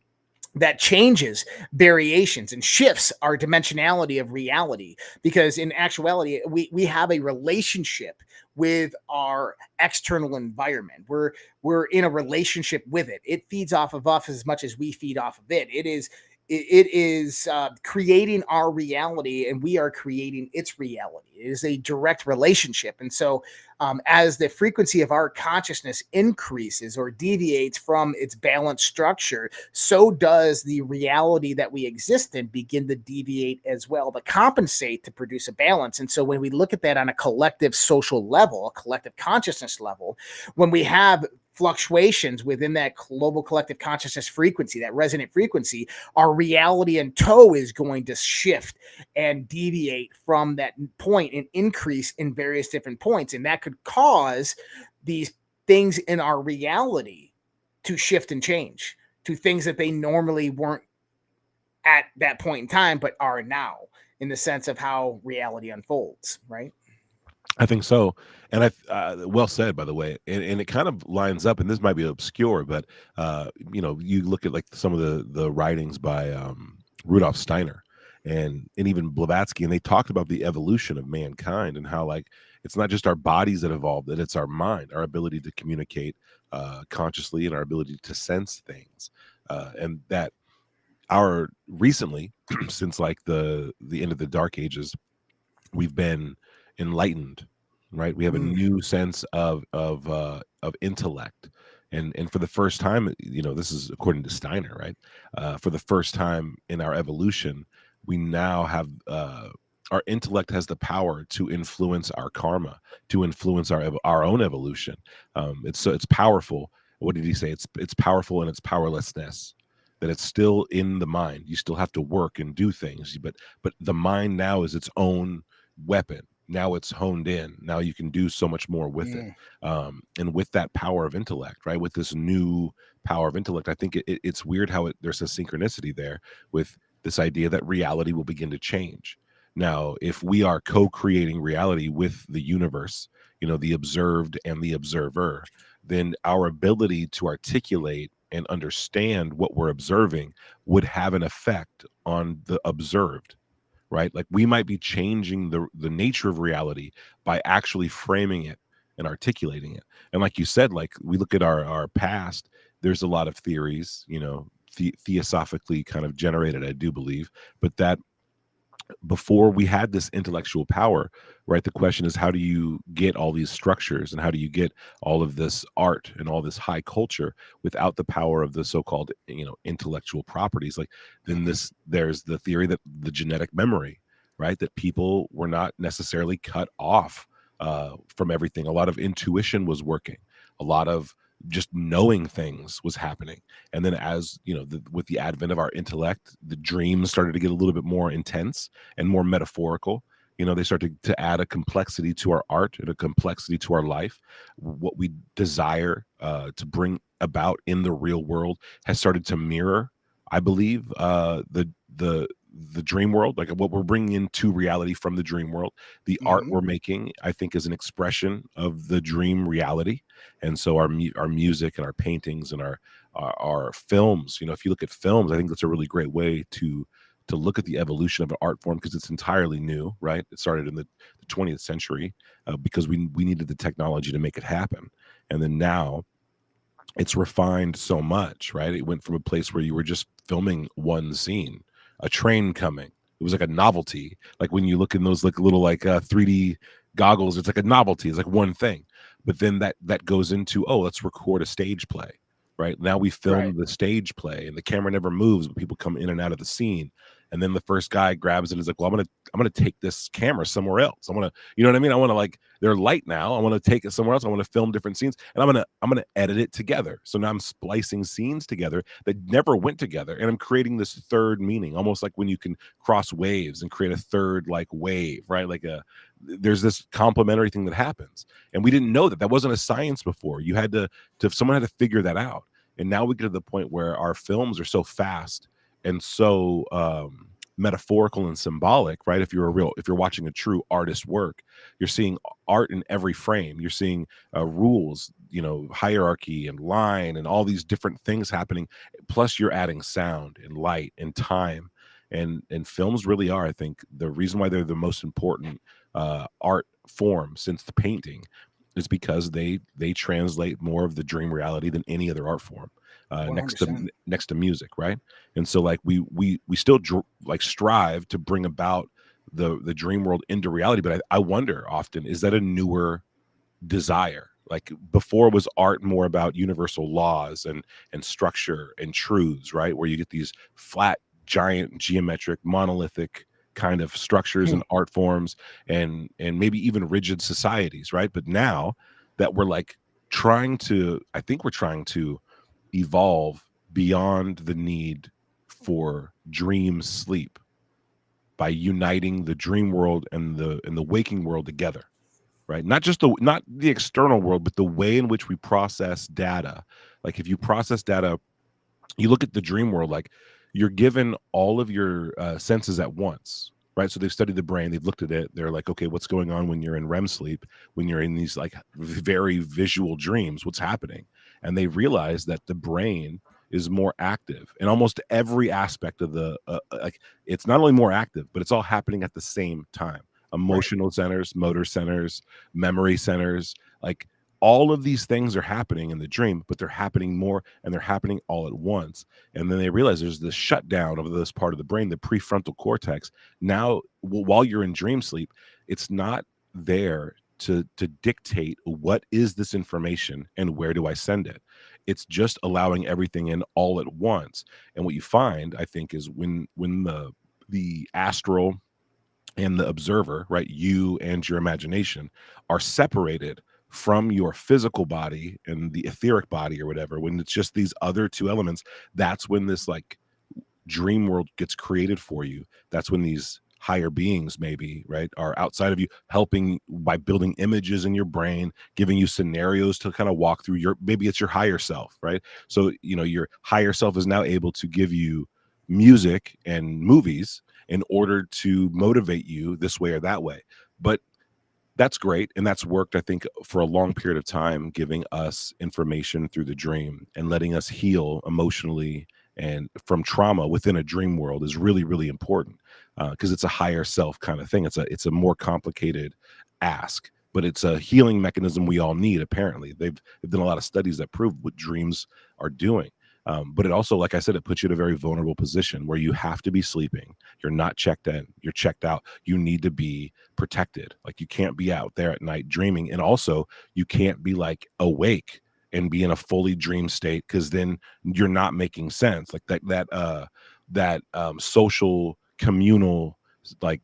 that changes variations and shifts our dimensionality of reality. Because in actuality, we have a relationship with our external environment. We're in a relationship with it. It feeds off of us as much as we feed off of it. It is creating our reality, and we are creating its reality. It is a direct relationship. And so as the frequency of our consciousness increases or deviates from its balanced structure, so does the reality that we exist in begin to deviate as well, to compensate, to produce a balance. And so when we look at that on a collective social level, a collective consciousness level, when we have fluctuations within that global collective consciousness frequency, that resonant frequency, our reality in tow is going to shift and deviate from that point and increase in various different points. And that could cause these things in our reality to shift and change to things that they normally weren't at that point in time, but are now, in the sense of how reality unfolds, right? I think so. And well said, by the way. And it kind of lines up, and this might be obscure, but you look at like some of the writings by Rudolf Steiner and even Blavatsky, and they talked about the evolution of mankind and how like it's not just our bodies that evolved, that it's our mind, our ability to communicate consciously, and our ability to sense things, and that our recently since like the end of the Dark Ages, we've been enlightened, right? We have a new sense of intellect, and for the first time, this is according to Steiner, right? For the first time in our evolution, we now have our intellect has the power to influence our karma, to influence our own evolution. It's powerful. What did he say? It's powerful in its powerlessness. That it's still in the mind. You still have to work and do things, but the mind now is its own weapon. Now it's honed in. Now you can do so much more with it. And with that power of intellect, right? With this new power of intellect, I think it's weird how there's a synchronicity there with this idea that reality will begin to change. Now, if we are co-creating reality with the universe, the observed and the observer, then our ability to articulate and understand what we're observing would have an effect on the observed, right? Like we might be changing the nature of reality by actually framing it and articulating it. And like you said, like we look at our past, there's a lot of theories, theosophically kind of generated, I do believe, but that before we had this intellectual power, right? The question is, how do you get all these structures and how do you get all of this art and all this high culture without the power of the so-called, intellectual properties? Like then there's the theory that the genetic memory, right? That people were not necessarily cut off from everything. A lot of intuition was working. A lot of just knowing things was happening. And then as with the advent of our intellect, the dreams started to get a little bit more intense and more metaphorical. They started to add a complexity to our art and a complexity to our life. What we desire to bring about in the real world has started to mirror, I believe, the dream world, like what we're bringing into reality from the dream world. The art we're making, I think, is an expression of the dream reality. And so our music and our paintings and our films, if you look at films, I think that's a really great way to look at the evolution of an art form, because it's entirely new, right? It started in the 20th century because we needed the technology to make it happen. And then now it's refined so much, right? It went from a place where you were just filming one scene, a train coming. It was like a novelty. Like when you look in those like little like 3D goggles, it's like a novelty. It's like one thing. But then that goes into, oh, let's record a stage play, right? Now we film the stage play and the camera never moves, but people come in and out of the scene. And then the first guy grabs it and is like, well, I'm gonna take this camera somewhere else. I want to, you know what I mean? I want to like, they're light now. I want to take it somewhere else. I want to film different scenes, and I'm gonna edit it together. So now I'm splicing scenes together that never went together, and I'm creating this third meaning, almost like when you can cross waves and create a third like wave, right? Like there's this complementary thing that happens, and we didn't know that wasn't a science before. You had to someone had to figure that out, and now we get to the point where our films are so fast and so metaphorical and symbolic, right? If you're watching a true artist work, you're seeing art in every frame. You're seeing rules, you know, hierarchy and line and all these different things happening. Plus you're adding sound and light and time, and films really are, I think, the reason why they're the most important art form since the painting is because they translate more of the dream reality than any other art form. Next to music, right? And so like we still like strive to bring about the dream world into reality, but I wonder often, is that a newer desire? Like before was art more about universal laws and structure and truths, right? Where you get these flat, giant, geometric, monolithic kind of structures and art forms and maybe even rigid societies, right? But now that we're like trying to evolve beyond the need for dream sleep by uniting the dream world and the waking world together, right? Not the external world, but the way in which we process data. Like if you process data, you look at the dream world, like you're given all of your senses at once, right? So they've studied the brain, they've looked at it, they're like, okay, what's going on when you're in REM sleep, when you're in these like very visual dreams, what's happening? And they realize that the brain is more active in almost every aspect of the like it's not only more active, but it's all happening at the same time. Emotional centers, motor centers, memory centers, like all of these things are happening in the dream, but they're happening more and they're happening all at once. And then they realize there's this shutdown of this part of the brain, the prefrontal cortex. Now, while you're in dream sleep, it's not there to dictate what is this information and where do I send it. It's just allowing everything in all at once. And what you find, I think, is when the astral and the observer, right, you and your imagination are separated from your physical body and the etheric body or whatever, when it's just these other two elements, that's when this like dream world gets created for you. That's when these higher beings maybe, right, are outside of you, helping by building images in your brain, giving you scenarios to kind of walk through maybe it's your higher self, right? So, you know, your higher self is now able to give you music and movies in order to motivate you this way or that way. But that's great. And that's worked, I think, for a long period of time, giving us information through the dream and letting us heal emotionally and from trauma within a dream world is really, really important because it's a higher self kind of thing. It's a more complicated ask, but it's a healing mechanism we all need. Apparently, they've done a lot of studies that prove what dreams are doing. But it also, like I said, it puts you in a very vulnerable position where you have to be sleeping. You're not checked in. You're checked out. You need to be protected. Like you can't be out there at night dreaming. And also you can't be like awake and be in a fully dream state because then you're not making sense. Like that social communal like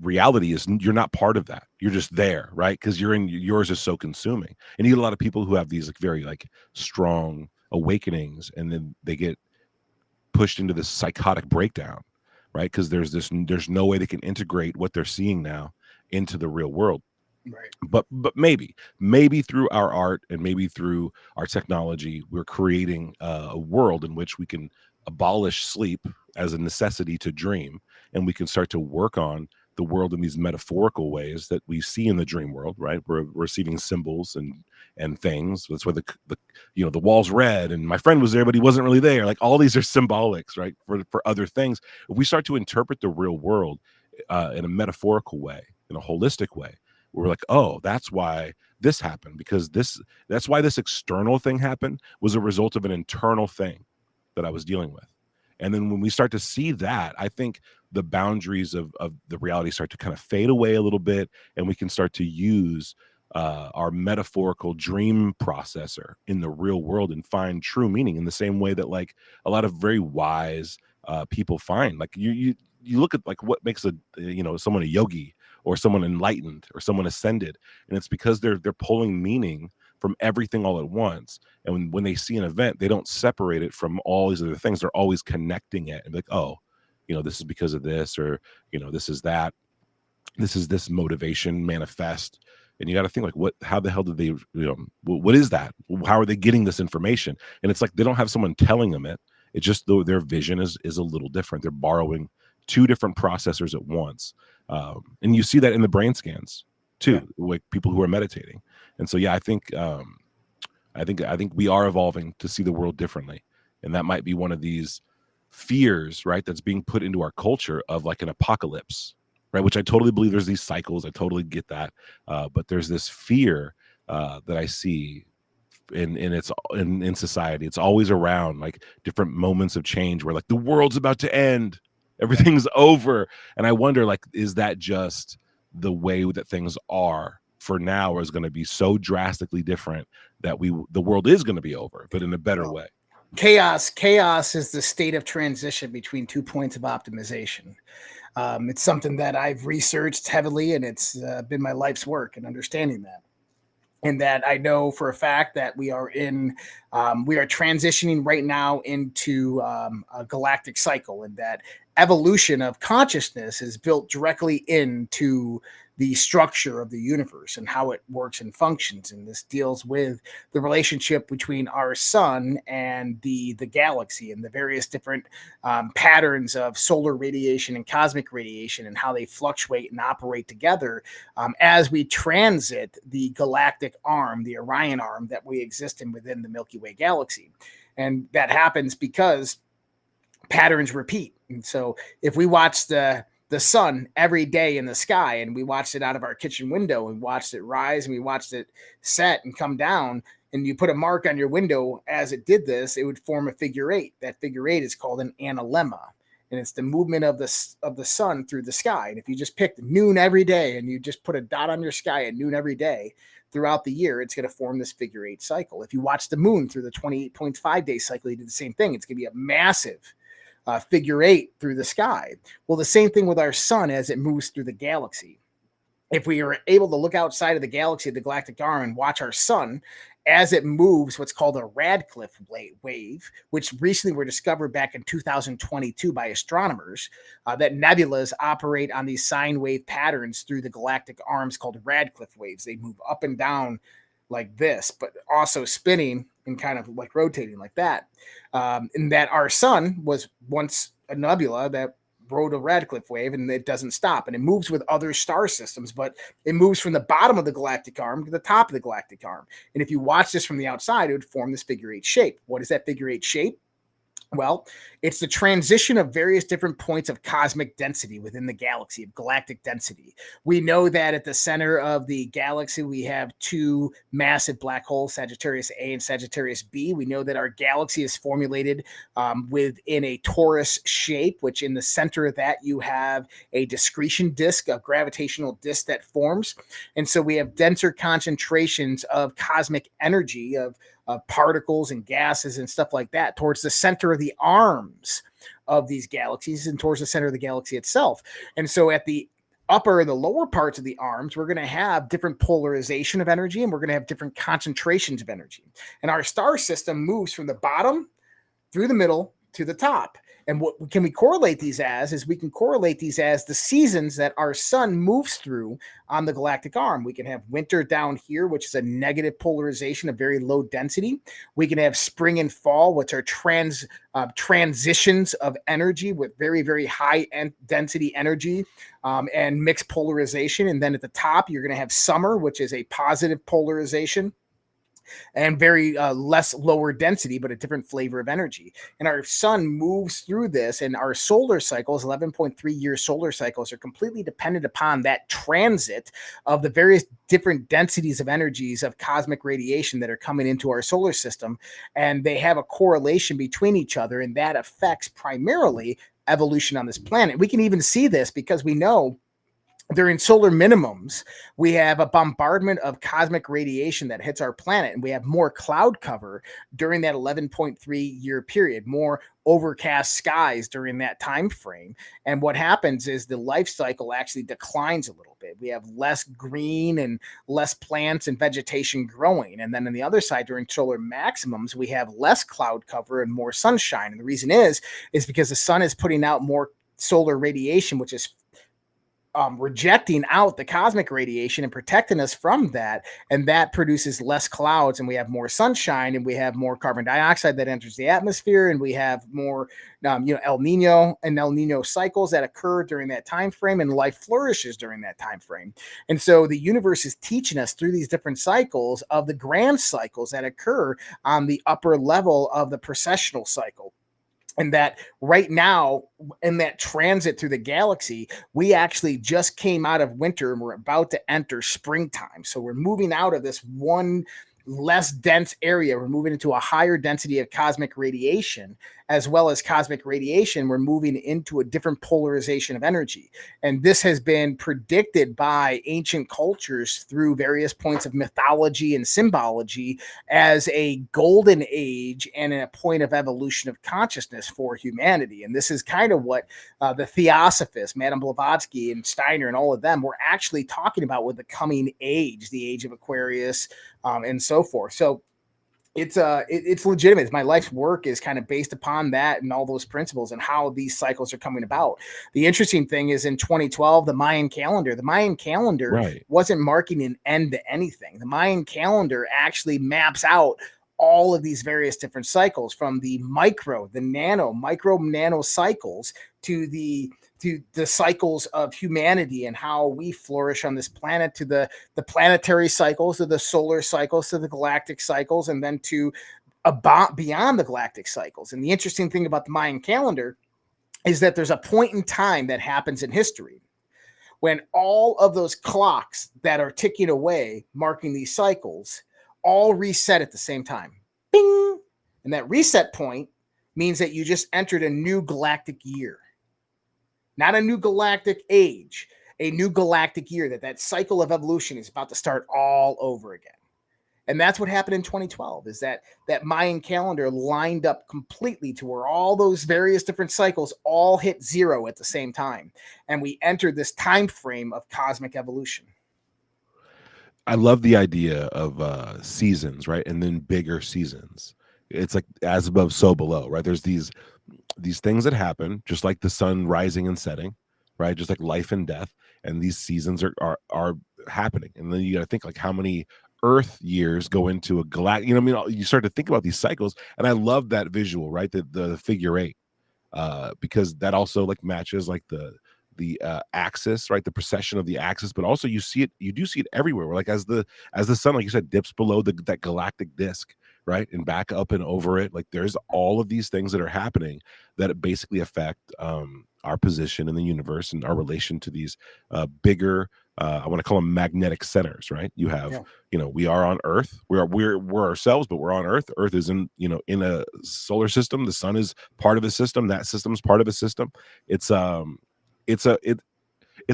reality is you're not part of that. You're just there, right? Because yours is so consuming. And you get a lot of people who have these like very like strong awakenings and then they get pushed into this psychotic breakdown, right? Because there's no way they can integrate what they're seeing now into the real world. Right. But maybe through our art and maybe through our technology, we're creating a world in which we can abolish sleep as a necessity to dream, and we can start to work on the world in these metaphorical ways that we see in the dream world, right? We're receiving symbols and things. That's why the wall's red and my friend was there, but he wasn't really there. Like all these are symbolics, right? For other things. If we start to interpret the real world in a metaphorical way, in a holistic way, We're like, oh, that's why this happened, because that's why this external thing happened was a result of an internal thing that I was dealing with. And then when we start to see that, I think the boundaries of the reality start to kind of fade away a little bit, and we can start to use our metaphorical dream processor in the real world and find true meaning in the same way that like a lot of very wise people find. Like you look at like what makes someone a yogi or someone enlightened or someone ascended, and it's because they're pulling meaning from everything all at once. And when they see an event, they don't separate it from all these other things. They're always connecting it and be like, oh, this is because of this, or this is that, this is this motivation manifest. And you got to think like, how the hell did they, what is that? How are they getting this information? And it's like they don't have someone telling them it. It's just their vision is a little different. They're borrowing two different processors at once. And you see that in the brain scans too, like people who are meditating. And so, yeah, I think we are evolving to see the world differently. And that might be one of these fears, right, that's being put into our culture of like an apocalypse, right? Which I totally believe there's these cycles. I totally get that. But there's this fear that I see in society. It's always around like different moments of change where like the world's about to end, everything's over. And I wonder, like, is that just the way that things are for now, or is going to be so drastically different that the world is going to be over, but in a better way? Chaos is the state of transition between 2 points of optimization. It's something that I've researched heavily, and it's been my life's work in understanding that. And that I know for a fact that we are transitioning right now into a galactic cycle, and that evolution of consciousness is built directly into the structure of the universe and how it works and functions. And this deals with the relationship between our sun and the galaxy, and the various different patterns of solar radiation and cosmic radiation, and how they fluctuate and operate together as we transit the galactic arm, the Orion arm that we exist in within the Milky Way galaxy. And that happens because patterns repeat. And so if we watch the sun every day in the sky, and we watched it out of our kitchen window, and watched it rise, and we watched it set and come down, and you put a mark on your window as it did this, it would form a figure eight. That figure eight is called an analemma, and it's the movement of the sun through the sky. And if you just picked noon every day, and you just put a dot on your sky at noon every day throughout the year, it's going to form this figure eight cycle. If you watch the moon through the 28.5 day cycle, you do the same thing. It's going to be a massive figure eight through the sky. Well, the same thing with our sun as it moves through the galaxy. If we are able to look outside of the galaxy, the galactic arm, and watch our sun as it moves, what's called a Radcliffe wave, which recently were discovered back in 2022 by astronomers, that nebulas operate on these sine wave patterns through the galactic arms called Radcliffe waves. They move up and down like this, but also spinning and kind of like rotating like that. And that our sun was once a nebula that rode a Radcliffe wave, and it doesn't stop, and it moves with other star systems, but it moves from the bottom of the galactic arm to the top of the galactic arm. And if you watch this from the outside, it would form this figure eight shape. What is that figure eight shape? Well, it's the transition of various different points of cosmic density within the galaxy, of galactic density. We know that at the center of the galaxy, we have two massive black holes, Sagittarius A and Sagittarius B. We know that our galaxy is formulated within a torus shape, which in the center of that, you have a discretion disk, a gravitational disk that forms. And so we have denser concentrations of cosmic energy, of particles and gases and stuff like that towards the center of the arms of these galaxies and towards the center of the galaxy itself. And so at the upper and the lower parts of the arms, we're going to have different polarization of energy, and we're going to have different concentrations of energy. And our star system moves from the bottom through the middle to the top. And what can we correlate these as is we can correlate these as the seasons that our sun moves through on the galactic arm. We can have winter down here, which is a negative polarization of very low density. We can have spring and fall, which are transitions of energy with very, very high density energy and mixed polarization. And then at the top, you're going to have summer, which is a positive polarization. and very less lower density, but a different flavor of energy. And our sun moves through this, and our solar cycles, 11.3 year solar cycles, are completely dependent upon that transit of the various different densities of energies of cosmic radiation that are coming into our solar system. And they have a correlation between each other, and that affects primarily evolution on this planet. We can even see this because we know during solar minimums, we have a bombardment of cosmic radiation that hits our planet, and we have more cloud cover during that 11.3 year period, more overcast skies during that time frame. And what happens is the life cycle actually declines a little bit. We have less green and less plants and vegetation growing. And then on the other side, during solar maximums, we have less cloud cover and more sunshine. And the reason is because the sun is putting out more solar radiation, which is rejecting out the cosmic radiation and protecting us from that. And that produces less clouds, and we have more sunshine, and we have more carbon dioxide that enters the atmosphere, and we have more El Nino cycles that occur during that time frame, and life flourishes during that time frame. And so the universe is teaching us through these different cycles of the grand cycles that occur on the upper level of the precessional cycle. And that right now, in that transit through the galaxy, we actually just came out of winter and we're about to enter springtime. So we're moving out of this one less dense area. We're moving into a higher density of cosmic radiation. As well as cosmic radiation, we're moving into a different polarization of energy. And this has been predicted by ancient cultures through various points of mythology and symbology as a golden age and a point of evolution of consciousness for humanity. And this is kind of what the Theosophists, Madame Blavatsky and Steiner and all of them were actually talking about with the coming age, the age of Aquarius, and so forth. So it's legitimate. My life's work is kind of based upon that and all those principles and how these cycles are coming about. The interesting thing is in 2012, the Mayan calendar right. wasn't marking an end to anything. The Mayan calendar actually maps out all of these various different cycles, from the micro nano cycles to the cycles of humanity and how we flourish on this planet, to the planetary cycles, to the solar cycles, to the galactic cycles, and then to beyond the galactic cycles. And the interesting thing about the Mayan calendar is that there's a point in time that happens in history when all of those clocks that are ticking away, marking these cycles, all reset at the same time. Bing! And that reset point means that you just entered a new galactic year. Not a new galactic age, a new galactic year, that cycle of evolution is about to start all over again. And that's what happened in 2012, is that Mayan calendar lined up completely to where all those various different cycles all hit zero at the same time. And we entered this time frame of cosmic evolution. I love the idea of seasons, right? And then bigger seasons. It's like as above, so below, right? There's these things that happen, just like the sun rising and setting, right? Just like life and death. And these seasons are happening. And then you got to think, like, how many Earth years go into a galactic, you start to think about these cycles. And I love that visual, right? The figure 8, because that also like matches like the axis, right? The precession of the axis, but also you do see it everywhere. Where like as the sun, like you said, dips below that galactic disk, right? And back up and over it. Like there's all of these things that are happening that basically affect our position in the universe and our relation to these bigger, I want to call them magnetic centers, right? You have, we are on Earth. We're ourselves, but we're on Earth. Earth is in a solar system. The sun is part of a system. That system's part of a system. It's a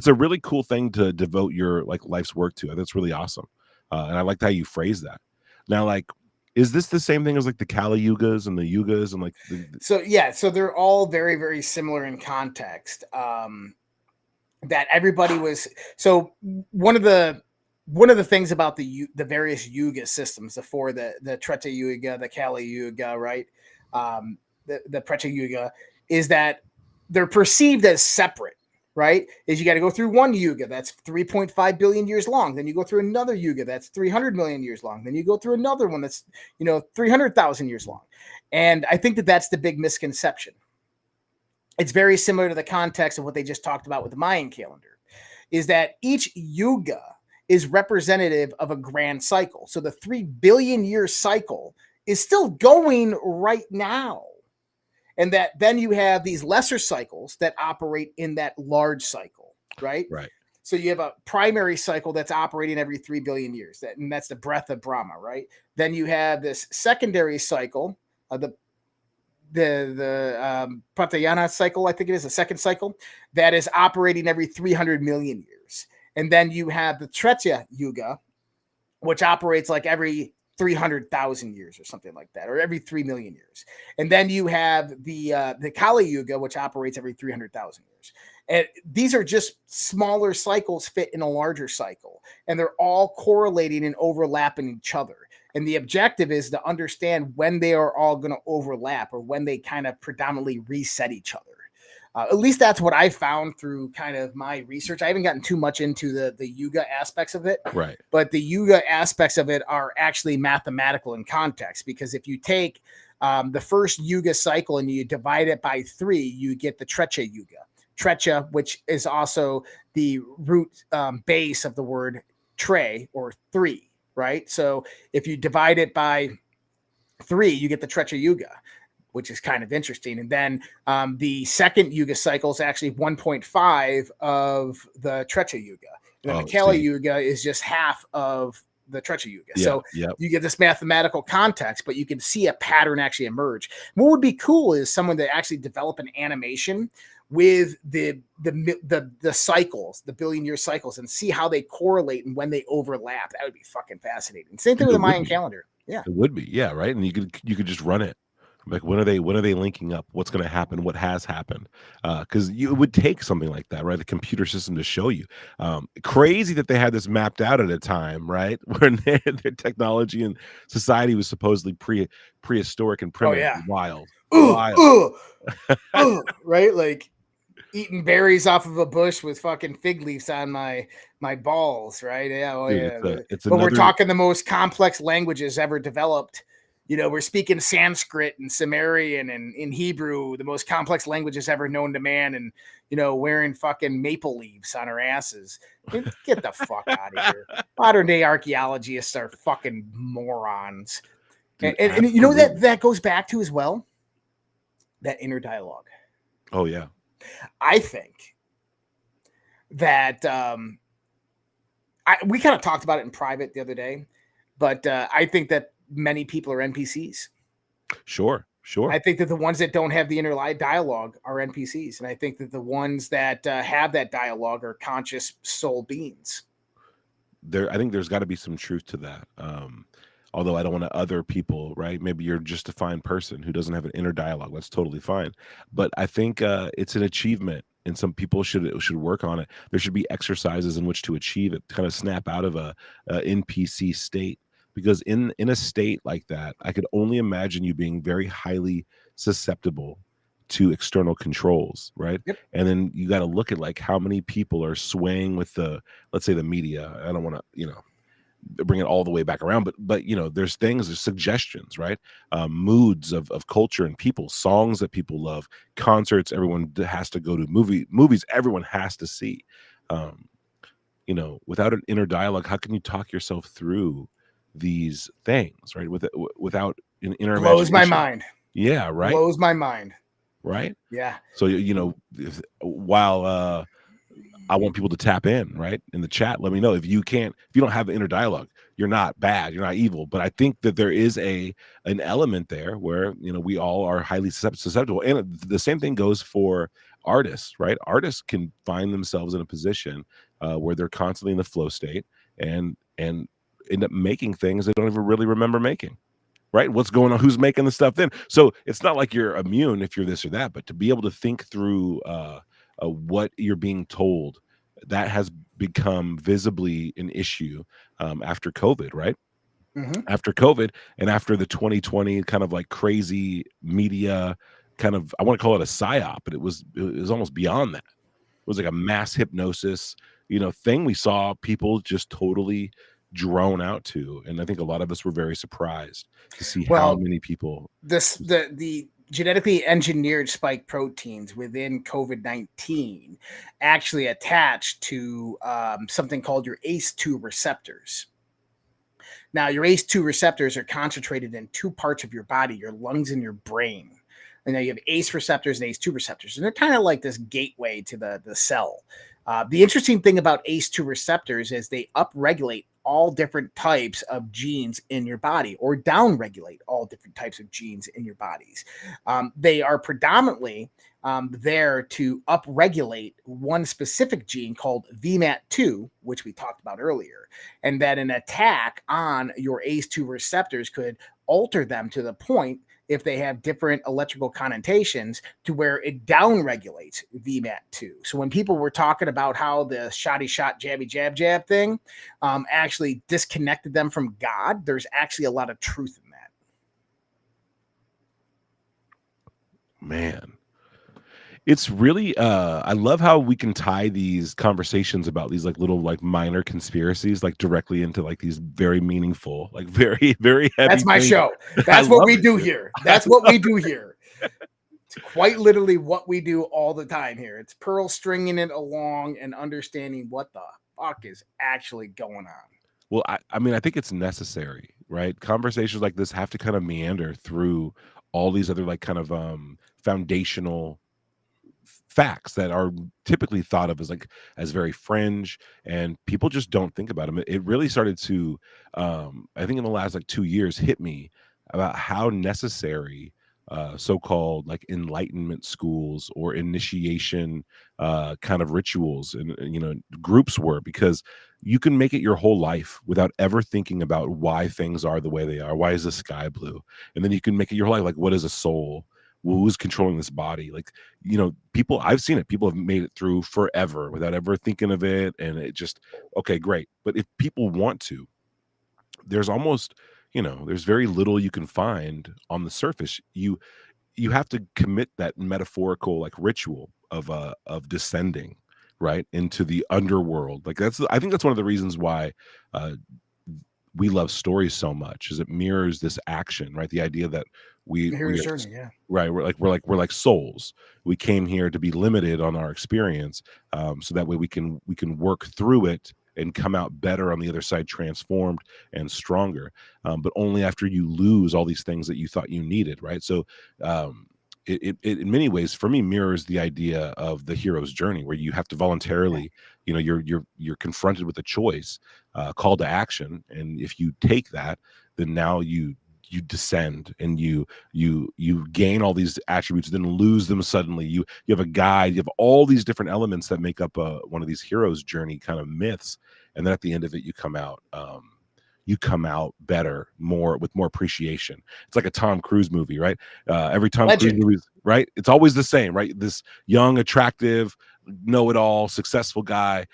really cool thing to devote your like life's work to. That's really awesome. And I liked how you phrase that. Now, like, is this the same thing as like the Kali Yugas and the Yugas and like so they're all very, very similar in context. That everybody was, so one of the things about the various Yuga systems, the Treta Yuga, the Kali Yuga, right? The Preta Yuga, is that they're perceived as separate. Right? Is you got to go through one yuga that's 3.5 billion years long. Then you go through another yuga that's 300 million years long. Then you go through another one that's, 300,000 years long. And I think that's the big misconception. It's very similar to the context of what they just talked about with the Mayan calendar, is that each yuga is representative of a grand cycle. So the 3 billion year cycle is still going right now. And that then you have these lesser cycles that operate in that large cycle, right? Right. So you have a primary cycle that's operating every 3 billion years, and that's the breath of Brahma, right? Then you have this secondary cycle, the Pratayana cycle, I think it is, a second cycle that is operating every 300 million years. And then you have the Treta Yuga, which operates like every 300,000 years or something like that, or every 3 million years. And then you have the Kali Yuga, which operates every 300,000 years. And these are just smaller cycles fit in a larger cycle, and they're all correlating and overlapping each other. And the objective is to understand when they are all going to overlap, or when they kind of predominantly reset each other. At least that's what I found through kind of my research. I haven't gotten too much into the Yuga aspects of it, right? But the Yuga aspects of it are actually mathematical in context, because if you take the first Yuga cycle and you divide it by 3, you get the Treta Yuga. Treta, which is also the root base of the word tre, or 3, right? So if you divide it by 3, you get the Treta Yuga, which is kind of interesting. And then the second Yuga cycle is actually 1.5 of the Treta Yuga. And then the Kali Yuga is just half of the Treta Yuga. So you get this mathematical context, but you can see a pattern actually emerge. What would be cool is someone to actually develop an animation with the cycles, the billion-year cycles, and see how they correlate and when they overlap. That would be fucking fascinating. Same thing with the Mayan calendar. Yeah, it would be. Yeah, right. And you could just run it. Like, when are they linking up? What's going to happen? What has happened? Because it would take something like that, right? A computer system to show you. Crazy that they had this mapped out at a time, right? When their technology and society was supposedly prehistoric and primitive. Oh, yeah. Wild. Right? Like eating berries off of a bush with fucking fig leaves on my balls, right? Yeah, Dude, but we're talking the most complex languages ever developed. You know, we're speaking Sanskrit and Sumerian and in Hebrew, the most complex languages ever known to man, and, you know, wearing fucking maple leaves on our asses. Get the fuck out of here. Modern day archaeologists are fucking morons. Dude, and you know that goes back to as well, that inner dialogue. Oh, yeah. I think that we kind of talked about it in private the other day, but I think that many people are NPCs. Sure. I think that the ones that don't have the inner dialogue are NPCs, and I think that the ones that have that dialogue are conscious soul beings. I think there's got to be some truth to that. Although I don't want to other people, right? Maybe you're just a fine person who doesn't have an inner dialogue. That's totally fine. But I think it's an achievement, and some people should work on it. There should be exercises in which to achieve it, kind of snap out of a NPC state. Because in a state like that, I could only imagine you being very highly susceptible to external controls, right? Yep. And then you got to look at like how many people are swaying with let's say the media. I don't want to, bring it all the way back around, but there's suggestions, right? Moods of culture and people, songs that people love, concerts everyone has to go to, movies everyone has to see. Without an inner dialogue, how can you talk yourself through these things, right? Without an inner blows my mind. Yeah, right. Blows my mind. Right. Yeah. So while I want people to tap in, right, in the chat, let me know if you don't have the inner dialogue. You're not bad. You're not evil. But I think that there is an element there where we all are highly susceptible, and the same thing goes for artists, right? Artists can find themselves in a position where they're constantly in the flow state and end up making things they don't even really remember making, right? What's going on? Who's making the stuff then? So it's not like you're immune if you're this or that, but to be able to think through what you're being told, that has become visibly an issue after COVID, right? Mm-hmm. After COVID and after the 2020 kind of like crazy media kind of, I want to call it a psyop, but it was almost beyond that. It was like a mass hypnosis, thing we saw people just totally drone out to, and I think a lot of us were very surprised to see how many people. The genetically engineered spike proteins within COVID-19 actually attach to something called your ACE2 receptors. Now, your ACE2 receptors are concentrated in two parts of your body, your lungs and your brain. And now you have ACE receptors and ACE2 receptors, and they're kind of like this gateway to the cell. The interesting thing about ACE2 receptors is they upregulate all different types of genes in your body, or downregulate all different types of genes in your bodies. They are predominantly there to upregulate one specific gene called VMAT2, which we talked about earlier, and that an attack on your ACE2 receptors could alter them to the point, if they have different electrical connotations, to where it downregulates VMAT2. So when people were talking about how the shoddy shot, jabby jab jab thing actually disconnected them from God, there's actually a lot of truth in that. Man, it's really I love how we can tie these conversations about these like little like minor conspiracies like directly into like these very meaningful, like very, very heavy That's my things. show. That's what we do here. That's what we do here. It's quite literally what we do all the time here. It's Pearl stringing it along and understanding what the fuck is actually going on. Well, I mean, I think it's necessary, right? Conversations like this have to kind of meander through all these other like kind of foundational facts that are typically thought of as like as very fringe, and people just don't think about them. It really started to I think in the last like 2 years hit me about how necessary so-called like enlightenment schools or initiation kind of rituals and you know groups were, because you can make it your whole life without ever thinking about why things are the way they are. Why is the sky blue? And then you can make it your life like, what is a soul? Who's controlling this body? Like, you know, people, I've seen it, people have made it through forever without ever thinking of it, and it just, okay, great. But if people want to, there's almost, you know, there's very little you can find on the surface. You have to commit that metaphorical like ritual of descending right into the underworld. Like I think that's one of the reasons why we love stories so much, is it mirrors this action, right? The idea that we are, journey, yeah. right, we're like souls. We came here to be limited on our experience, so that way we can work through it and come out better on the other side, transformed and stronger, but only after you lose all these things that you thought you needed, right? So it in many ways for me mirrors the idea of the hero's journey, where you have to voluntarily, you know, you're confronted with a choice, call to action, and if you take that, then now you descend and you gain all these attributes, then lose them suddenly. You have a guide, you have all these different elements that make up one of these hero's journey kind of myths, and then at the end of it you come out better, with more appreciation. It's like a Tom Cruise movie, right? Every Tom Cruise movie, right? It's always the same, right? This young, attractive, know-it-all, successful guy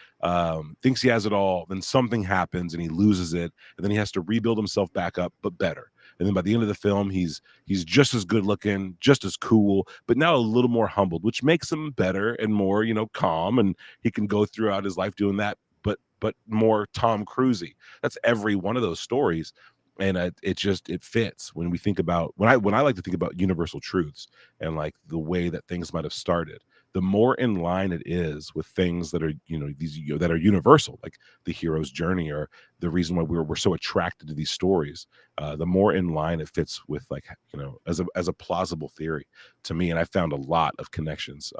thinks he has it all, then something happens and he loses it, and then he has to rebuild himself back up, but better. And then by the end of the film, he's just as good looking, just as cool, but now a little more humbled, which makes him better and more, you know, calm, and he can go throughout his life doing that, but more Tom Cruisey. That's every one of those stories, and it fits when we think about, when I like to think about universal truths and like the way that things might have started. The more in line it is with things that are, you know, these, you know, that are universal, like the hero's journey, or the reason why we're so attracted to these stories, the more in line it fits with, like, you know, as a plausible theory to me. And I found a lot of connections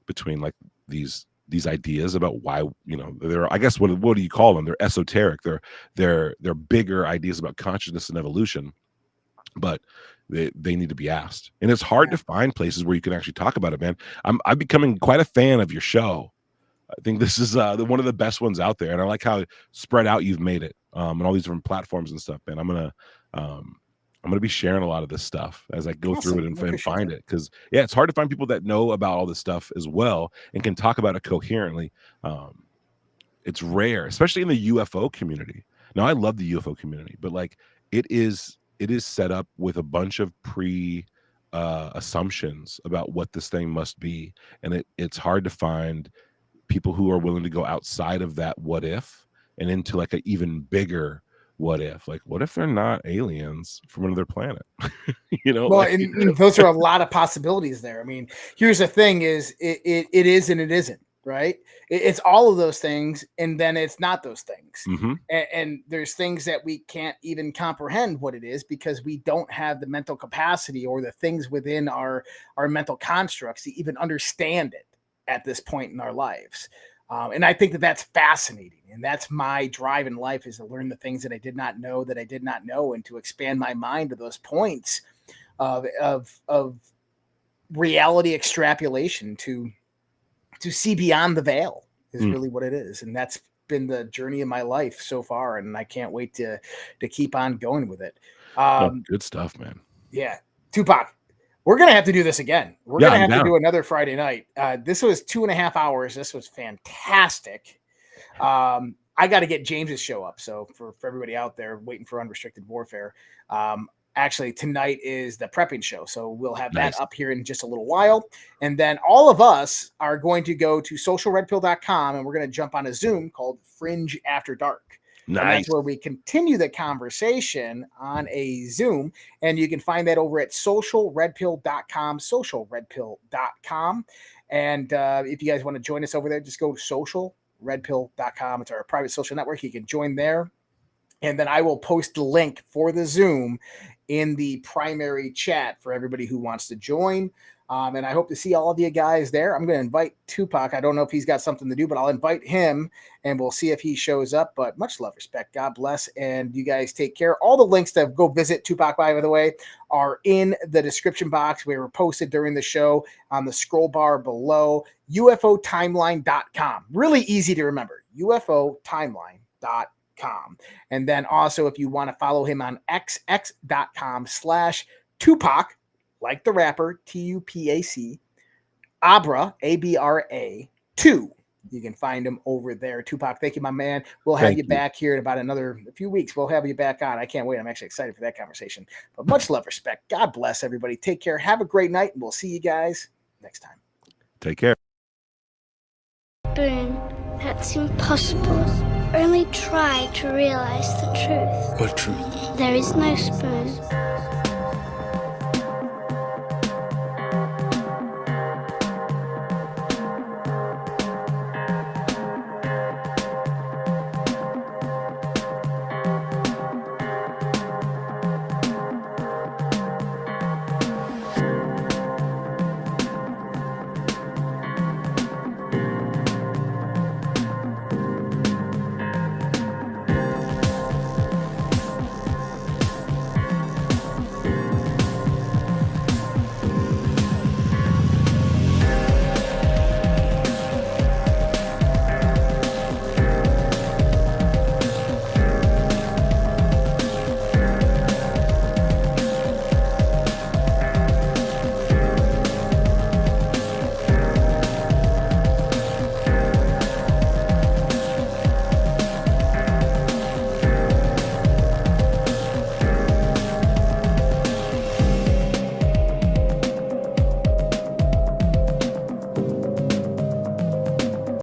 between like these ideas about why, you know, they're, I guess, what do you call them? They're esoteric. They're bigger ideas about consciousness and evolution, but they need to be asked. And it's hard to find places where you can actually talk about it, man. I'm becoming quite a fan of your show. I think this is one of the best ones out there, and I like how spread out you've made it on all these different platforms and stuff, man. I'm gonna be sharing a lot of this stuff as I go through it and find it, because it's hard to find people that know about all this stuff as well and can talk about it coherently. It's rare, especially in the UFO community. Now, I love the UFO community, but like it is set up with a bunch of assumptions about what this thing must be, and it's hard to find people who are willing to go outside of that what if and into like an even bigger what if? Like, what if they're not aliens from another planet? You know, well, like, and those are a lot of possibilities there. I mean, here's the thing: is it is and it isn't, right? It's all of those things, and then it's not those things. Mhm. And there's things that we can't even comprehend what it is because we don't have the mental capacity or the things within our mental constructs to even understand it at this point in our lives. And I think that that's fascinating. And that's my drive in life, is to learn the things that I did not know, and to expand my mind to those points of reality extrapolation to see beyond the veil is really what it is. And that's been the journey of my life so far. And I can't wait to keep on going with it. Good stuff, man. Yeah. Tupac, we're going to have to do this again. We're going to have to do another Friday night. This was 2.5 hours. This was fantastic. I got to get James's show up. So for everybody out there waiting for Unrestricted Warfare, actually tonight is the prepping show. So we'll have that up here in just a little while. And then all of us are going to go to socialredpill.com and we're going to jump on a Zoom called Fringe After Dark. And that's where we continue the conversation on a Zoom. And you can find that over at socialredpill.com, socialredpill.com. And if you guys want to join us over there, just go to socialredpill.com. It's our private social network. You can join there. And then I will post the link for the Zoom in the primary chat for everybody who wants to join. And I hope to see all of you guys there. I'm going to invite Tupac. I don't know if he's got something to do, but I'll invite him and we'll see if he shows up. But much love, respect, God bless. And you guys take care. All the links to go visit Tupac, by the way, are in the description box. We were posted during the show on the scroll bar below. UFOtimeline.com. Really easy to remember. UFOtimeline.com. And then also, if you want to follow him on xx.com/Tupac, like the rapper, Tupac, Abra, Abra 2. You can find him over there. Tupac, thank you, my man. We'll have you back here in about a few weeks. We'll have you back on. I can't wait. I'm actually excited for that conversation. But much love, respect. God bless everybody. Take care. Have a great night, and we'll see you guys next time. Take care. Spoon, that's impossible. Only try to realize the truth. What truth? There is no spoon.